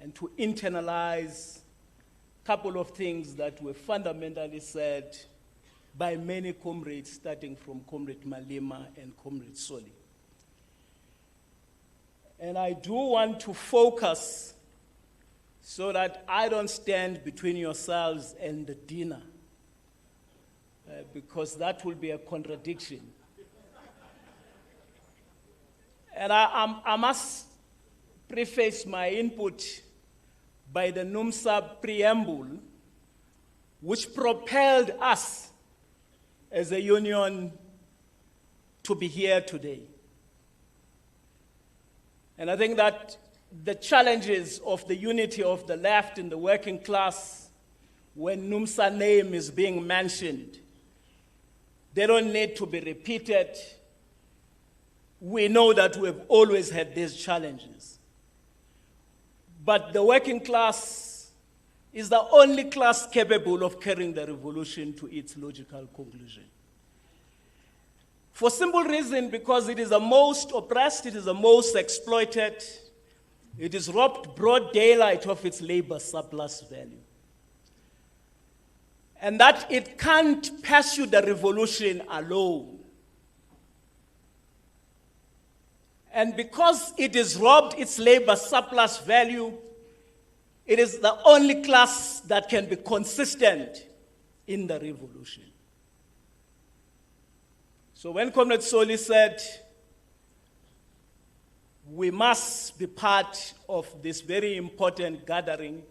and to internalize a couple of things that were fundamentally said by many comrades, starting from Comrade Malema and Comrade Soli. And I do want to focus so that I don't stand between yourselves and the dinner, because that will be a contradiction. And I must preface my input by the NUMSA preamble, which propelled us as a union to be here today. And I think that the challenges of the unity of the left and the working class, when NUMSA name is being mentioned, they don't need to be repeated. We know that we've always had these challenges. But the working class is the only class capable of carrying the revolution to its logical conclusion. For simple reason, because it is the most oppressed, it is the most exploited, it is robbed broad daylight of its labor surplus value. And that it can't pursue the revolution alone. And because it is robbed its labor surplus value, it is the only class that can be consistent in the revolution. So when Comrade Soli said, we must be part of this very important gathering,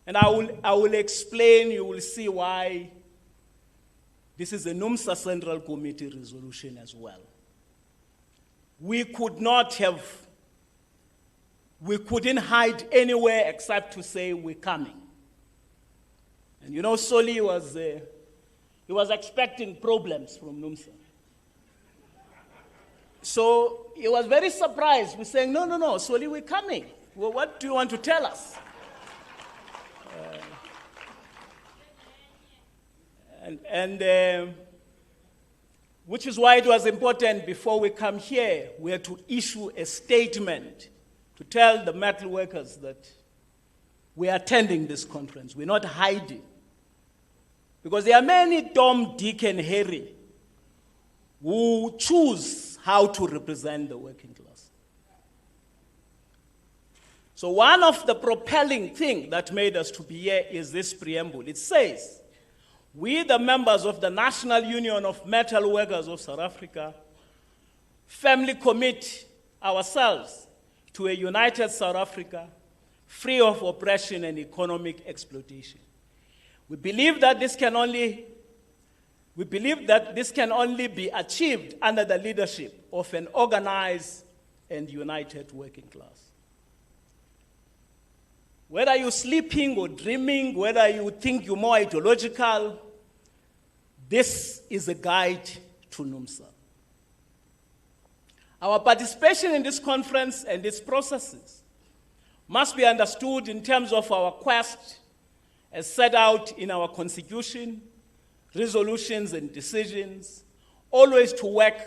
And I will explain, you will see why this is a NUMSA Central Committee resolution as well. We couldn't hide anywhere except to say we're coming. And you know, Soli was expecting problems from NUMSA. So he was very surprised. We're saying, no, Soli, we're coming. Well, what do you want to tell us? Which is why it was important before we come here, we had to issue a statement to tell the metal workers that we are attending this conference. We're not hiding. Because there are many Tom, Dick, and Harry who choose how to represent the working class. So one of the propelling things that made us to be here is this preamble. It says, we, the members of the National Union of Metal Workers of South Africa, firmly commit ourselves to a united South Africa, free of oppression and economic exploitation. We believe that this can only be achieved under the leadership of an organized and united working class. Whether you're sleeping or dreaming, whether you think you're more ideological, this is a guide to NUMSA. Our participation in this conference and its processes must be understood in terms of our quest as set out in our constitution, resolutions and decisions, always to work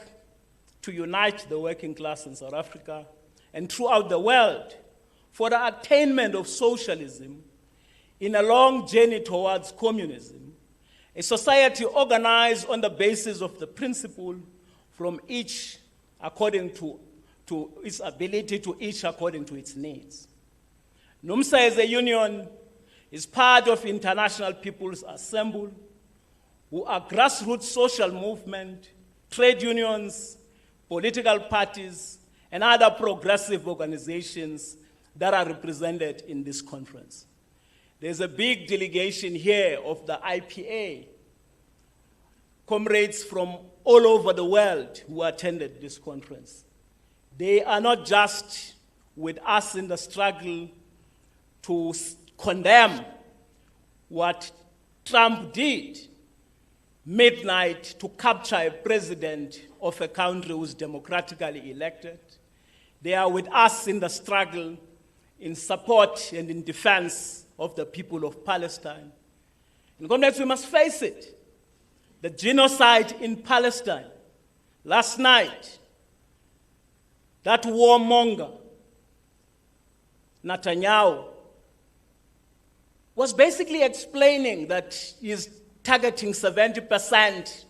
to unite the working class in South Africa and throughout the world for the attainment of socialism in a long journey towards communism, a society organized on the basis of the principle from each according to its ability, to each according to its needs. NUMSA as a union is part of International People's Assembly, who are grassroots social movement, trade unions, political parties, and other progressive organizations that are represented in this conference. There's a big delegation here of the IPA, comrades from all over the world who attended this conference. They are not just with us in the struggle to condemn what Trump did midnight to capture a president of a country who's democratically elected. They are with us in the struggle in support and in defense of the people of Palestine. And comrades, we must face it. The genocide in Palestine, last night, that warmonger, Netanyahu, was basically explaining that he's targeting 70%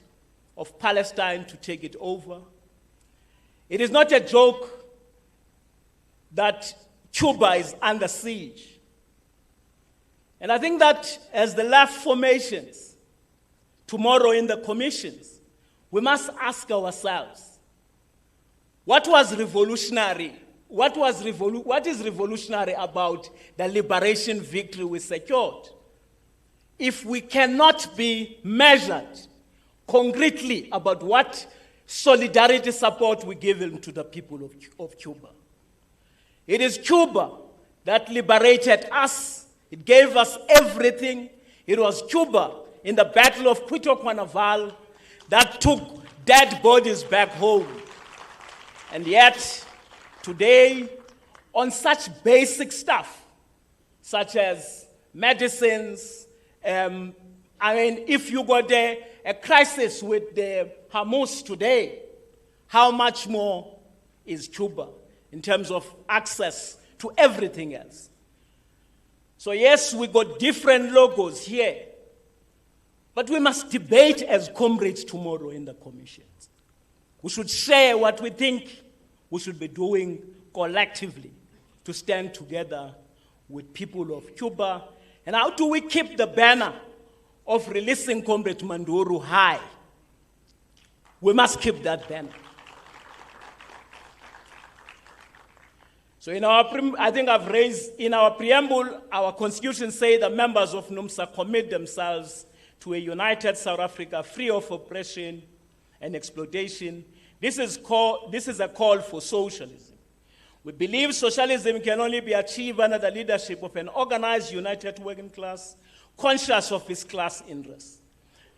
of Palestine to take it over. It is not a joke that Cuba is under siege. And I think that as the left formations, tomorrow in the commissions, we must ask ourselves, what is revolutionary about the liberation victory we secured if we cannot be measured concretely about what solidarity support we give to the people of Cuba? It is Cuba that liberated us. It gave us everything. It was Cuba in the Battle of Puerto Cuanaval that took dead bodies back home. And yet, today, on such basic stuff, such as medicines, if you got a crisis with the Hamas today, how much more is Cuba in terms of access to everything else? So yes, we got different logos here, but we must debate as comrades tomorrow in the commissions. We should share what we think we should be doing collectively to stand together with people of Cuba. And how do we keep the banner of releasing Comrade Manduru high? We must keep that banner. So I think I've raised, in our preamble, our constitution says the members of NUMSA commit themselves to a united South Africa free of oppression and exploitation. This is a call for socialism. We believe socialism can only be achieved under the leadership of an organized, united working class, conscious of its class interests.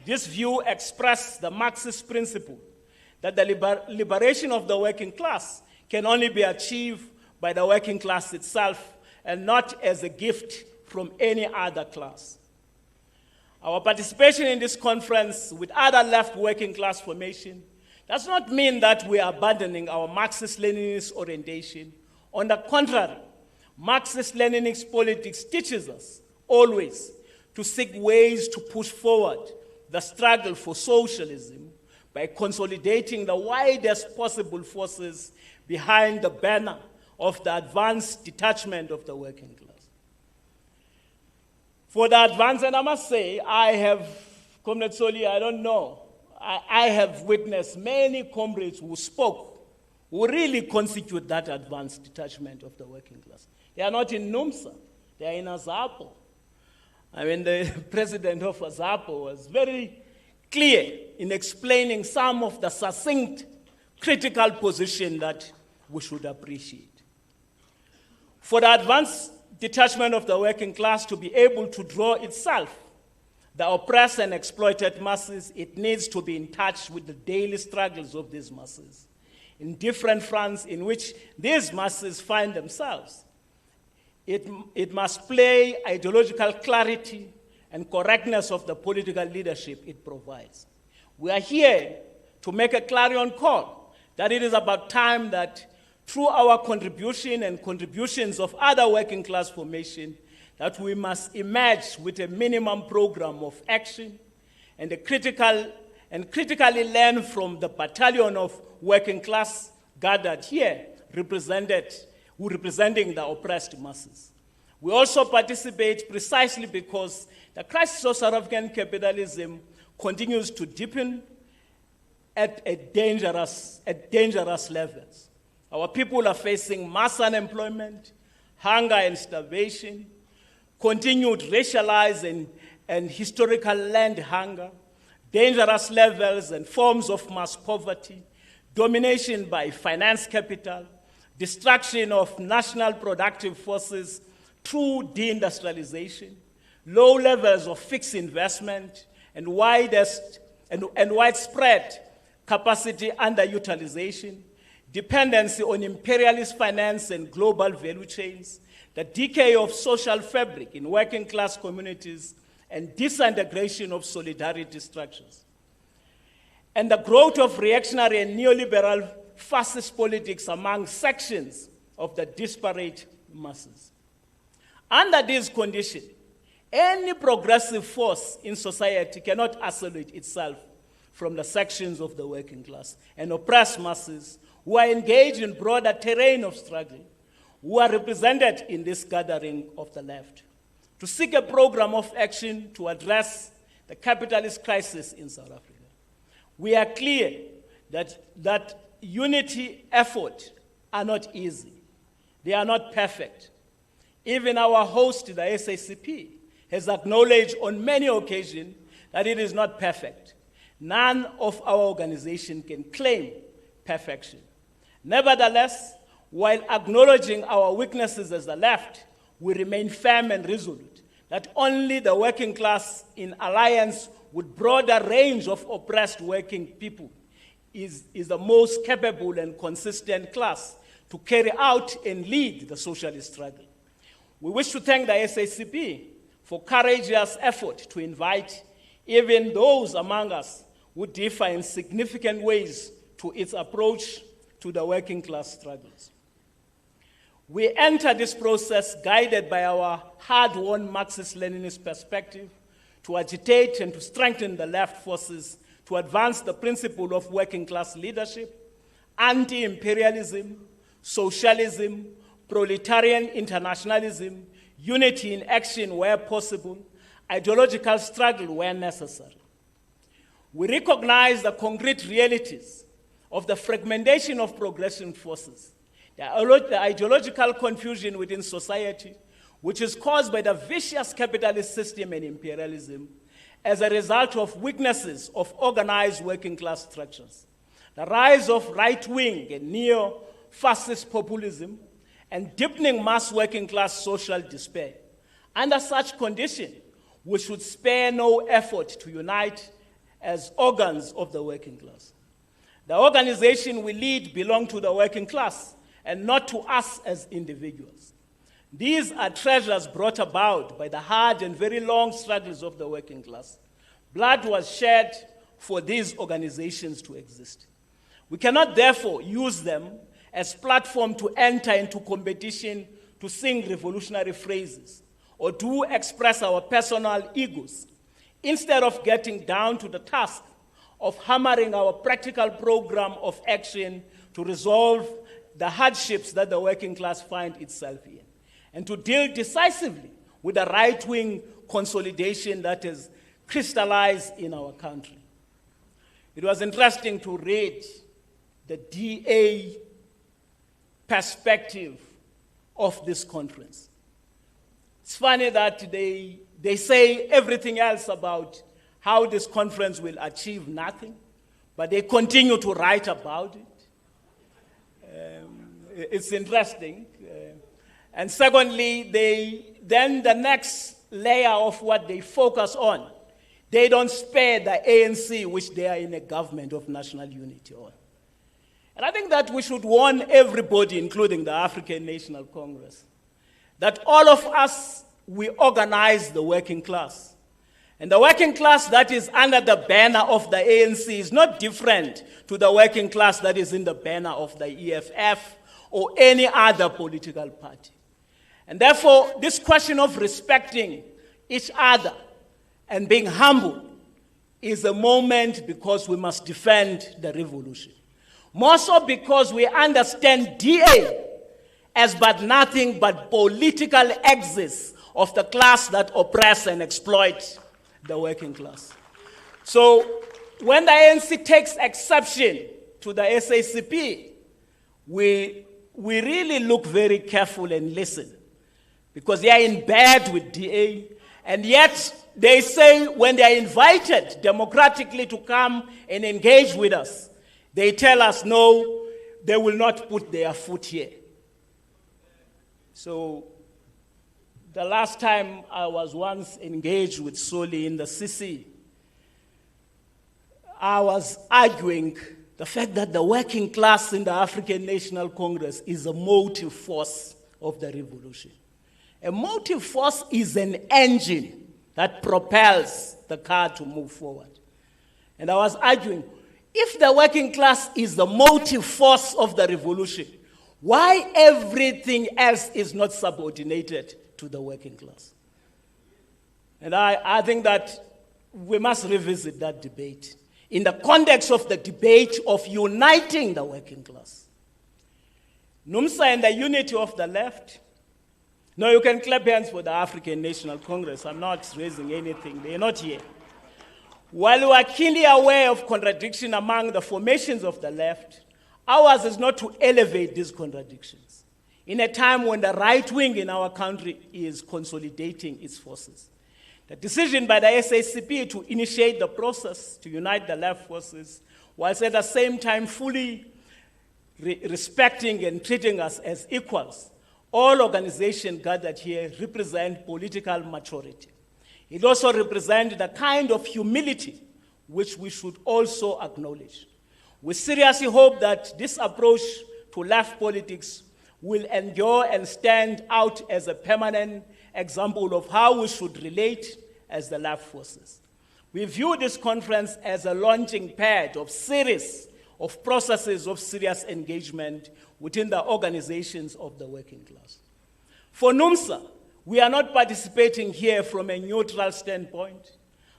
This view expresses the Marxist principle that the liberation of the working class can only be achieved by the working class itself and not as a gift from any other class. Our participation in this conference with other left working class formation does not mean that we are abandoning our Marxist-Leninist orientation. On the contrary, Marxist-Leninist politics teaches us always to seek ways to push forward the struggle for socialism by consolidating the widest possible forces behind the banner of the advanced detachment of the working class. For the advance, and I must say, Comrade Soli, I don't know, I have witnessed many comrades who spoke, who really constitute that advanced detachment of the working class. They are not in NUMSA, they are in AZAPO. I mean, the president of AZAPO was very clear in explaining some of the succinct, critical position that we should appreciate. For the advanced detachment of the working class to be able to draw itself the oppressed and exploited masses, it needs to be in touch with the daily struggles of these masses in different fronts in which these masses find themselves. It must play ideological clarity and correctness of the political leadership it provides. We are here to make a clarion call that it is about time that through our contribution and contributions of other working class formation, that we must emerge with a minimum program of action and critically learn from the battalion of working class gathered here, representing the oppressed masses. We also participate precisely because the crisis of South African capitalism continues to deepen at dangerous levels. Our people are facing mass unemployment, hunger and starvation, continued racialized and historical land hunger, dangerous levels and forms of mass poverty, domination by finance capital, destruction of national productive forces through deindustrialization, low levels of fixed investment, and widespread capacity underutilization, dependency on imperialist finance and global value chains, the decay of social fabric in working class communities, and disintegration of solidarity structures, and the growth of reactionary and neoliberal fascist politics among sections of the disparate masses. Under these conditions, any progressive force in society cannot isolate itself from the sections of the working class and oppressed masses who are engaged in broader terrain of struggle, who are represented in this gathering of the left, to seek a program of action to address the capitalist crisis in South Africa. We are clear that unity efforts are not easy. They are not perfect. Even our host, the SACP, has acknowledged on many occasions that it is not perfect. None of our organization can claim perfection. Nevertheless, while acknowledging our weaknesses as the left, we remain firm and resolute that only the working class in alliance with broader range of oppressed working people is the most capable and consistent class to carry out and lead the socialist struggle. We wish to thank the SACP for courageous effort to invite even those among us who differ in significant ways to its approach to the working class struggles. We enter this process guided by our hard-won Marxist-Leninist perspective to agitate and to strengthen the left forces to advance the principle of working class leadership, anti-imperialism, socialism, proletarian internationalism, unity in action where possible, ideological struggle where necessary. We recognize the concrete realities of the fragmentation of progressive forces, The ideological confusion within society, which is caused by the vicious capitalist system and imperialism as a result of weaknesses of organized working class structures. The rise of right-wing and neo-fascist populism and deepening mass working class social despair. Under such conditions, we should spare no effort to unite as organs of the working class. The organization we lead belong to the working class and not to us as individuals. These are treasures brought about by the hard and very long struggles of the working class. Blood was shed for these organizations to exist. We cannot therefore use them as platform to enter into competition to sing revolutionary phrases or to express our personal egos, instead of getting down to the task of hammering our practical program of action to resolve the hardships that the working class find itself in, and to deal decisively with the right-wing consolidation that is crystallized in our country. It was interesting to read the DA perspective of this conference. It's funny that they say everything else about how this conference will achieve nothing, but they continue to write about it. It's interesting. And secondly, then the next layer of what they focus on, they don't spare the ANC, which they are in a government of national unity on. And I think that we should warn everybody, including the African National Congress, that all of us, we organize the working class. And the working class that is under the banner of the ANC is not different to the working class that is in the banner of the EFF or any other political party. And therefore, this question of respecting each other and being humble is a moment because we must defend the revolution. More so because we understand DA as but nothing but political axis of the class that oppress and exploit the working class. So when the ANC takes exception to the SACP, we really look very careful and listen, because they are in bed with DA, and yet they say when they are invited democratically to come and engage with us, they tell us no, they will not put their foot here. So the last time I was once engaged with Soli in the CC, I was arguing the fact that the working class in the African National Congress is a motive force of the revolution. A motive force is an engine that propels the car to move forward. And I was arguing, if the working class is the motive force of the revolution, why everything else is not subordinated to the working class? And I think that we must revisit that debate in the context of the debate of uniting the working class. NUMSA and the unity of the left. No, you can clap hands for the African National Congress. I'm not raising anything. They're not here. While we are keenly aware of contradiction among the formations of the left, ours is not to elevate these contradictions in a time when the right wing in our country is consolidating its forces. The decision by the SACP to initiate the process to unite the left forces, whilst at the same time fully respecting and treating us as equals, all organizations gathered here represent political maturity. It also represents the kind of humility which we should also acknowledge. We seriously hope that this approach to left politics will endure and stand out as a permanent example of how we should relate as the left forces. We view this conference as a launching pad of series of processes of serious engagement within the organizations of the working class. For NUMSA, we are not participating here from a neutral standpoint.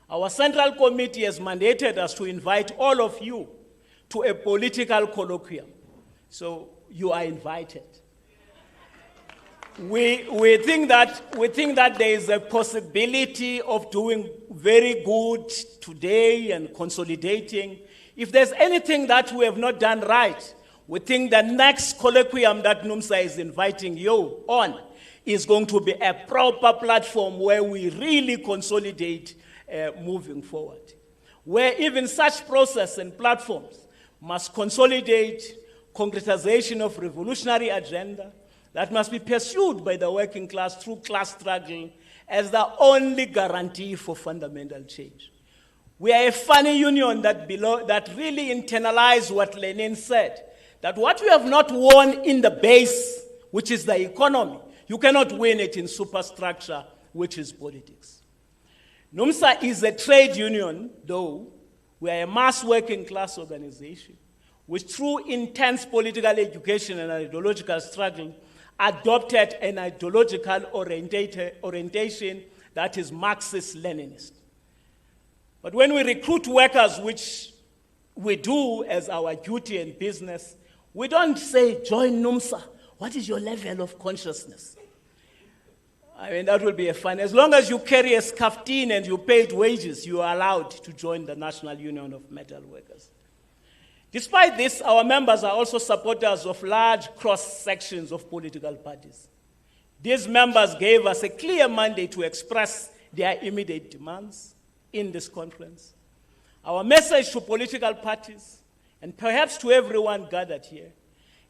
Our Central Committee has mandated us to invite all of you to a political colloquium. So you are invited. We think that there is a possibility of doing very good today and consolidating. If there's anything that we have not done right, we think the next colloquium that NUMSA is inviting you on is going to be a proper platform where we really consolidate moving forward, where even such process and platforms must consolidate concretization of revolutionary agenda that must be pursued by the working class through class struggle as the only guarantee for fundamental change. We are a funny union that really internalized what Lenin said, that what you have not won in the base, which is the economy, you cannot win it in superstructure, which is politics. NUMSA is a trade union, though. We are a mass working class organization, which through intense political education and ideological struggle adopted an ideological orientation that is Marxist-Leninist. But when we recruit workers, which we do as our duty and business, we don't say, join NUMSA. What is your level of consciousness? I mean, that will be a fun. As long as you carry a scarf-tin and you paid wages, you are allowed to join the National Union of Metal Workers. Despite this, our members are also supporters of large cross-sections of political parties. These members gave us a clear mandate to express their immediate demands in this conference. Our message to political parties, and perhaps to everyone gathered here,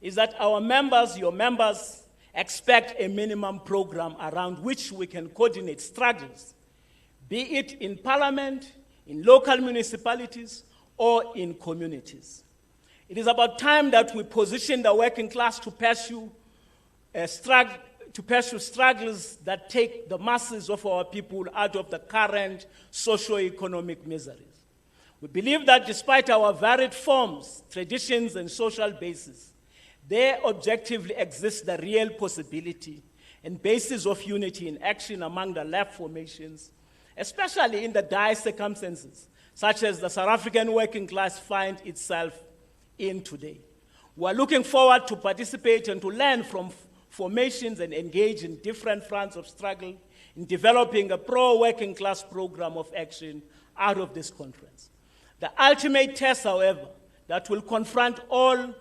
is that our members, your members, expect a minimum program around which we can coordinate struggles, be it in parliament, in local municipalities, or in communities. It is about time that we position the working class to pursue struggles that take the masses of our people out of the current socio-economic miseries. We believe that despite our varied forms, traditions, and social bases, there objectively exists the real possibility and basis of unity in action among the left formations, especially in the dire circumstances, such as the South African working class find itself in today. We are looking forward to participate and to learn from formations and engage in different fronts of struggle in developing a pro-working class program of action out of this conference. The ultimate test, however, that will confront all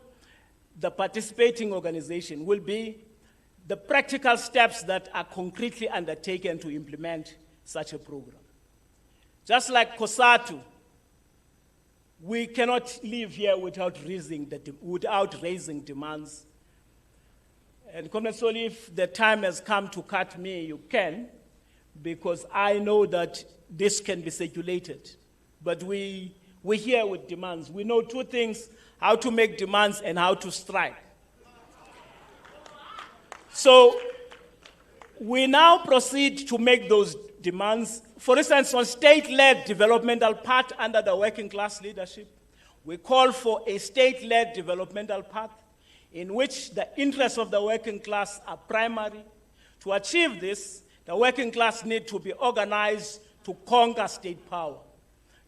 the participating organization will be the practical steps that are concretely undertaken to implement such a program. Just like COSATU, we cannot live here without raising demands. And Comrade Soli, if the time has come to cut me, you can, because I know that this can be circulated. But we're here with demands. We know two things: how to make demands and how to strike. So we now proceed to make those demands. For instance, on state-led developmental path under the working class leadership, we call for a state-led developmental path in which the interests of the working class are primary. To achieve this, the working class need to be organized to conquer state power.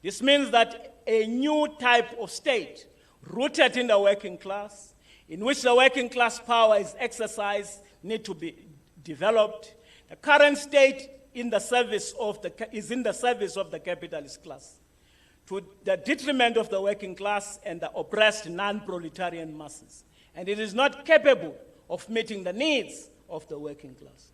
This means that a new type of state, rooted in the working class, in which the working class power is exercised, need to be developed. The current state is in the service of the capitalist class, to the detriment of the working class and the oppressed non-proletarian masses. And it is not capable of meeting the needs of the working class.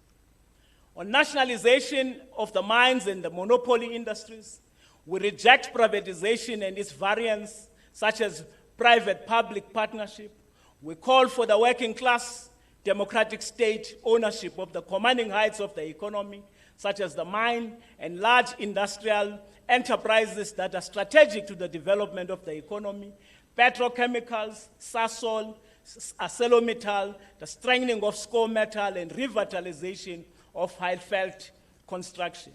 On nationalization of the mines and the monopoly industries, we reject privatization and its variants, such as private-public partnership. We call for the working class democratic state ownership of the commanding heights of the economy, such as the mine and large industrial enterprises that are strategic to the development of the economy, petrochemicals, Sasol, ArcelorMittal, the strengthening of Score Metal, and revitalization of Highveld construction.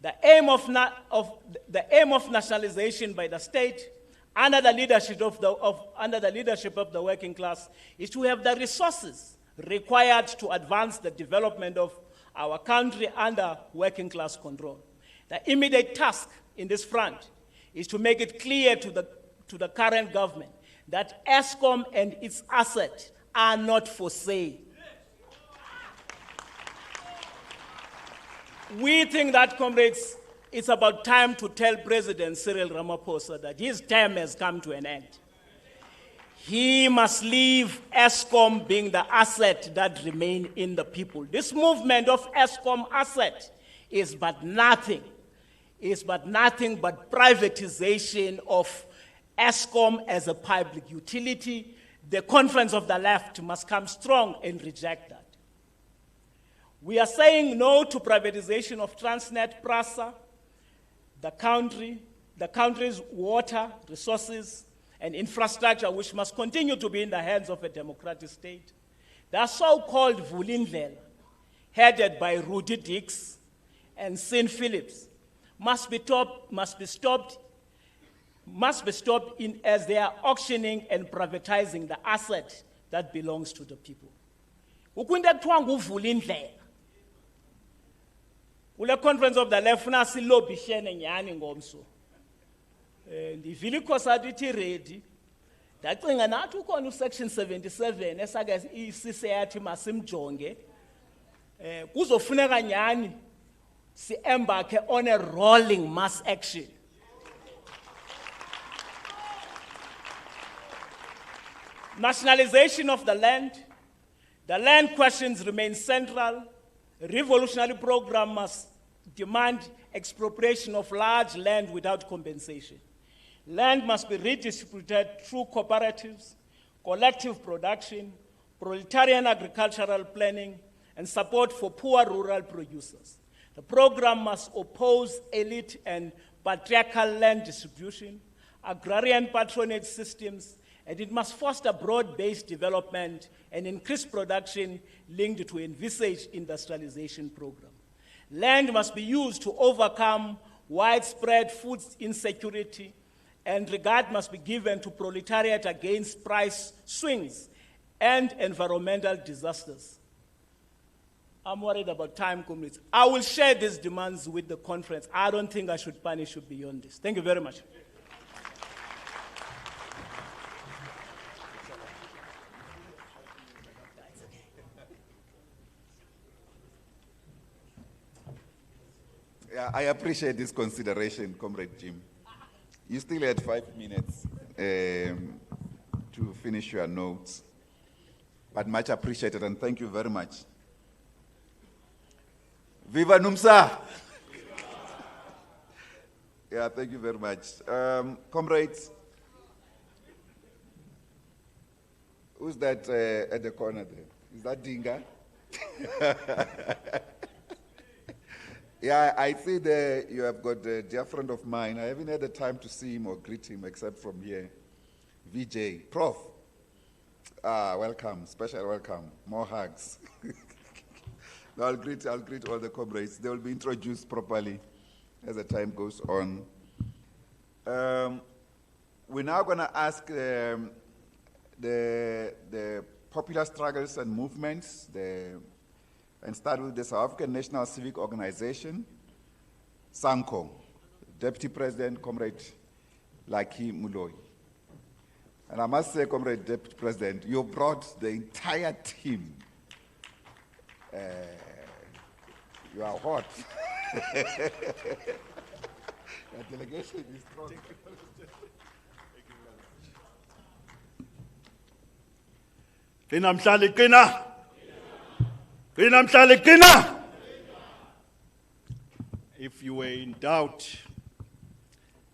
The aim of nationalization by the state under the leadership of the working class is to have the resources required to advance the development of our country under working class control. The immediate task in this front is to make it clear to the current government that ESCOM and its assets are not for sale. We think that, comrades, it's about time to tell President Cyril Ramaphosa that his term has come to an end. He must leave ESCOM being the asset that remain in the people. This movement of ESCOM asset is but nothing but privatization of ESCOM as a public utility. The Conference of the Left must come strong and reject that. We are saying no to privatization of Transnet, PRASA, the country's water, resources, and infrastructure, which must continue to be in the hands of a democratic state. The so-called Vulindlela, headed by Rudy Dix and Sin Phillips, must be stopped in as they are auctioning and privatizing the asset that belongs to the people. Ukwinto ekuthiwa nguvulindlela. Kule Conference of the Left funa silobishene nyani ngomso. Ndivile ikhosati ithi ready. Ndacinga nathi ukhona usection 77 esake isise yathi masimjonge. Kuzofuneka nyani si-embark on a rolling mass action. Nationalization of the land questions remain central. A revolutionary program must demand expropriation of large land without compensation. Land must be redistributed through cooperatives, collective production, proletarian agricultural planning, and support for poor rural producers. The program must oppose elite and patriarchal land distribution, agrarian patronage systems, and it must foster broad-based development and increase production linked to envisaged industrialization program. Land must be used to overcome widespread food insecurity, and regard must be given to proletariat against price swings and environmental disasters. I'm worried about time, comrades. I will share these demands with the conference. I don't think I should punish you beyond this. Thank you very much. Yeah, I appreciate this consideration, Comrade Jim. You still had 5 minutes to finish your notes, but much appreciated, and thank you very much. Viva NUMSA! Yeah, thank you very much. Comrades, who's that at the corner there? Is that Dinga? Yeah, I see that you have got a dear friend of mine. I haven't had the time to see him or greet him except from here. VJ, Prof. Welcome, special welcome. More hugs. I'll greet all the comrades. They will be introduced properly as the time goes on. We're now going to ask the popular struggles and movements, and start with the South African National Civic Organization, SANCO, Deputy President, Comrade Lucky Muloi. And I must say, Comrade Deputy President, you brought the entire team. You are hot. Your delegation is strong. Thank you very much. If you were in doubt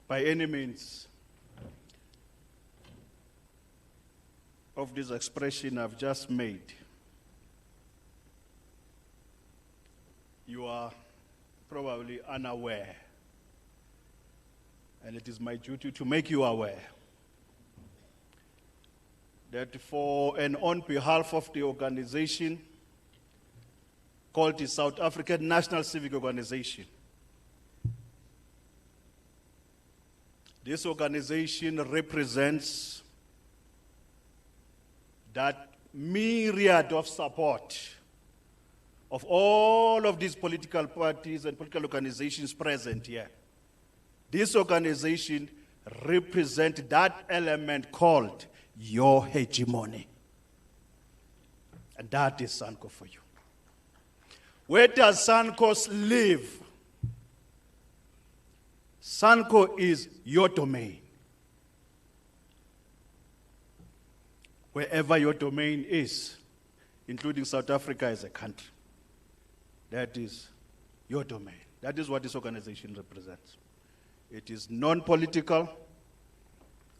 by any means of this expression I've just made, you are probably unaware, and it is my duty to make you aware that for and on behalf of the organization called the South African National Civic Organization, this organization represents that myriad of support of all of these political parties and political organizations present here. This organization represents that element called your hegemony. And that is SANCO for you. Where does SANCO live? SANCO is your domain. wherever your domain is, including South Africa as a country. That is your domain. That is what this organization represents. It is non-political.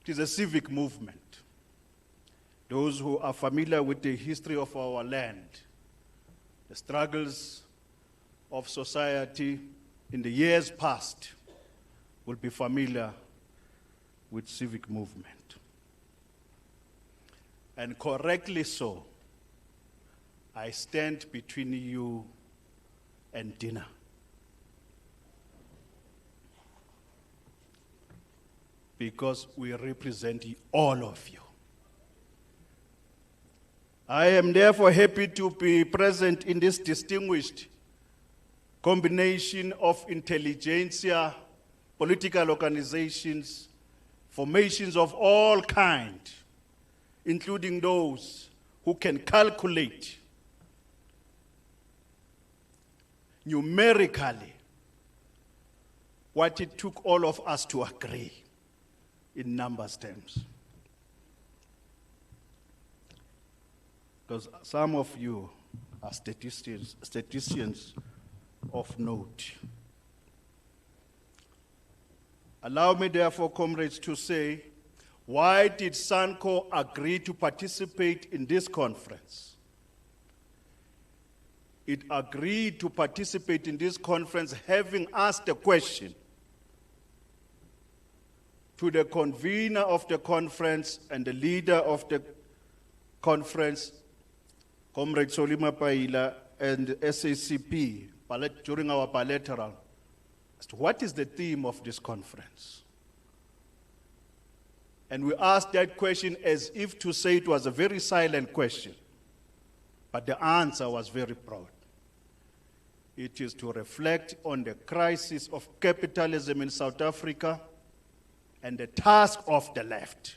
It is a civic movement. Those who are familiar with the history of our land, the struggles of society in the years past, will be familiar with civic movement. And correctly so, I stand between you and dinner. Because we represent all of you. I am therefore happy to be present in this distinguished combination of intelligentsia, political organizations, formations of all kinds, including those who can calculate numerically what it took all of us to agree in numbers terms. Because some of you are statisticians of note. Allow me therefore, comrades, to say, why did SANCO agree to participate in this conference? It agreed to participate in this conference having asked a question to the convener of the conference and the leader of the conference, Comrade Solima Paila, and SACP during our bilateral, as to what is the theme of this conference. And we asked that question as if to say it was a very silent question, but the answer was very broad. It is to reflect on the crisis of capitalism in South Africa and the task of the left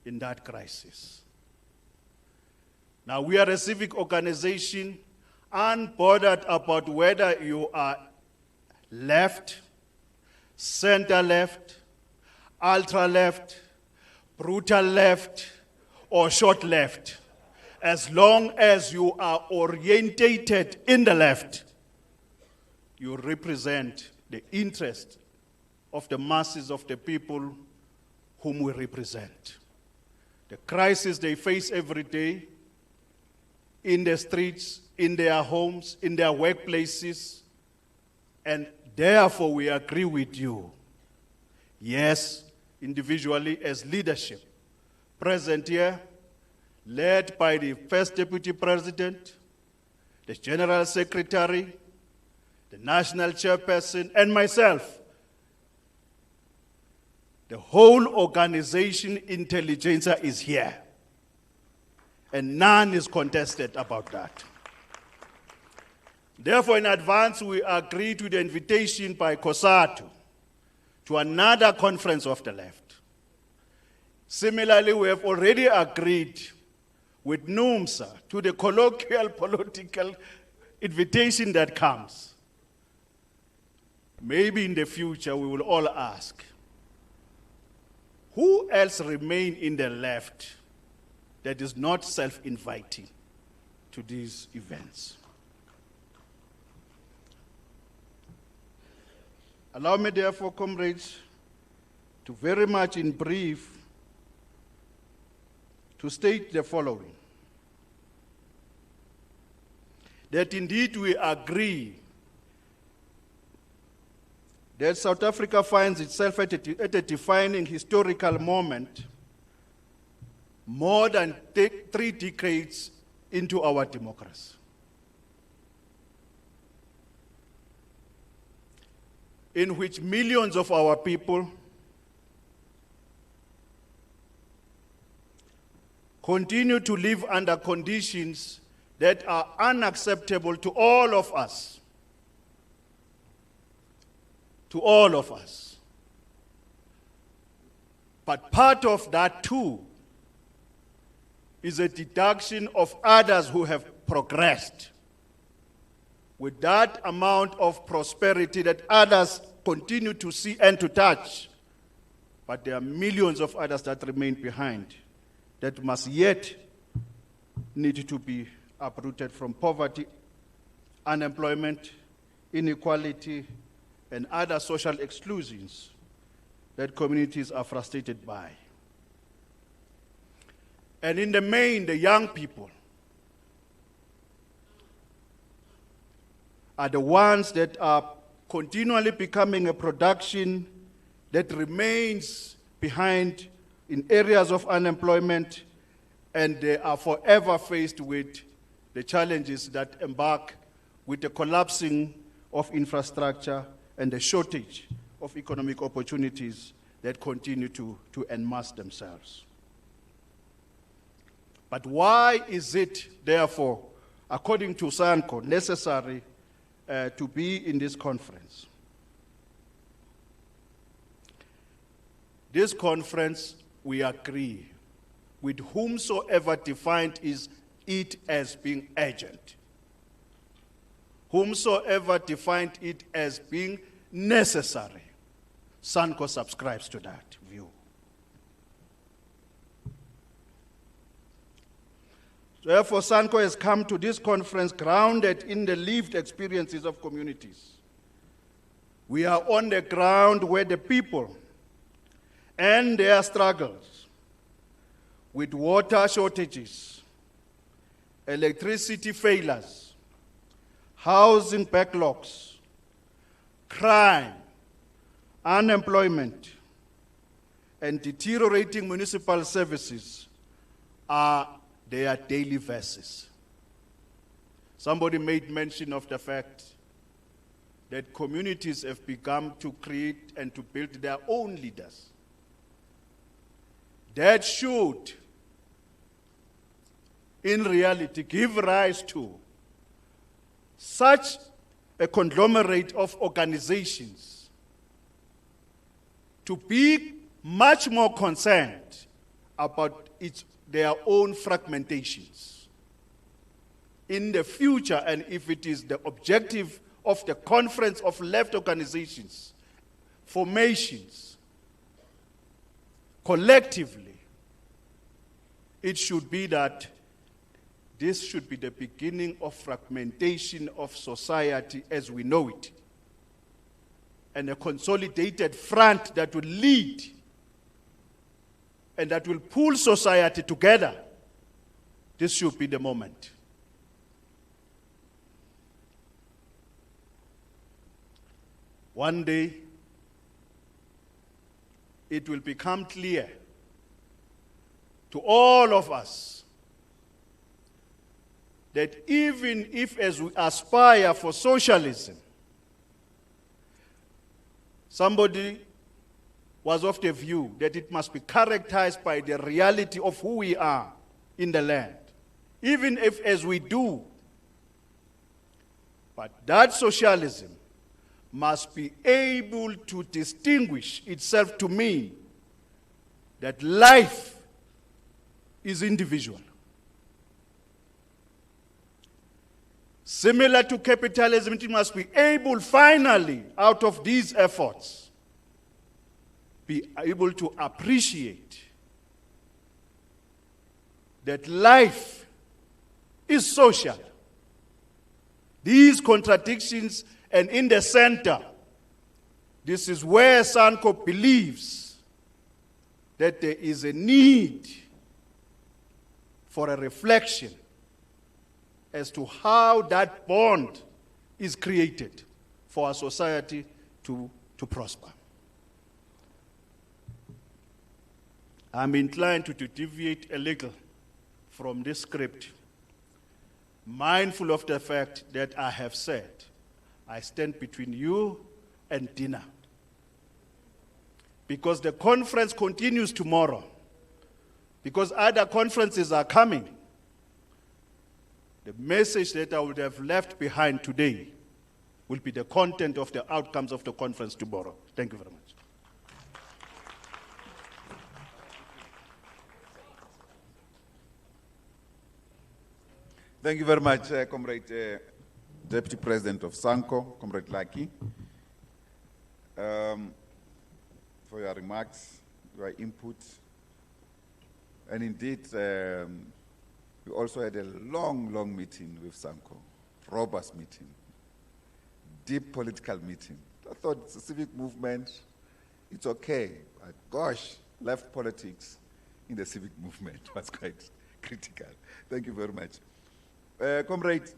in that crisis. Now, we are a civic organization unbothered about whether you are left, center-left, ultra-left, brutal left, or short left. As long as you are orientated in the left, you represent the interest of the masses of the people whom we represent. The crisis they face every day in the streets, in their homes, in their workplaces, and therefore we agree with you. Yes, individually as leadership, present here, led by the First Deputy President, the General Secretary, the National Chairperson, and myself. The whole organization, intelligentsia, is here. And none is contested about that. Therefore, in advance, we agree to the invitation by COSATU to another conference of the left. Similarly, we have already agreed with NUMSA to the colloquial political invitation that comes. Maybe in the future we will all ask, who else remain in the left that is not self-inviting to these events? Allow me therefore, comrades, to very much in brief to state the following. That indeed we agree that South Africa finds itself at a defining historical moment more than 3 decades into our democracy. In which millions of our people continue to live under conditions that are unacceptable to all of us. To all of us. But part of that too is a deduction of others who have progressed with that amount of prosperity that others continue to see and to touch. But there are millions of others that remain behind that must yet need to be uprooted from poverty, unemployment, inequality, and other social exclusions that communities are frustrated by. And in the main, the young people are the ones that are continually becoming a production that remains behind in areas of unemployment, and they are forever faced with the challenges that embark with the collapsing of infrastructure and the shortage of economic opportunities that continue to enmass themselves. But why is it, therefore, according to SANCO, necessary to be in this conference? This conference, we agree, with whomsoever defined it as being urgent, whomsoever defined it as being necessary, SANCO subscribes to that view. Therefore, SANCO has come to this conference grounded in the lived experiences of communities. We are on the ground where the people and their struggles with water shortages, electricity failures, housing backlogs, crime, unemployment, and deteriorating municipal services are their daily verses. Somebody made mention of the fact that communities have begun to create and to build their own leaders. That should, in reality, give rise to such a conglomerate of organizations to be much more concerned about their own fragmentations in the future. And if it is the objective of the conference of left organizations, formations, collectively, it should be that this should be the beginning of fragmentation of society as we know it, and a consolidated front that will lead and that will pull society together. This should be the moment. One day, it will become clear to all of us that even if, as we aspire for socialism, somebody was of the view that it must be characterized by the reality of who we are in the land, even if as we do, but that socialism must be able to distinguish itself to mean that life is individual. Similar to capitalism, it must be able finally, out of these efforts, be able to appreciate that life is social. These contradictions, and in the center, this is where SANCO believes that there is a need for a reflection as to how that bond is created for our society to prosper. I'm inclined to deviate a little from this script, mindful of the fact that I have said I stand between you and dinner. Because the conference continues tomorrow, because other conferences are coming, the message that I would have left behind today will be the content of the outcomes of the conference tomorrow. Thank you very much. Thank you very much, Comrade Deputy President of SANCO, Comrade Lucky, for your remarks, your input. And indeed, we also had a long, long meeting with Sanko, robust meeting, deep political meeting. I thought it's a civic movement, it's okay, but gosh, left politics in the civic movement was quite critical. Thank you very much. Comrade,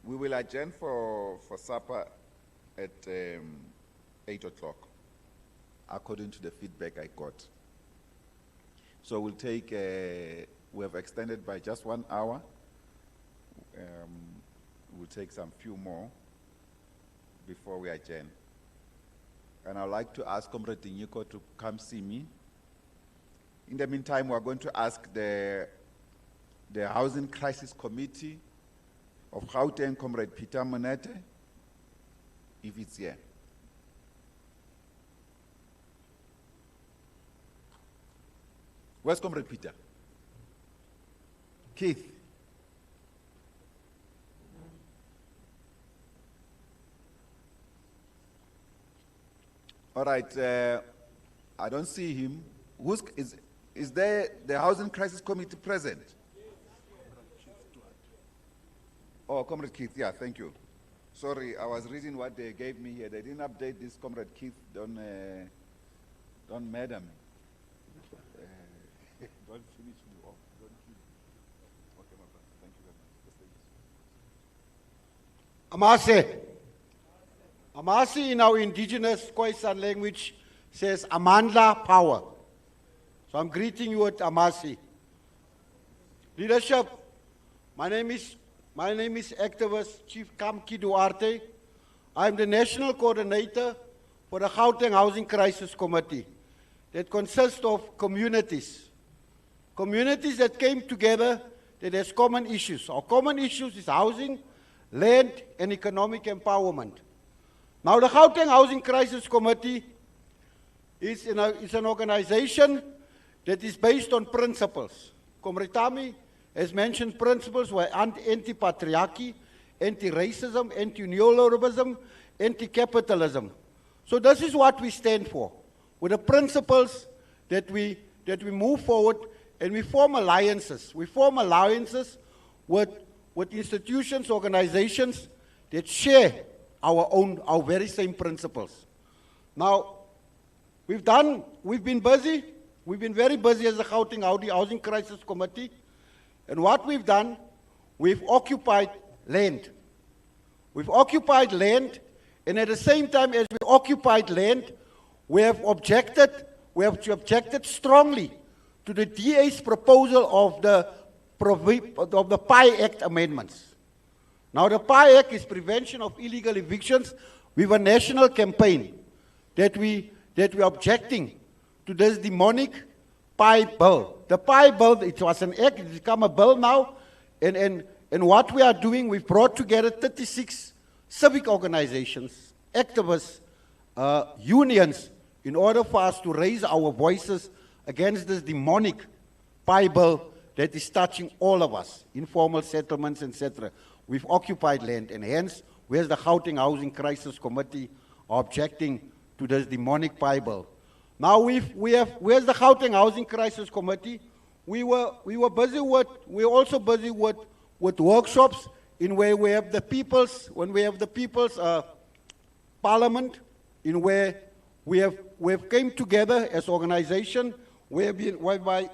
we will adjourn for supper at 8 o'clock, according to the feedback I got. So we'll take, we have extended by just 1 hour. We'll take some few more before we adjourn. And I'd like to ask Comrade Inyiko to come see me. In the meantime, we're going to ask the Housing Crisis Committee of Gauteng, Comrade Peter Monete, if it's here. Where's Comrade Peter? Keith. All right, I don't see him. Is there the Housing Crisis Committee present? Oh, Comrade Keith, yeah, thank you. Sorry, I was reading what they gave me here. They didn't update this, Comrade Keith. Don't madam. Don't finish me off. Don't kill me. Okay, my friend. Thank you very much. Amase. Amase in our indigenous Khoisan language says Amandla power. So I'm greeting you at Amase. Leadership, my name is activist Chief Kamki Duarte. I'm the national coordinator for the Gauteng Housing Crisis Committee that consists of communities. Communities that came together that has common issues. Our common issues is housing, land, and economic empowerment. Now the Gauteng Housing Crisis Committee is an organization that is based on principles. Comrade Tami has mentioned principles were anti-patriarchy, anti-racism, anti-neoliberalism, anti-capitalism. So this is what we stand for, with the principles that we move forward, and we form alliances. We form alliances with institutions, organizations that share our very same principles. Now, we've been busy. We've been very busy as the Gauteng Housing Crisis Committee. And what we've done, we've occupied land. We've occupied land, and at the same time as we occupied land, we have objected strongly to the DA's proposal of the PI Act amendments. Now the PI Act is Prevention of Illegal Evictions. We have a national campaign that we are objecting to this demonic PI bill. The PI bill, it was an act, it's become a bill now, and what we are doing, we've brought together 36 civic organizations, activists, unions, in order for us to raise our voices against this demonic PI bill that is touching all of us, informal settlements, etc. We've occupied land, and hence, where's the Gauteng Housing Crisis Committee objecting to this demonic PI bill? Now where's the Gauteng Housing Crisis Committee? We're also busy with workshops in where we have the people's parliament, in where we have came together as organization, whereby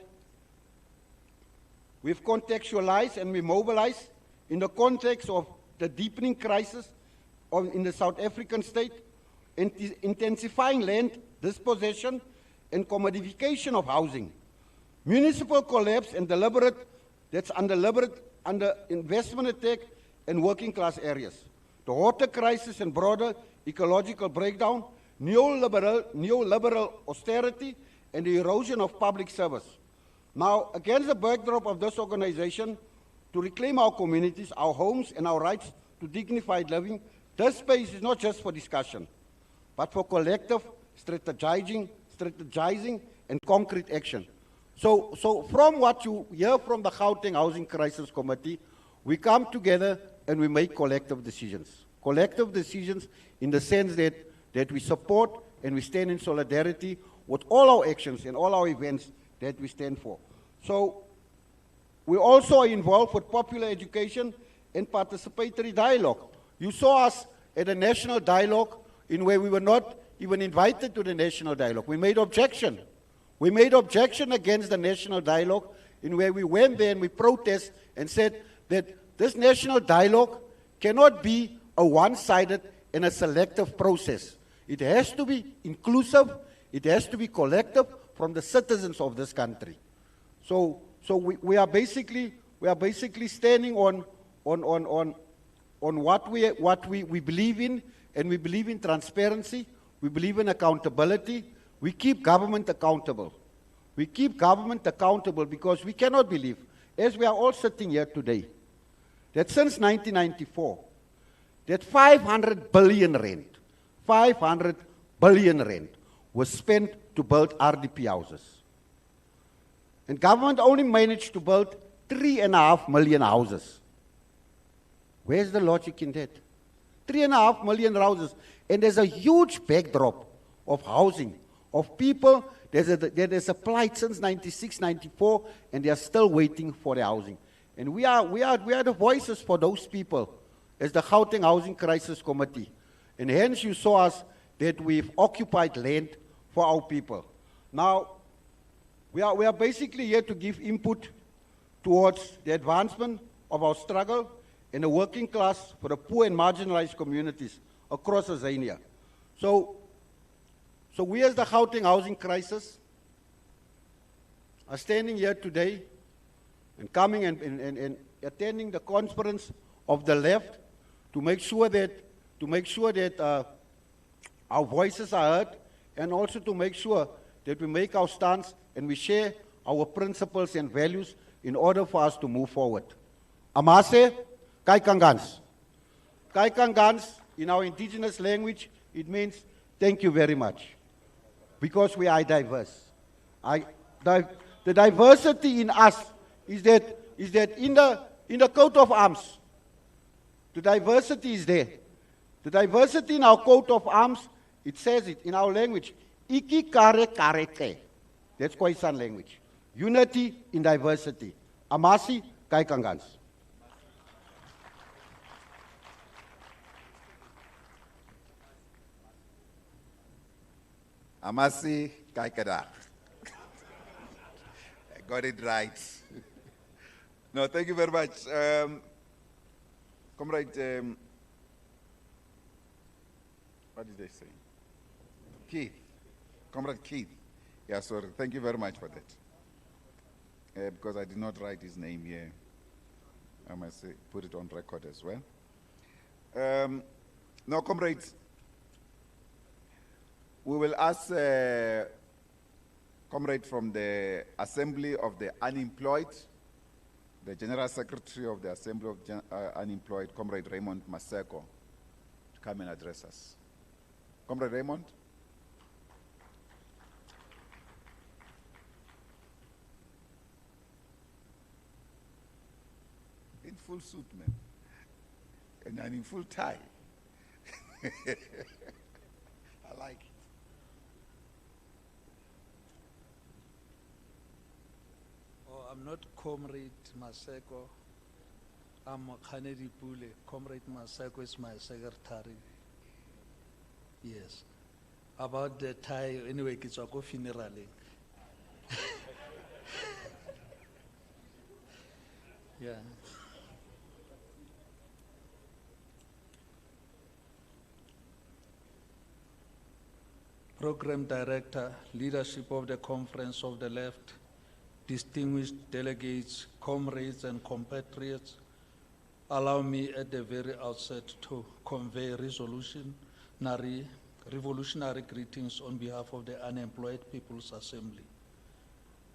we've contextualized and we mobilized in the context of the deepening crisis in the South African state, intensifying land dispossession and commodification of housing, municipal collapse and under investment attack in working class areas, the water crisis and broader ecological breakdown, neoliberal austerity, and the erosion of public service. Now, against the backdrop of this organization, to reclaim our communities, our homes, and our rights to dignified living, this space is not just for discussion, but for collective strategizing and concrete action. So from what you hear from the Gauteng Housing Crisis Committee, we come together and we make collective decisions. Collective decisions in the sense that we support and we stand in solidarity with all our actions and all our events that we stand for. So we also are involved with popular education and participatory dialogue. You saw us at a national dialogue in where we were not even invited to the national dialogue. We made objection. We made objection against the national dialogue in where we went there and we protest and said that this national dialogue cannot be a one-sided and a selective process. It has to be inclusive, it has to be collective from the citizens of this country. So we are basically standing on what we believe in, and we believe in transparency, we believe in accountability. We keep government accountable. We keep government accountable because we cannot believe, as we are all sitting here today, that since 1994, that 500 billion rand was spent to build RDP houses. And government only managed to build 3.5 million houses. Where's the logic in that? 3.5 million houses. And there's a huge backdrop of housing, of people that has applied since 96, 94, and they are still waiting for their housing. And we are the voices for those people as the Gauteng Housing Crisis Committee. And hence you saw us that we've occupied land for our people. Now, we are basically here to give input towards the advancement of our struggle in the working class for the poor and marginalized communities across Tanzania. So we as the Gauteng Housing Crisis are standing here today and coming and attending the conference of the left to make sure that our voices are heard, and also to make sure that we make our stance and we share our principles and values in order for us to move forward. Amase, kai kangans. Kai kangans, in our indigenous language, it means thank you very much. Because we are diverse. The diversity in us is that in the coat of arms, the diversity is there. The diversity in our coat of arms, it says it in our language. Iki kare kare te. That's Khoisan language. Unity in diversity. Amasi kai kangans. Amasi Kaikada. I got it right. No, thank you very much. Comrade, what did they say? Keith. Comrade Keith. Yeah, sorry. Thank you very much for that. Because I did not write his name here. I must say, put it on record as well. Now, comrades, we will ask comrade from the Assembly of the Unemployed, the General Secretary of the Assembly of Unemployed, Comrade Raymond Maseko, to come and address us. Comrade Raymond. In full suit, man. And in full tie. I like it. Oh, I'm not Comrade Maseko. I'm Khanedi Pule. Comrade Maseko is my secretary. Yes. About the tie, anyway, it's a funeral. Yeah. Program Director, leadership of the Conference of the Left, distinguished delegates, comrades and compatriots, allow me at the very outset to convey revolutionary greetings on behalf of the Unemployed People's Assembly.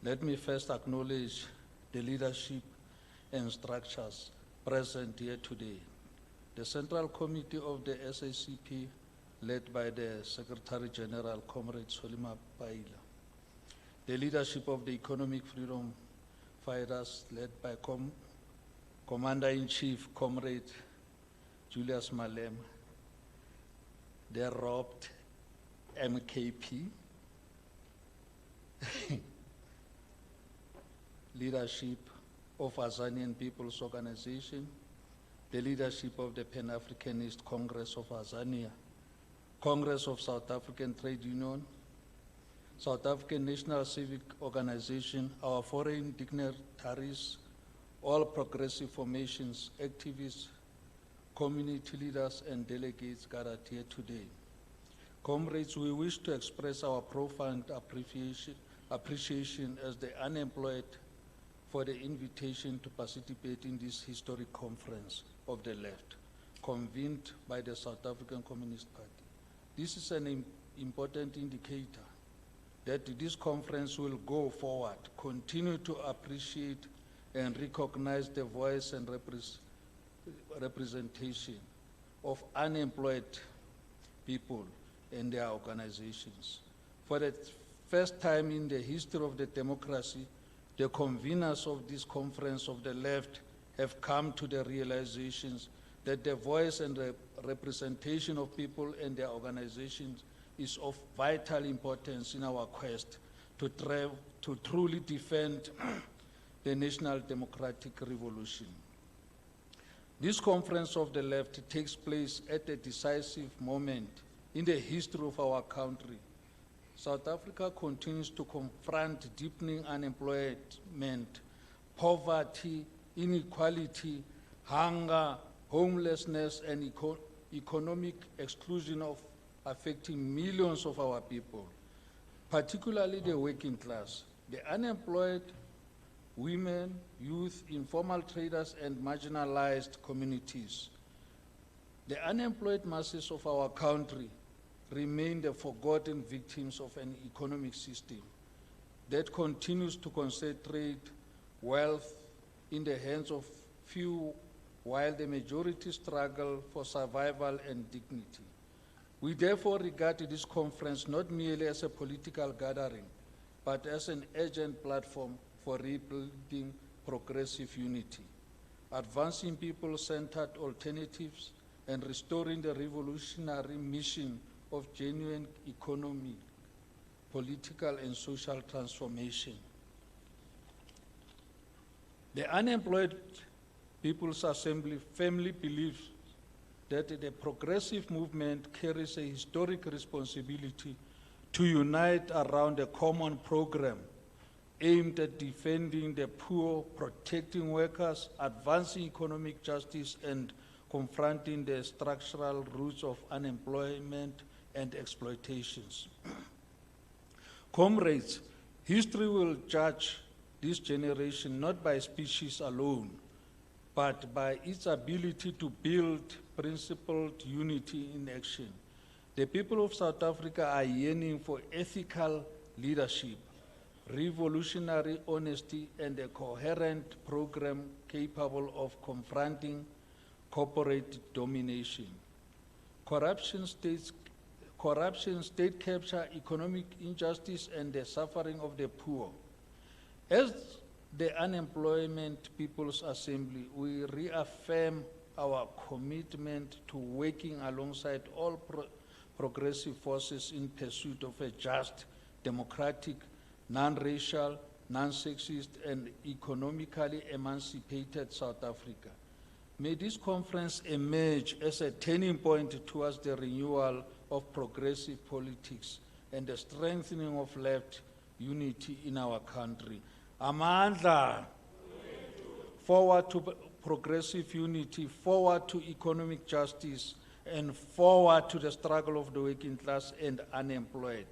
Let me first acknowledge the leadership and structures present here today. The Central Committee of the SACP, led by the Secretary General, Comrade Solima Paila. The leadership of the Economic Freedom Fighters, led by Commander-in-Chief, Comrade Julius Malema. The robbed MKP. leadership of Azanian People's Organization, the leadership of the Pan-Africanist Congress of Azania, Congress of South African Trade Union, South African National Civic Organization, our foreign dignitaries, all progressive formations, activists, community leaders, and delegates gathered here today. Comrades, we wish to express our profound appreciation as the unemployed for the invitation to participate in this historic conference of the left, convened by the South African Communist Party. This is an important indicator that this conference will go forward, continue to appreciate and recognize the voice and representation of unemployed people and their organizations. For the first time in the history of the democracy, the conveners of this conference of the left have come to the realizations that the voice and the representation of people and their organizations is of vital importance in our quest to truly defend the national democratic revolution. This conference of the left takes place at a decisive moment in the history of our country. South Africa continues to confront deepening unemployment, poverty, inequality, hunger, homelessness, and economic exclusion affecting millions of our people, particularly the working class, the unemployed, women, youth, informal traders, and marginalized communities. The unemployed masses of our country remain the forgotten victims of an economic system that continues to concentrate wealth in the hands of few while the majority struggle for survival and dignity. We therefore regard this conference not merely as a political gathering, but as an urgent platform for rebuilding progressive unity, advancing people-centered alternatives, and restoring the revolutionary mission of genuine economic, political, and social transformation. The Unemployed People's Assembly firmly believes that the progressive movement carries a historic responsibility to unite around a common program aimed at defending the poor, protecting workers, advancing economic justice, and confronting the structural roots of unemployment and exploitations. Comrades, history will judge this generation not by speeches alone, but by its ability to build principled unity in action. The people of South Africa are yearning for ethical leadership, revolutionary honesty, and a coherent program capable of confronting corporate domination, corruption, state capture, economic injustice, and the suffering of the poor. As the Unemployment People's Assembly, we reaffirm our commitment to working alongside all progressive forces in pursuit of a just, democratic, non-racial, non-sexist, and economically emancipated South Africa. May this conference emerge as a turning point towards the renewal of progressive politics and the strengthening of left unity in our country. Amandla, forward to progressive unity, forward to economic justice, and forward to the struggle of the working class and unemployed.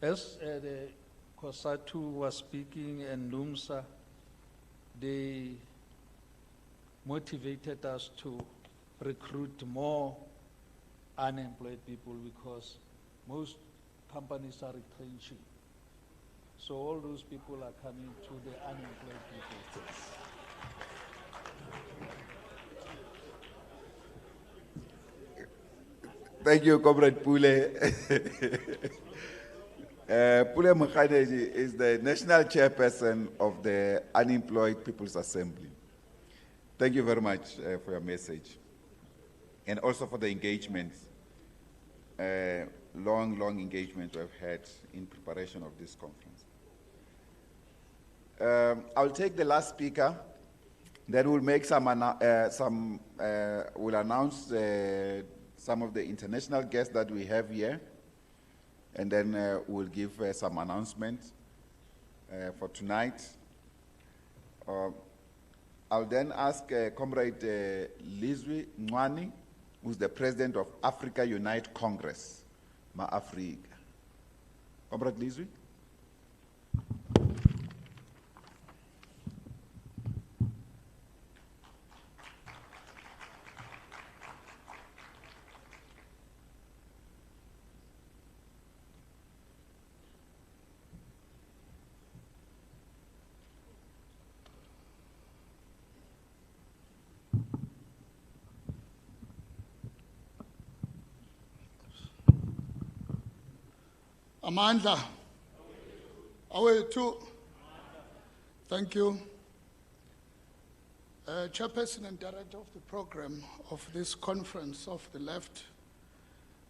As the Kosatu was speaking and Lumsa, they motivated us to recruit more unemployed people because most companies are retrenching. So all those people are coming to the unemployed people. Thank you, Comrade Pule. Pule Mukhadeji is the national chairperson of the Unemployed People's Assembly. Thank you very much for your message and also for the engagement, long engagement we've had in preparation of this conference. I'll take the last speaker. Then we'll make we'll announce some of the international guests that we have here, and then we'll give some announcements for tonight. I'll then ask Comrade Lizwi Ncwane, who's the president of Africa Unite Congress, Ma-Africa. Comrade Lizwi. Amandla. Awethu. Thank you. Chairperson and Director of the program of this conference of the left,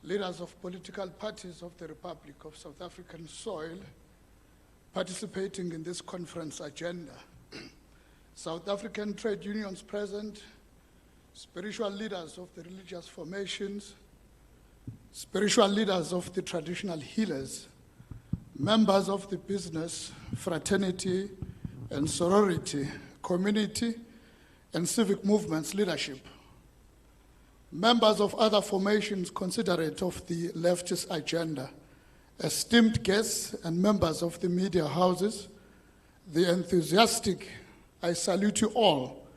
leaders of political parties of the Republic of South African soil participating in this conference agenda, South African trade unions present, spiritual leaders of the religious formations, spiritual leaders of the traditional healers, members of the business, fraternity, and sorority, community, and civic movements leadership, members of other formations considerate of the leftist agenda, esteemed guests and members of the media houses, the enthusiastic, I salute you all,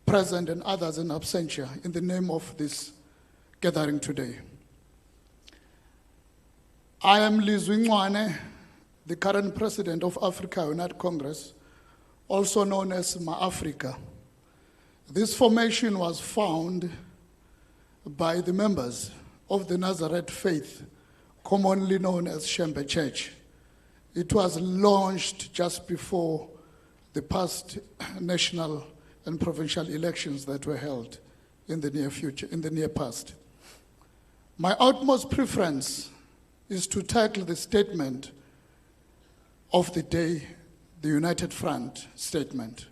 present and others in absentia, in the name of this gathering today. I am Lizwi Ncwane, the current president of Africa Unite Congress, also known as Ma-Africa. This formation was found by the members of the Nazareth faith, commonly known as Shembe Church. It was launched just before the past national and provincial elections that were held in the near future, in the near past. My utmost preference is to tackle the statement of the day, the United Front statement.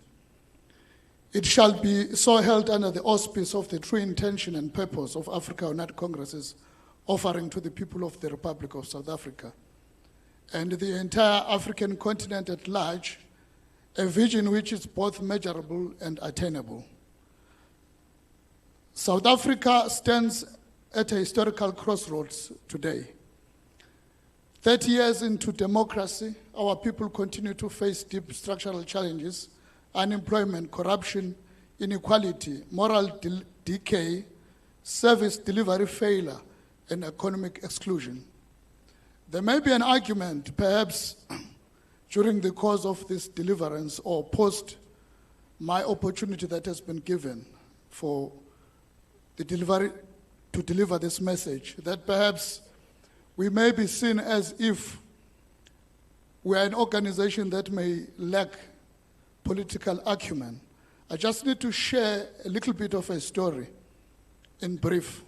It shall be so held under the auspice of the true intention and purpose of Africa Unite Congress's offering to the people of the Republic of South Africa and the entire African continent at large, a vision which is both measurable and attainable. South Africa stands at a historical crossroads today. 30 years into democracy, our people continue to face deep structural challenges: unemployment, corruption, inequality, moral decay, service delivery failure, and economic exclusion. There may be an argument, perhaps during the course of this deliverance or post my opportunity that has been given for the to deliver this message, that perhaps we may be seen as if we are an organization that may lack political acumen. I just need to share a little bit of a story in brief.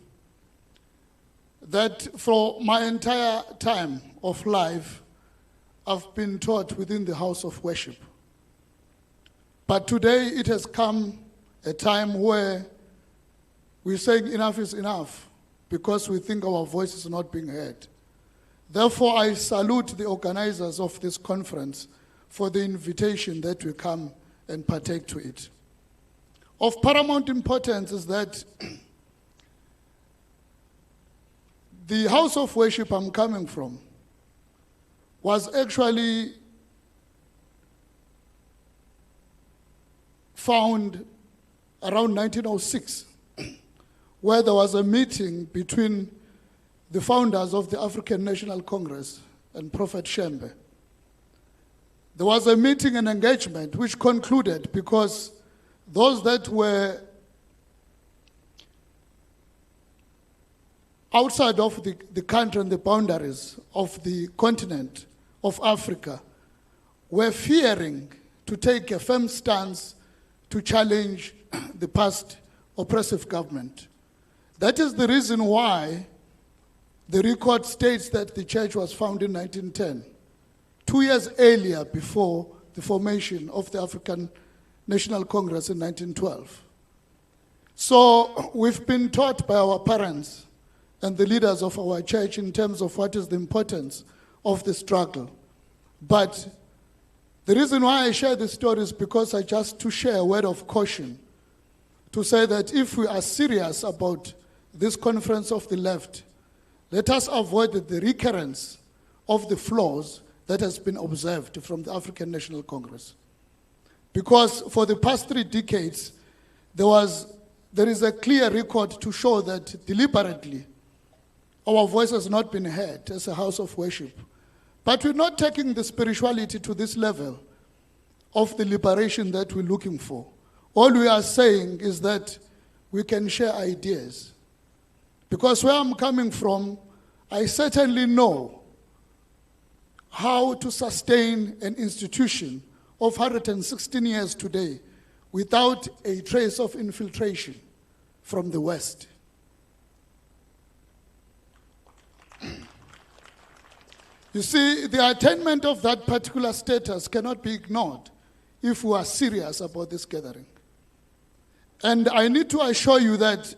That for my entire time of life, I've been taught within the house of worship. But today it has come a time where we're saying enough is enough because we think our voice is not being heard. Therefore, I salute the organizers of this conference for the invitation that we come and partake to it. Of paramount importance is that the house of worship I'm coming from was actually found around 1906, where there was a meeting between the founders of the African National Congress and Prophet Shembe. There was a meeting and engagement which concluded because those that were outside of the country and the boundaries of the continent of Africa were fearing to take a firm stance to challenge the past oppressive government. That is the reason why the record states that the church was founded in 1910, 2 years earlier before the formation of the African National Congress in 1912. So we've been taught by our parents and the leaders of our church in terms of what is the importance of the struggle. But the reason why I share this story is because I just to share a word of caution, to say that if we are serious about this conference of the left, let us avoid the recurrence of the flaws that has been observed from the African National Congress. Because for the past 3 decades, there is a clear record to show that deliberately our voice has not been heard as a house of worship. But we're not taking the spirituality to this level of the liberation that we're looking for. All we are saying is that we can share ideas. Because where I'm coming from, I certainly know how to sustain an institution of 116 years today without a trace of infiltration from the West. You see, the attainment of that particular status cannot be ignored if we are serious about this gathering. And I need to assure you that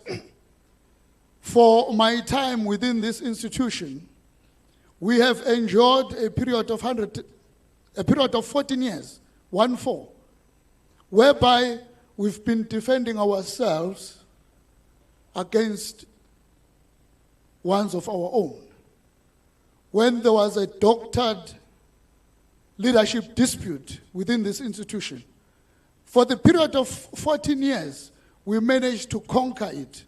for my time within this institution, we have enjoyed a period of 14 years, 1-4, whereby we've been defending ourselves against ones of our own. When there was a doctored leadership dispute within this institution, for the period of 14 years, we managed to conquer it.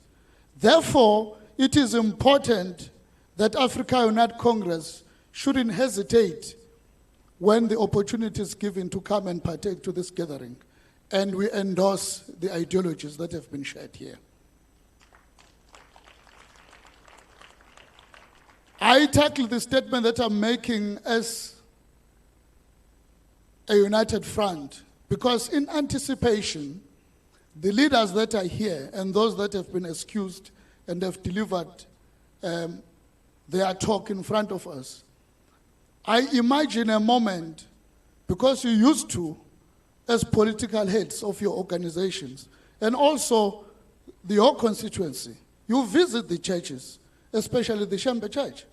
Therefore, it is important that Africa United Congress shouldn't hesitate when the opportunity is given to come and partake to this gathering. And we endorse the ideologies that have been shared here. I tackle the statement that I'm making as a united front because in anticipation, the leaders that are here and those that have been excused and have delivered their talk in front of us, I imagine a moment, because you used to, as political heads of your organizations, and also your constituency, you visit the churches, especially the Shembe Church.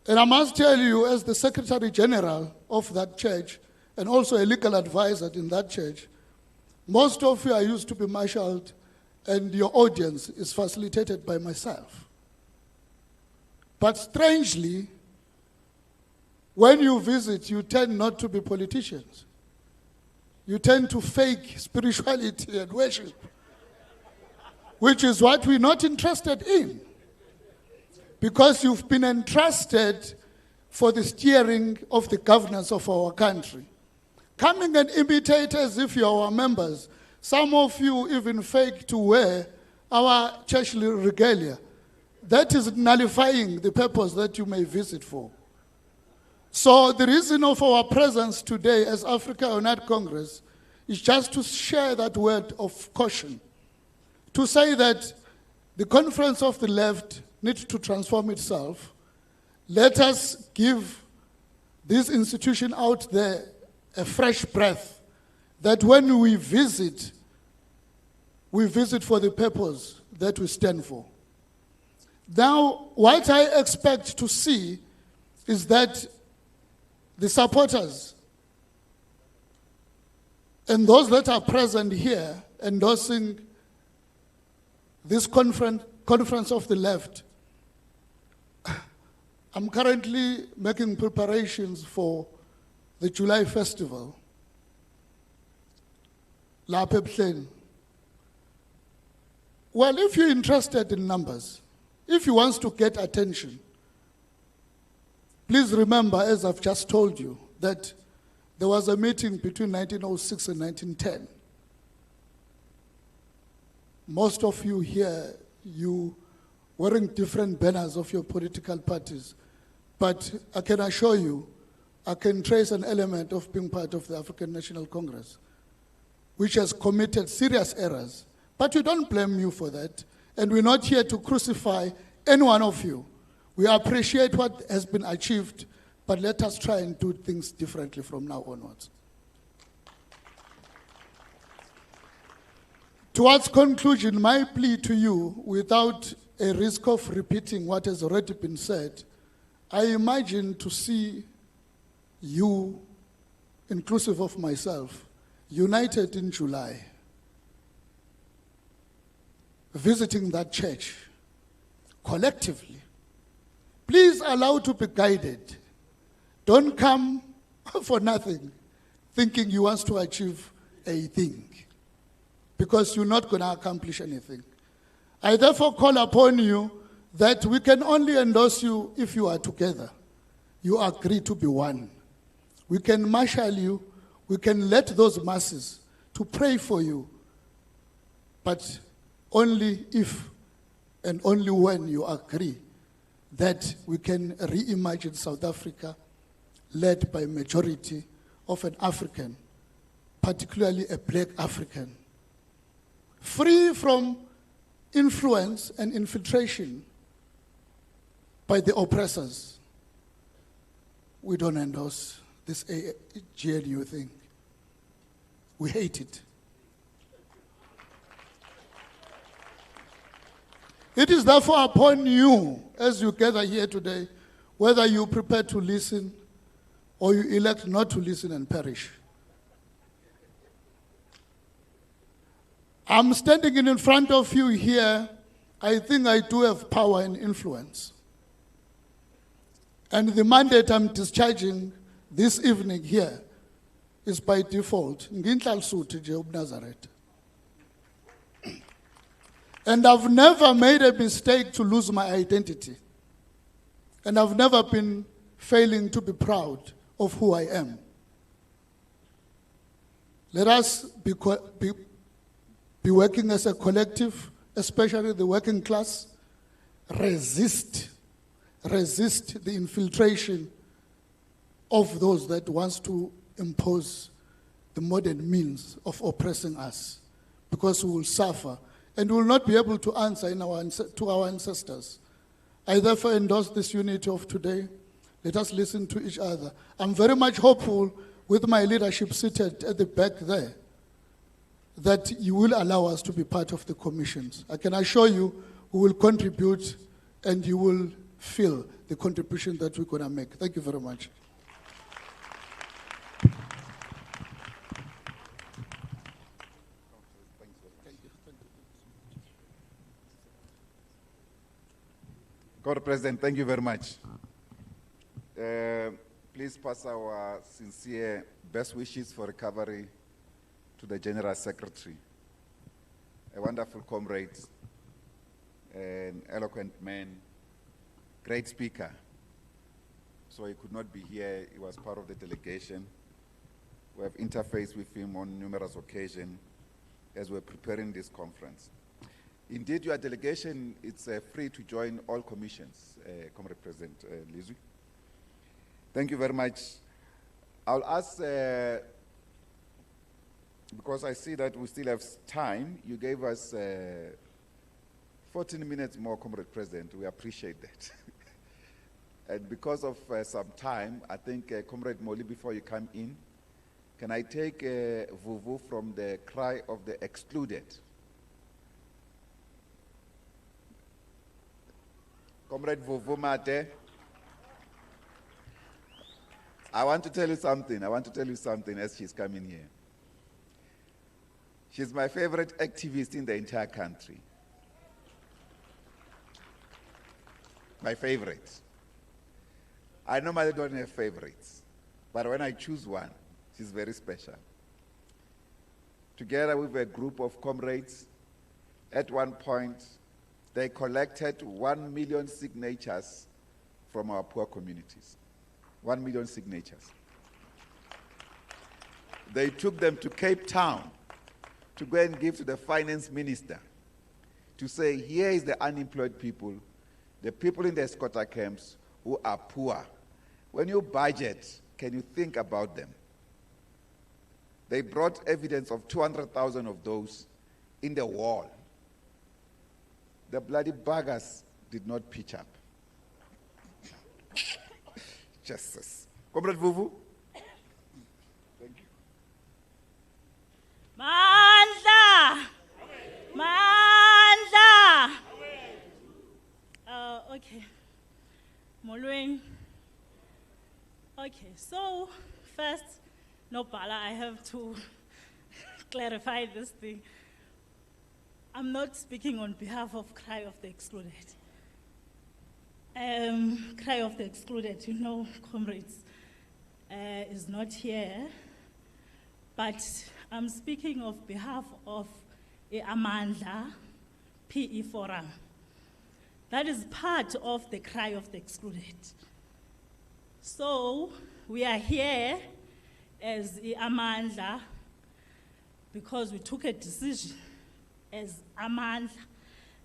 And I must tell you, as the Secretary General of that church, and also a legal advisor in that church, most of you are used to be marshaled, and your audience is facilitated by myself. But strangely, when you visit, you tend not to be politicians. You tend to fake spirituality and worship, which is what we're not interested in. Because you've been entrusted for the steering of the governance of our country. Coming and imitate as if you're our members. Some of you even fake to wear our churchly regalia. That is nullifying the purpose that you may visit for. So the reason of our presence today as Africa United Congress is just to share that word of caution. To say that the conference of the left needs to transform itself. Let us give this institution out there a fresh breath, that when we visit for the purpose that we stand for. Now, what I expect to see is that the supporters and those that are present here endorsing this conference of the left, I'm currently making preparations for the July festival, La Pepsen. Well, if you're interested in numbers, if you want to get attention, please remember, as I've just told you, that there was a meeting between 1906 and 1910. Most of you here, you wearing different banners of your political parties. But I can assure you, I can trace an element of being part of the African National Congress, which has committed serious errors. But we don't blame you for that. And we're not here to crucify any one of you. We appreciate what has been achieved but let us try and do things differently from now onwards. Towards conclusion, my plea to you, without a risk of repeating what has already been said, I imagine to see you, inclusive of myself, united in July, visiting that church collectively. Please allow to be guided. Don't come for nothing, thinking you want to achieve a thing, because you're not going to accomplish anything. I therefore call upon you that we can only endorse you if you are together. You agree to be one. We can marshal you. We can let those masses to pray for you. But only if and only when you agree that we can reimagine South Africa led by a majority of an African, particularly a black African, free from influence and infiltration by the oppressors. We don't endorse this GNU thing. We hate it. It is therefore upon you, as you gather here today, whether you prepare to listen or you elect not to listen and perish. I'm standing in front of you here. I think I do have power and influence. And the mandate I'm discharging this evening here is by default. And I've never made a mistake to lose my identity. And I've never been failing to be proud of who I am. Let us be working as a collective, especially the working class. Resist the infiltration of those that wants to impose the modern means of oppressing us, because we will suffer and will not be able to answer to our ancestors. I therefore endorse this unity of today. Let us listen to each other. I'm very much hopeful with my leadership seated at the back there that you will allow us to be part of the commissions. I can assure you we will contribute and you will feel the contribution that we're going to make. Thank you very much. God President, thank you very much. Please pass our sincere best wishes for recovery to the General Secretary, a wonderful comrade, an eloquent man, great speaker. So he could not be here. He was part of the delegation. We have interfaced with him on numerous occasions as we're preparing this conference. Indeed, your delegation is free to join all commissions, Comrade President Lizwi. Thank you very much. I'll ask, because I see that we still have time, you gave us 14 minutes more, Comrade President. We appreciate that. And because of some time, I think, Comrade Moli, before you come in, can I take Vuvu from the cry of the excluded? Comrade Vuvu Mate, I want to tell you something as she's coming here. She's my favorite activist in the entire country. My favorite. I normally don't have favorites, but when I choose one, she's very special. Together with a group of comrades, at one point, they collected 1 million signatures from our poor communities. 1 million signatures. They took them to Cape Town to go and give to the finance minister to say, here is the unemployed people, the people in the squatter camps who are poor. When you budget, can you think about them? They brought evidence of 200,000 of those in the wall. The bloody buggers did not pitch up. justice. Comrade Vuvu. Thank you. Mandla! Mandla! Okay. Molweni. Okay, so first, no Bala, I have to clarify this thing. I'm not speaking on behalf of Cry of the Excluded. Cry of the Excluded, you know, comrades, is not here, but I'm speaking on behalf of Amandla PE Forum. That is part of the Cry of the Excluded. So we are here as Amandla because we took a decision as Amandla,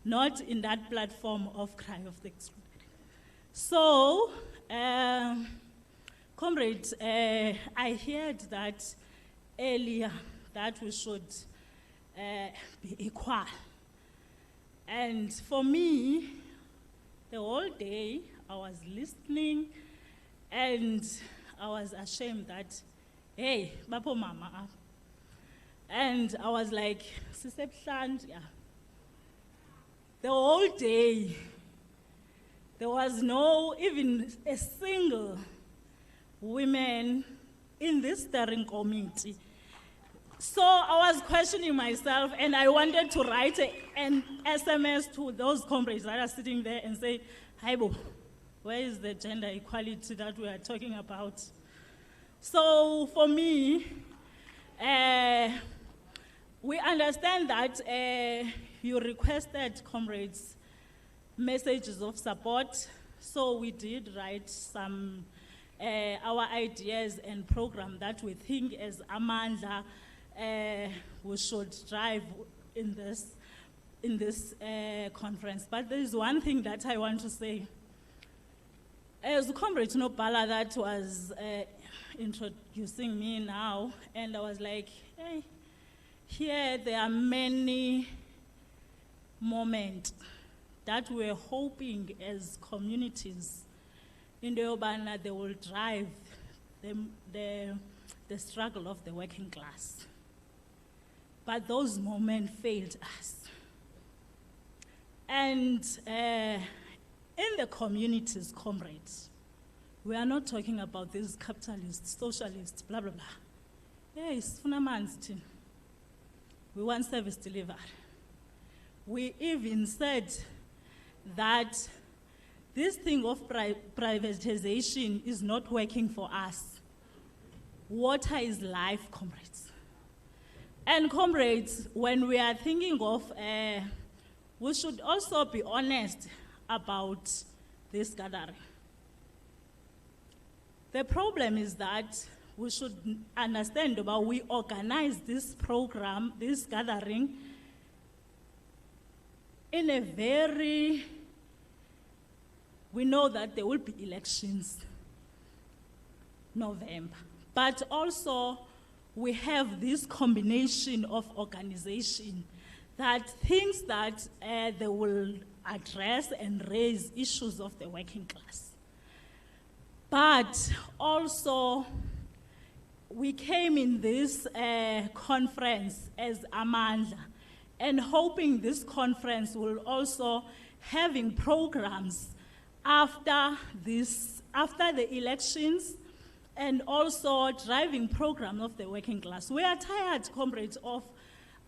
not in that platform of Cry of the Excluded. So, comrades, I heard that earlier that we should be equal. And for me, the whole day I was listening and I was ashamed that, hey, Bapo Mama. And I was like, Sisebhland, yeah. The whole day, there was no, even a single woman in this steering committee. So I was questioning myself and I wanted to write an SMS to those comrades that are sitting there and say, Haibo, where is the gender equality that we are talking about? So for me, we understand that you requested, comrades, messages of support. So we did write some, our ideas and program that we think as Amandla we should drive in this conference. But there is one thing that I want to say. As Comrade Nopala that was introducing me now, and I was like, hey, here there are many moments that we're hoping as communities in the Urbana they will drive the struggle of the working class. But those moments failed us. And in the communities, comrades, we are not talking about these capitalists, socialists, blah, blah, blah. Yes, we want service delivered. We even said that this thing of privatization is not working for us. Water is life, comrades. And comrades, when we are thinking of, we should also be honest about this gathering. The problem is that we should understand about we organize this program, this gathering, in a very, we know that there will be elections November, but also we have this combination of organization that thinks that they will address and raise issues of the working class. But also, we came in this conference as Amandla and hoping this conference will also having programs after the elections and also driving program of the working class. We are tired, comrades, of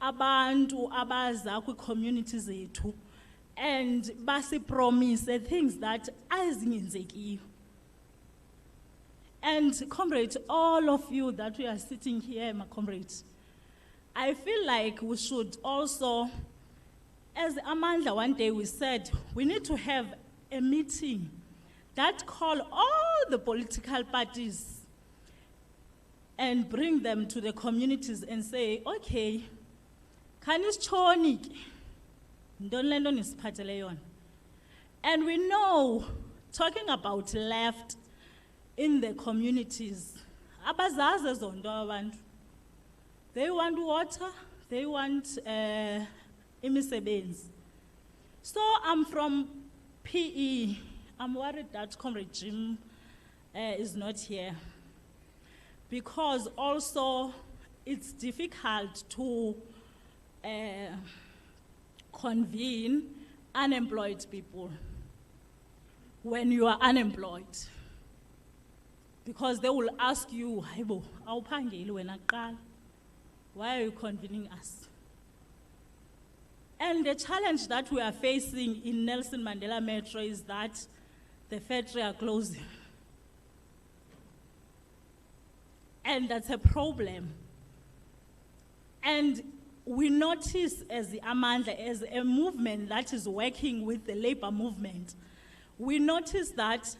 abantu abaza kwi-communities zethu and basipromise things that azingenzeki. And comrades, all of you that we are sitting here, my comrades, I feel like we should also, as Amandla one day we said, we need to have a meeting that call all the political parties and bring them to the communities and say, okay, and we know, talking about left in the communities, they want water, they want imisebenzi. So I'm from PE. I'm worried that Comrade Jim is not here. Because also it's difficult to convene unemployed people when you are unemployed. Because they will ask you, "Hayibo, awuphangeli wena kuqala. Why are you convening us?" And the challenge that we are facing in Nelson Mandela Metro is that the factory are closing. And that's a problem. And we notice as the Amandla, as a movement that is working with the labor movement, we notice that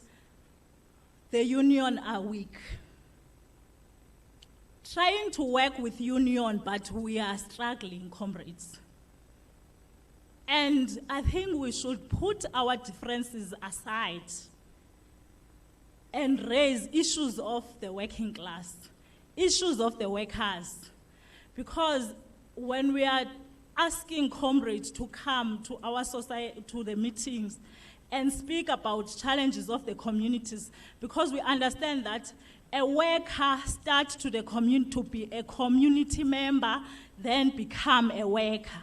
the union are weak. Trying to work with union, but we are struggling, comrades. And I think we should put our differences aside and raise issues of the working class, issues of the workers. Because when we are asking comrades to come to our society, to the meetings, and speak about challenges of the communities, because we understand that a worker starts to be a community member, then become a worker.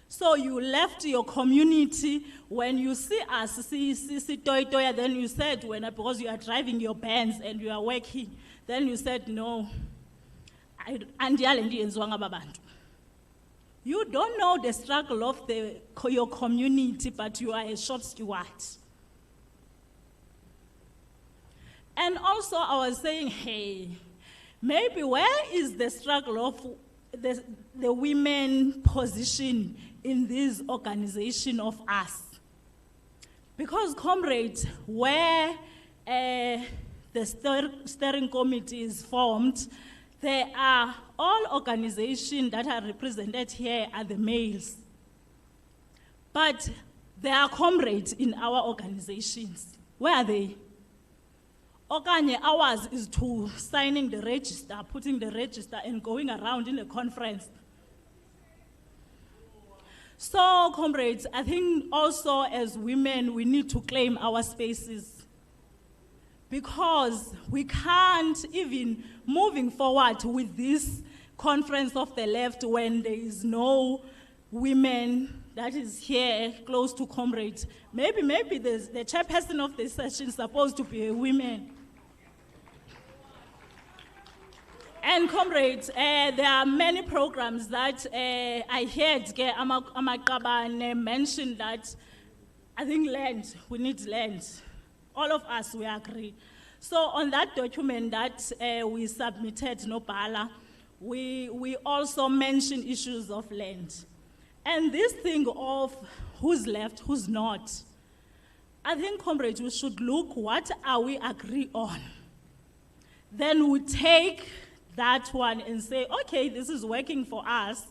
So you left your community. When you see us, see toy, then you said, because you are driving your Benz and you are working, then you said, no, you don't know the struggle of your community, but you are a short steward. And also I was saying, hey, maybe where is the struggle of the women position in this organization of us? Because, comrades, where the steering committee is formed, there are all organizations that are represented here are the males. But there are comrades in our organizations. Where are they? Okanye ours is to signing the register, putting the register and going around in a conference. So, comrades, I think also as women, we need to claim our spaces. Because we can't even moving forward with this conference of the left when there is no women that is here close to comrades. Maybe the chairperson of this session is supposed to be a woman. And comrades, there are many programs that I heard Amakabane mentioned that I think land, we need land. All of us, we agree. So on that document that we submitted, Nopala, we also mentioned issues of land. And this thing of who's left, who's not, I think, comrades, we should look what are we agree on. Then we take that one and say, okay, this is working for us.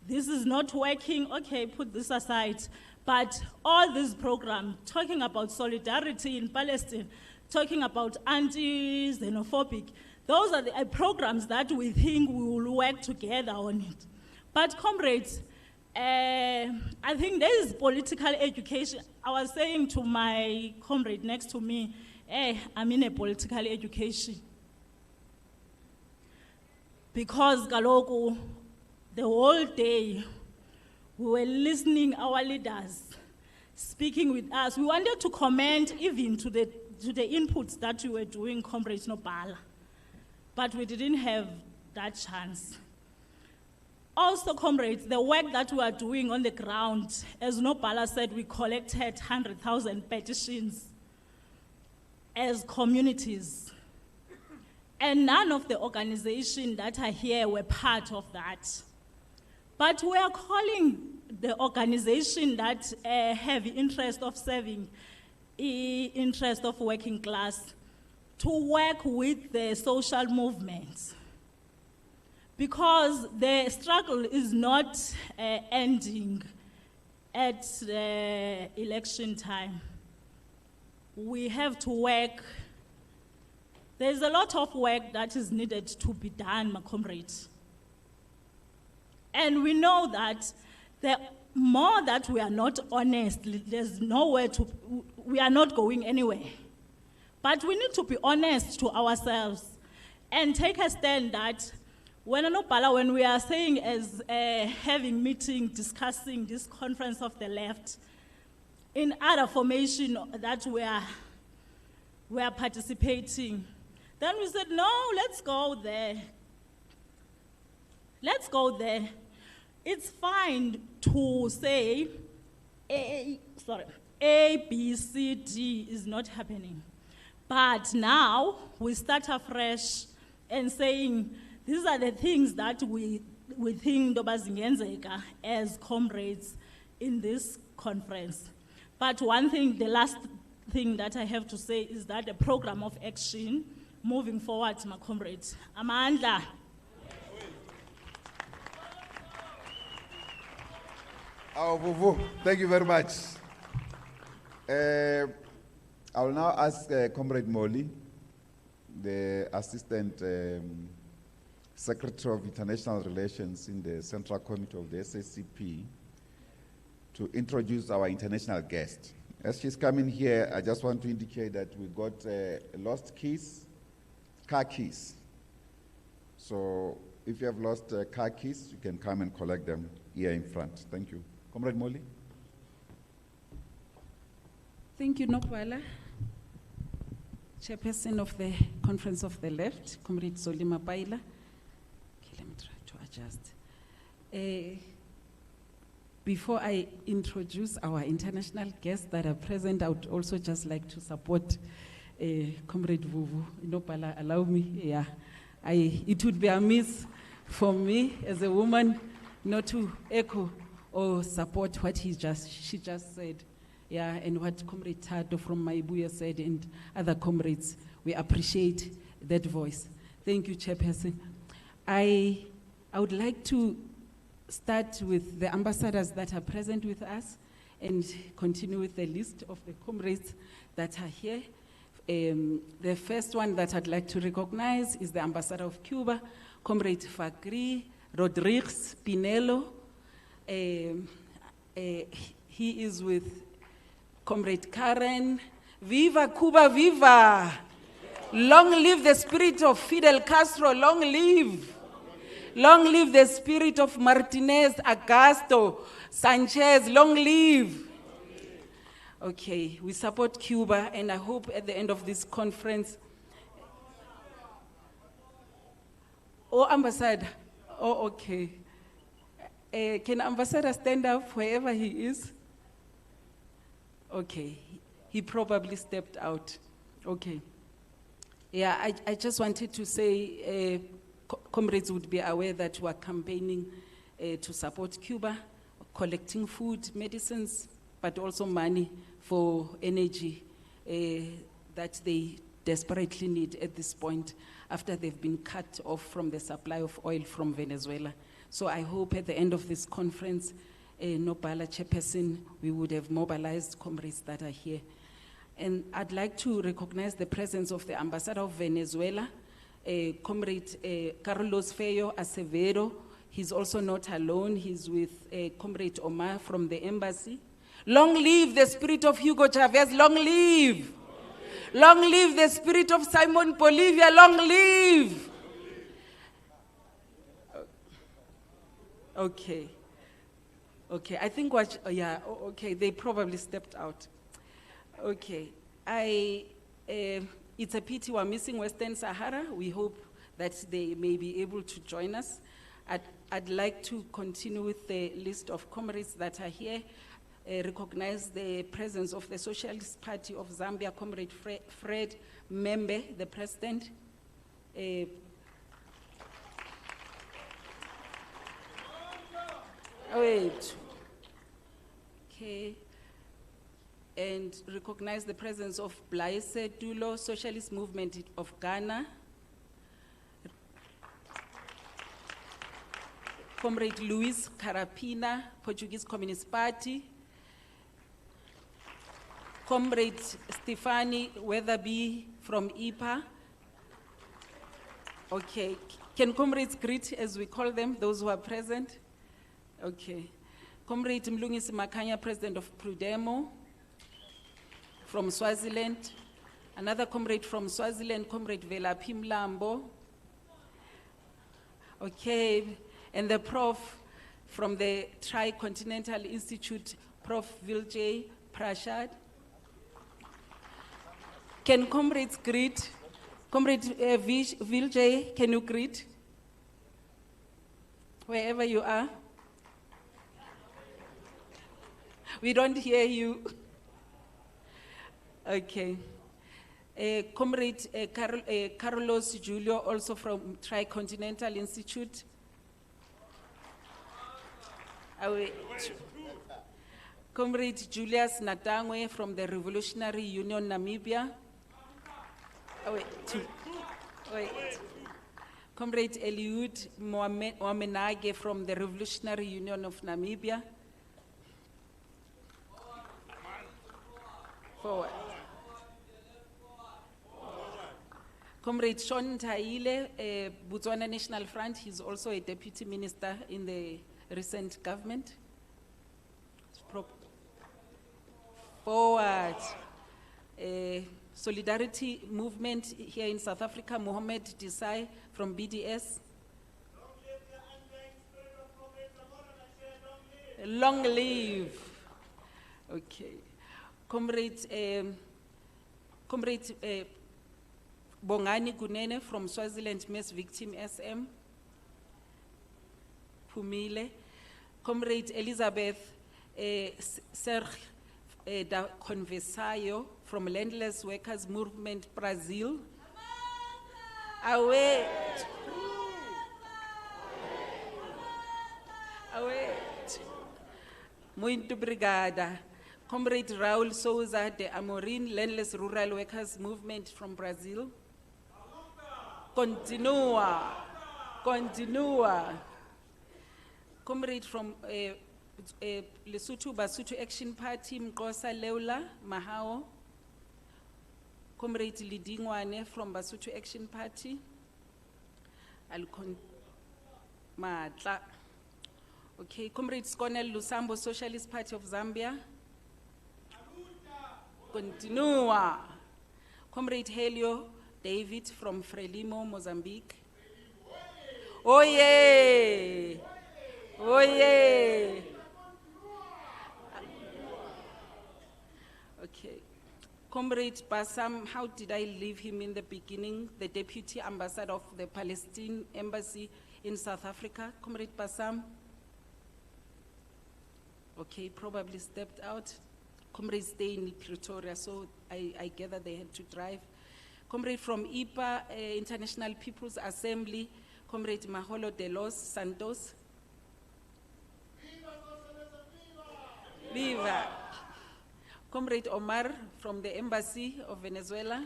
This is not working, okay, put this aside. But all these programs, talking about solidarity in Palestine, talking about anti-xenophobic, those are the programs that we think we will work together on it. But comrades, I think there is political education. I was saying to my comrade next to me, hey, I'm in a political education. Because Galogo, the whole day, we were listening our leaders speaking with us. We wanted to comment even to the inputs that we were doing, Comrades Nopala, but we didn't have that chance. Also, comrades, the work that we are doing on the ground, as Nopala said, we collected 100,000 petitions as communities. And none of the organizations that are here were part of that. But we are calling the organization that have interest of serving, interest of working class, to work with the social movements. Because the struggle is not ending at election time. We have to work. There's a lot of work that is needed to be done, my comrades. And we know that the more that we are not honest, there's nowhere to, we are not going anywhere. But we need to be honest to ourselves and take a stand that when we are saying as having meeting, discussing this conference of the left, in other formation that we are participating, then we said, no, let's go there. Let's go there. It's fine to say, A, B, C, D is not happening. But now we start afresh and saying, these are the things that we think Dobazingenzeka as comrades in this conference. But one thing, the last thing that I have to say is that the program of action moving forward, my comrades. Amanda. Oh, Vuvu, thank you very much. I will now ask Comrade Molly, the Assistant Secretary of International Relations in the Central Committee of the SACP, to introduce our international guest. As she's coming here, I just want to indicate that we got lost keys, car keys. So if you have lost car keys, you can come and collect them here in front. Thank you. Comrade Molly. Thank you, Nokwala. Chairperson of the Conference of the Left, Comrade Solima Paila. Okay, let me try to adjust. Before I introduce our international guests that are present, I would also just like to support Comrade Vuvu. Nopala, allow me. Yeah, it would be amiss for me as a woman not to echo or support what she just said. Yeah, and what Comrade Tato from Maibuya said and other comrades. We appreciate that voice. Thank you, Chairperson. I would like to start with the ambassadors that are present with us and continue with the list of the comrades that are here. The first one that I'd like to recognize is the Ambassador of Cuba, Comrade Fakri Rodriguez Pinelo. He is with Comrade Karen. Viva Cuba, viva! Long live the spirit of Fidel Castro, long live! Long live the spirit of Martinez, Augusto, Sanchez, long live! Okay, we support Cuba, and I hope at the end of this conference. Oh, Ambassador. Oh, okay. Can Ambassador stand up wherever he is? Okay, he probably stepped out. Okay. Yeah, I just wanted to say, comrades would be aware that we are campaigning to support Cuba, collecting food, medicines, but also money for energy that they desperately need at this point after they've been cut off from the supply of oil from Venezuela. So I hope at the end of this conference, Nopala Chairperson, we would have mobilized comrades that are here. And I'd like to recognize the presence of the Ambassador of Venezuela, Comrade Carlos Feyo Acevedo. He's also not alone. He's with Comrade Omar from the embassy. Long live the spirit of Hugo Chavez, long live. Long live the spirit of Simon Bolivia, long live. Okay. Okay, I think what, yeah, okay, they probably stepped out. Okay, it's a pity we're missing Western Sahara. We hope that they may be able to join us. I'd like to continue with the list of comrades that are here. Recognize the presence of the Socialist Party of Zambia, Comrade Fred Membe, the president. Wait. Okay. And recognize the presence of Blaise Dulo, Socialist Movement of Ghana. Comrade Luis Carapina, Portuguese Communist Party. Comrade Stefani Weatherby from IPA. Okay, can comrades greet as we call them, those who are present? Okay. Comrade Mlungisi Makanya, President of Prudemo from Swaziland. Another comrade from Swaziland, Comrade Velaphi Mlambo. Okay, and the prof from the Tricontinental Institute, Prof. Viljay Prashad. Can comrades greet? Comrade Viljay, can you greet? Wherever you are. We don't hear you. Okay. Comrade Carlos Julio, also from Tricontinental Institute. Comrade Julius Natangwe from the Revolutionary Union Namibia. Comrade Eliud Mwamenage from the Revolutionary Union of Namibia. Forward. Comrade Sean Taile, Botswana National Front, he's also a deputy minister in the recent government. Forward. Solidarity Movement here in South Africa, Mohammed Desai from BDS. Long live. Okay. Comrade Bongani Gunene from Swaziland Mess Victim SM. Pumile. Comrade Elizabeth Serge da Conversaio from Landless Workers Movement Brazil. Away. Muito obrigada. Comrade Raul Souza de Amorim, Landless Rural Workers Movement from Brazil. Continua. Comrade from Lesotho Basotho Action Party, Mkosa Leula Mahao. Comrade Lidingwane from Basotho Action Party. Matla. Okay, Comrade Skonel Lusambo, Socialist Party of Zambia. Continua. Comrade Helio David from Frelimo, Mozambique. Oh yeah. Okay. Comrade Bassam, how did I leave him in the beginning? The Deputy Ambassador of the Palestine Embassy in South Africa. Comrade Bassam. Okay, probably stepped out. Comrades stay in Pretoria, so I gather they had to drive. Comrade from IPA, International People's Assembly, Comrade Maholo de los Santos. Viva! Comrade Omar from the Embassy of Venezuela.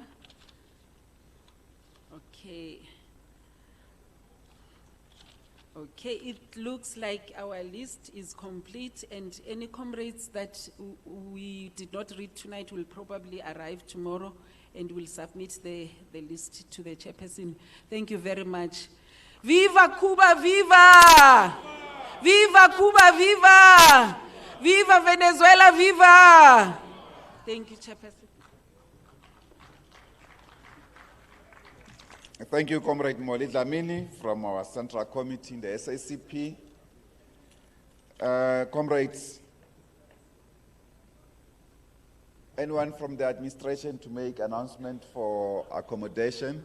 Okay. Okay, it looks like our list is complete, and any comrades that we did not read tonight will probably arrive tomorrow, and will submit the list to the chairperson. Thank you very much. Viva Cuba, viva! Viva Cuba, viva! Viva Venezuela, viva! Thank you, chairperson. Thank you, Comrade Moli Dlamini from our Central Committee in the SACP. Comrades, anyone from the administration to make announcement for accommodation?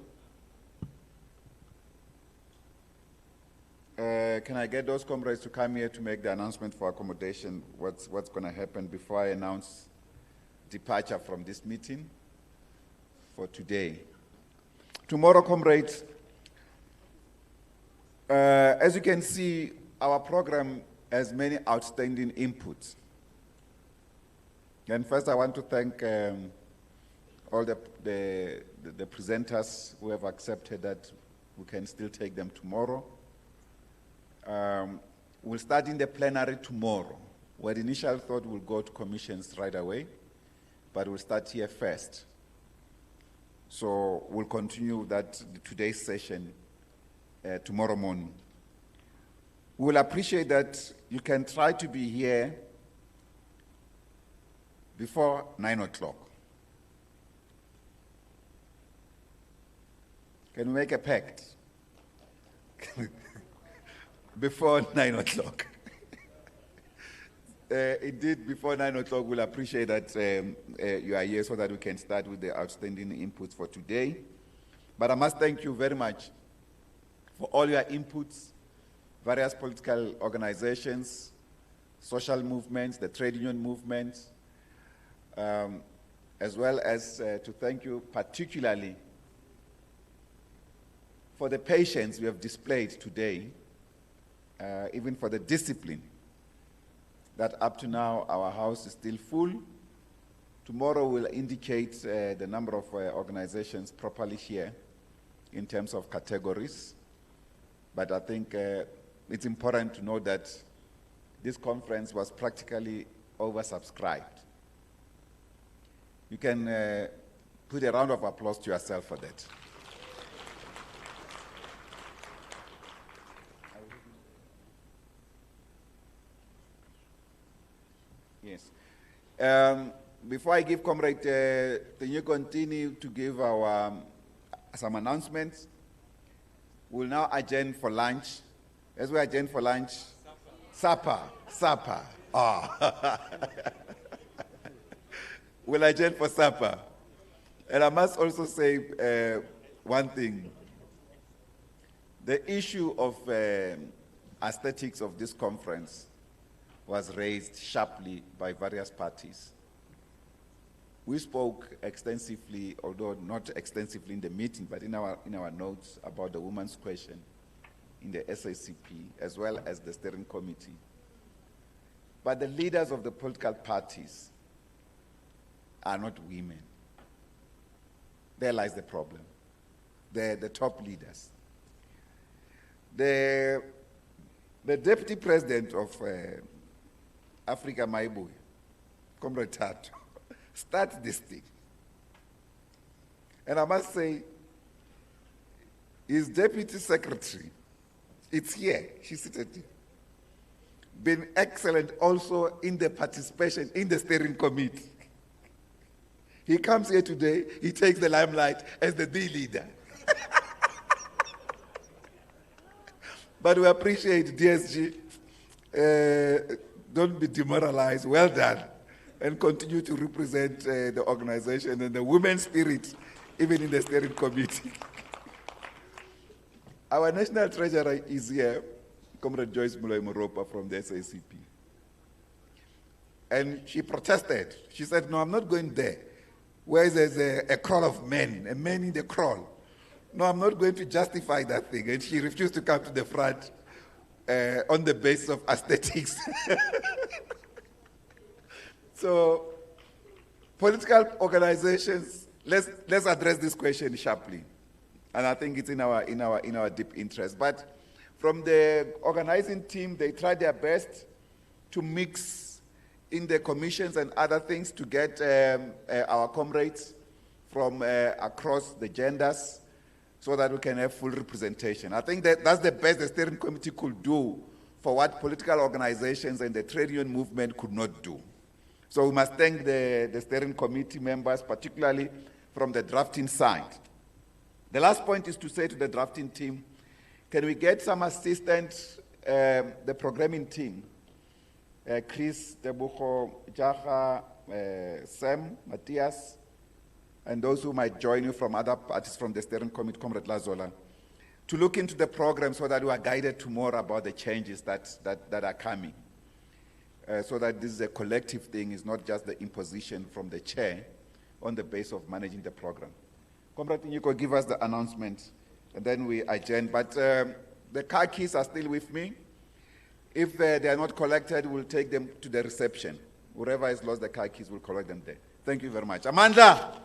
Can I get those comrades to come here to make the announcement for accommodation? What's going to happen before I announce departure from this meeting for today? Tomorrow, comrades, as you can see, our program has many outstanding inputs. And first, I want to thank all the presenters who have accepted that we can still take them tomorrow. We'll start in the plenary tomorrow, where the initial thought will go to commissions right away, but we'll start here first. So we'll continue today's session tomorrow morning. We will appreciate that you can try to be here before 9 o'clock. Can we make a pact? Before 9 o'clock. Indeed, before 9 o'clock, we'll appreciate that you are here so that we can start with the outstanding inputs for today. But I must thank you very much for all your inputs, various political organizations, social movements, the trade union movement, as well as to thank you particularly for the patience we have displayed today, even for the discipline that up to now our house is still full. Tomorrow will indicate the number of organizations properly here in terms of categories. But I think it's important to know that this conference was practically oversubscribed. You can put a round of applause to yourself for that. Yes. Before I give Comrade, can you continue to give our some announcements? We'll now adjourn for lunch. As we adjourn for lunch, supper. We'll adjourn for supper. And I must also say one thing. The issue of aesthetics of this conference was raised sharply by various parties. We spoke extensively, although not extensively in the meeting, but in our notes about the women's question in the SACP, as well as the steering committee. But the leaders of the political parties are not women. There lies the problem. They're the top leaders. The deputy president of Africa, Maibu, Comrade Tatu, starts this thing. And I must say, his deputy secretary, it's here, she's seated here, been excellent also in the participation in the steering committee. He comes here today, he takes the limelight as the leader. But we appreciate DSG. Don't be demoralized. Well done. And continue to represent the organization and the women's spirit, even in the steering committee. Our national treasurer is here, Comrade Joyce Muloy-Moropa from the SACP. And she protested. She said, no, I'm not going there, where there's a crowd of men, a man in the crowd. No, I'm not going to justify that thing. And she refused to come to the front on the basis of aesthetics. So, political organizations, let's address this question sharply. And I think it's in our deep interest. But from the organizing team, they tried their best to mix in the commissions and other things to get our comrades from across the genders so that we can have full representation. I think that's the best the steering committee could do for what political organizations and the trade union movement could not do. So we must thank the steering committee members, particularly from the drafting side. The last point is to say to the drafting team, can we get some assistance, the programming team, Chris, Debucho, Jaha, Sam, Matthias, and those who might join you from other parties from the steering committee, Comrade Lazola, to look into the program so that we are guided to more about the changes that are coming. So that this is a collective thing, it's not just the imposition from the chair on the basis of managing the program. Comrade Inyiko, give us the announcement, and then we adjourn. But the car keys are still with me. If they are not collected, we'll take them to the reception. Whoever has lost the car keys, we'll collect them there. Thank you very much. Amanda!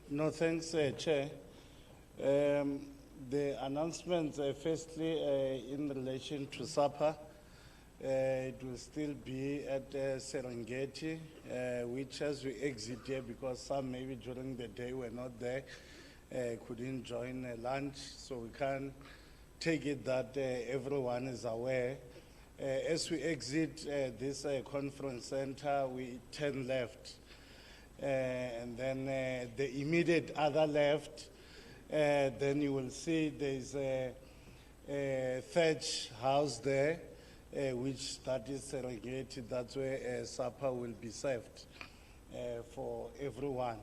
No, thanks, Chair. The announcements, firstly, in relation to supper, it will still be at Serengeti, which as we exit here, because some maybe during the day were not there, couldn't join lunch, so we can take it that everyone is aware. As we exit this conference center, we turn left. and then the immediate other left, then you will see there's a thatch house there, which that is segregated. That's where supper will be served for everyone.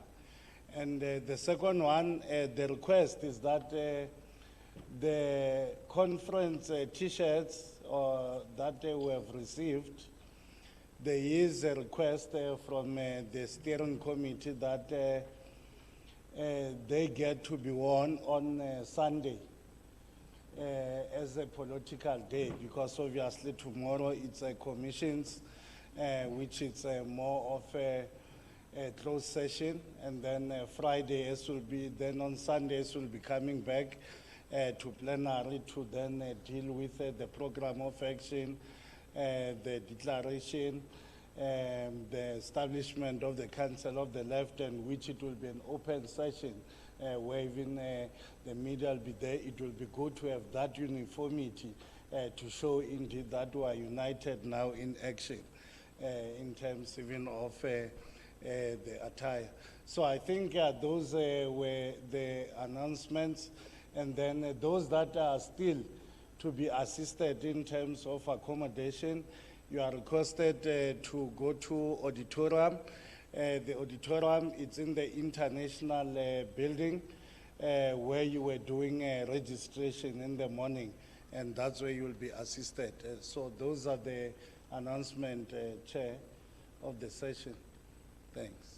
And the second one, the request is that the conference T-shirts that we have received, there is a request from the steering committee that they get to be worn on Sunday as a political day, because obviously tomorrow it's a commissions, which is more of a closed session, and then Friday will be, then on Sundays we'll be coming back to plenary to then deal with the program of action, the declaration, the establishment of the Council of the Left, and which it will be an open session where even the media will be there. It will be good to have that uniformity to show indeed that we are united now in action in terms even of the attire. So I think those were the announcements, and then those that are still to be assisted in terms of accommodation, you are requested to go to auditorium. The auditorium is in the international building where you were doing registration in the morning, and that's where you will be assisted. So those are the announcement, Chair, of the session. Thanks.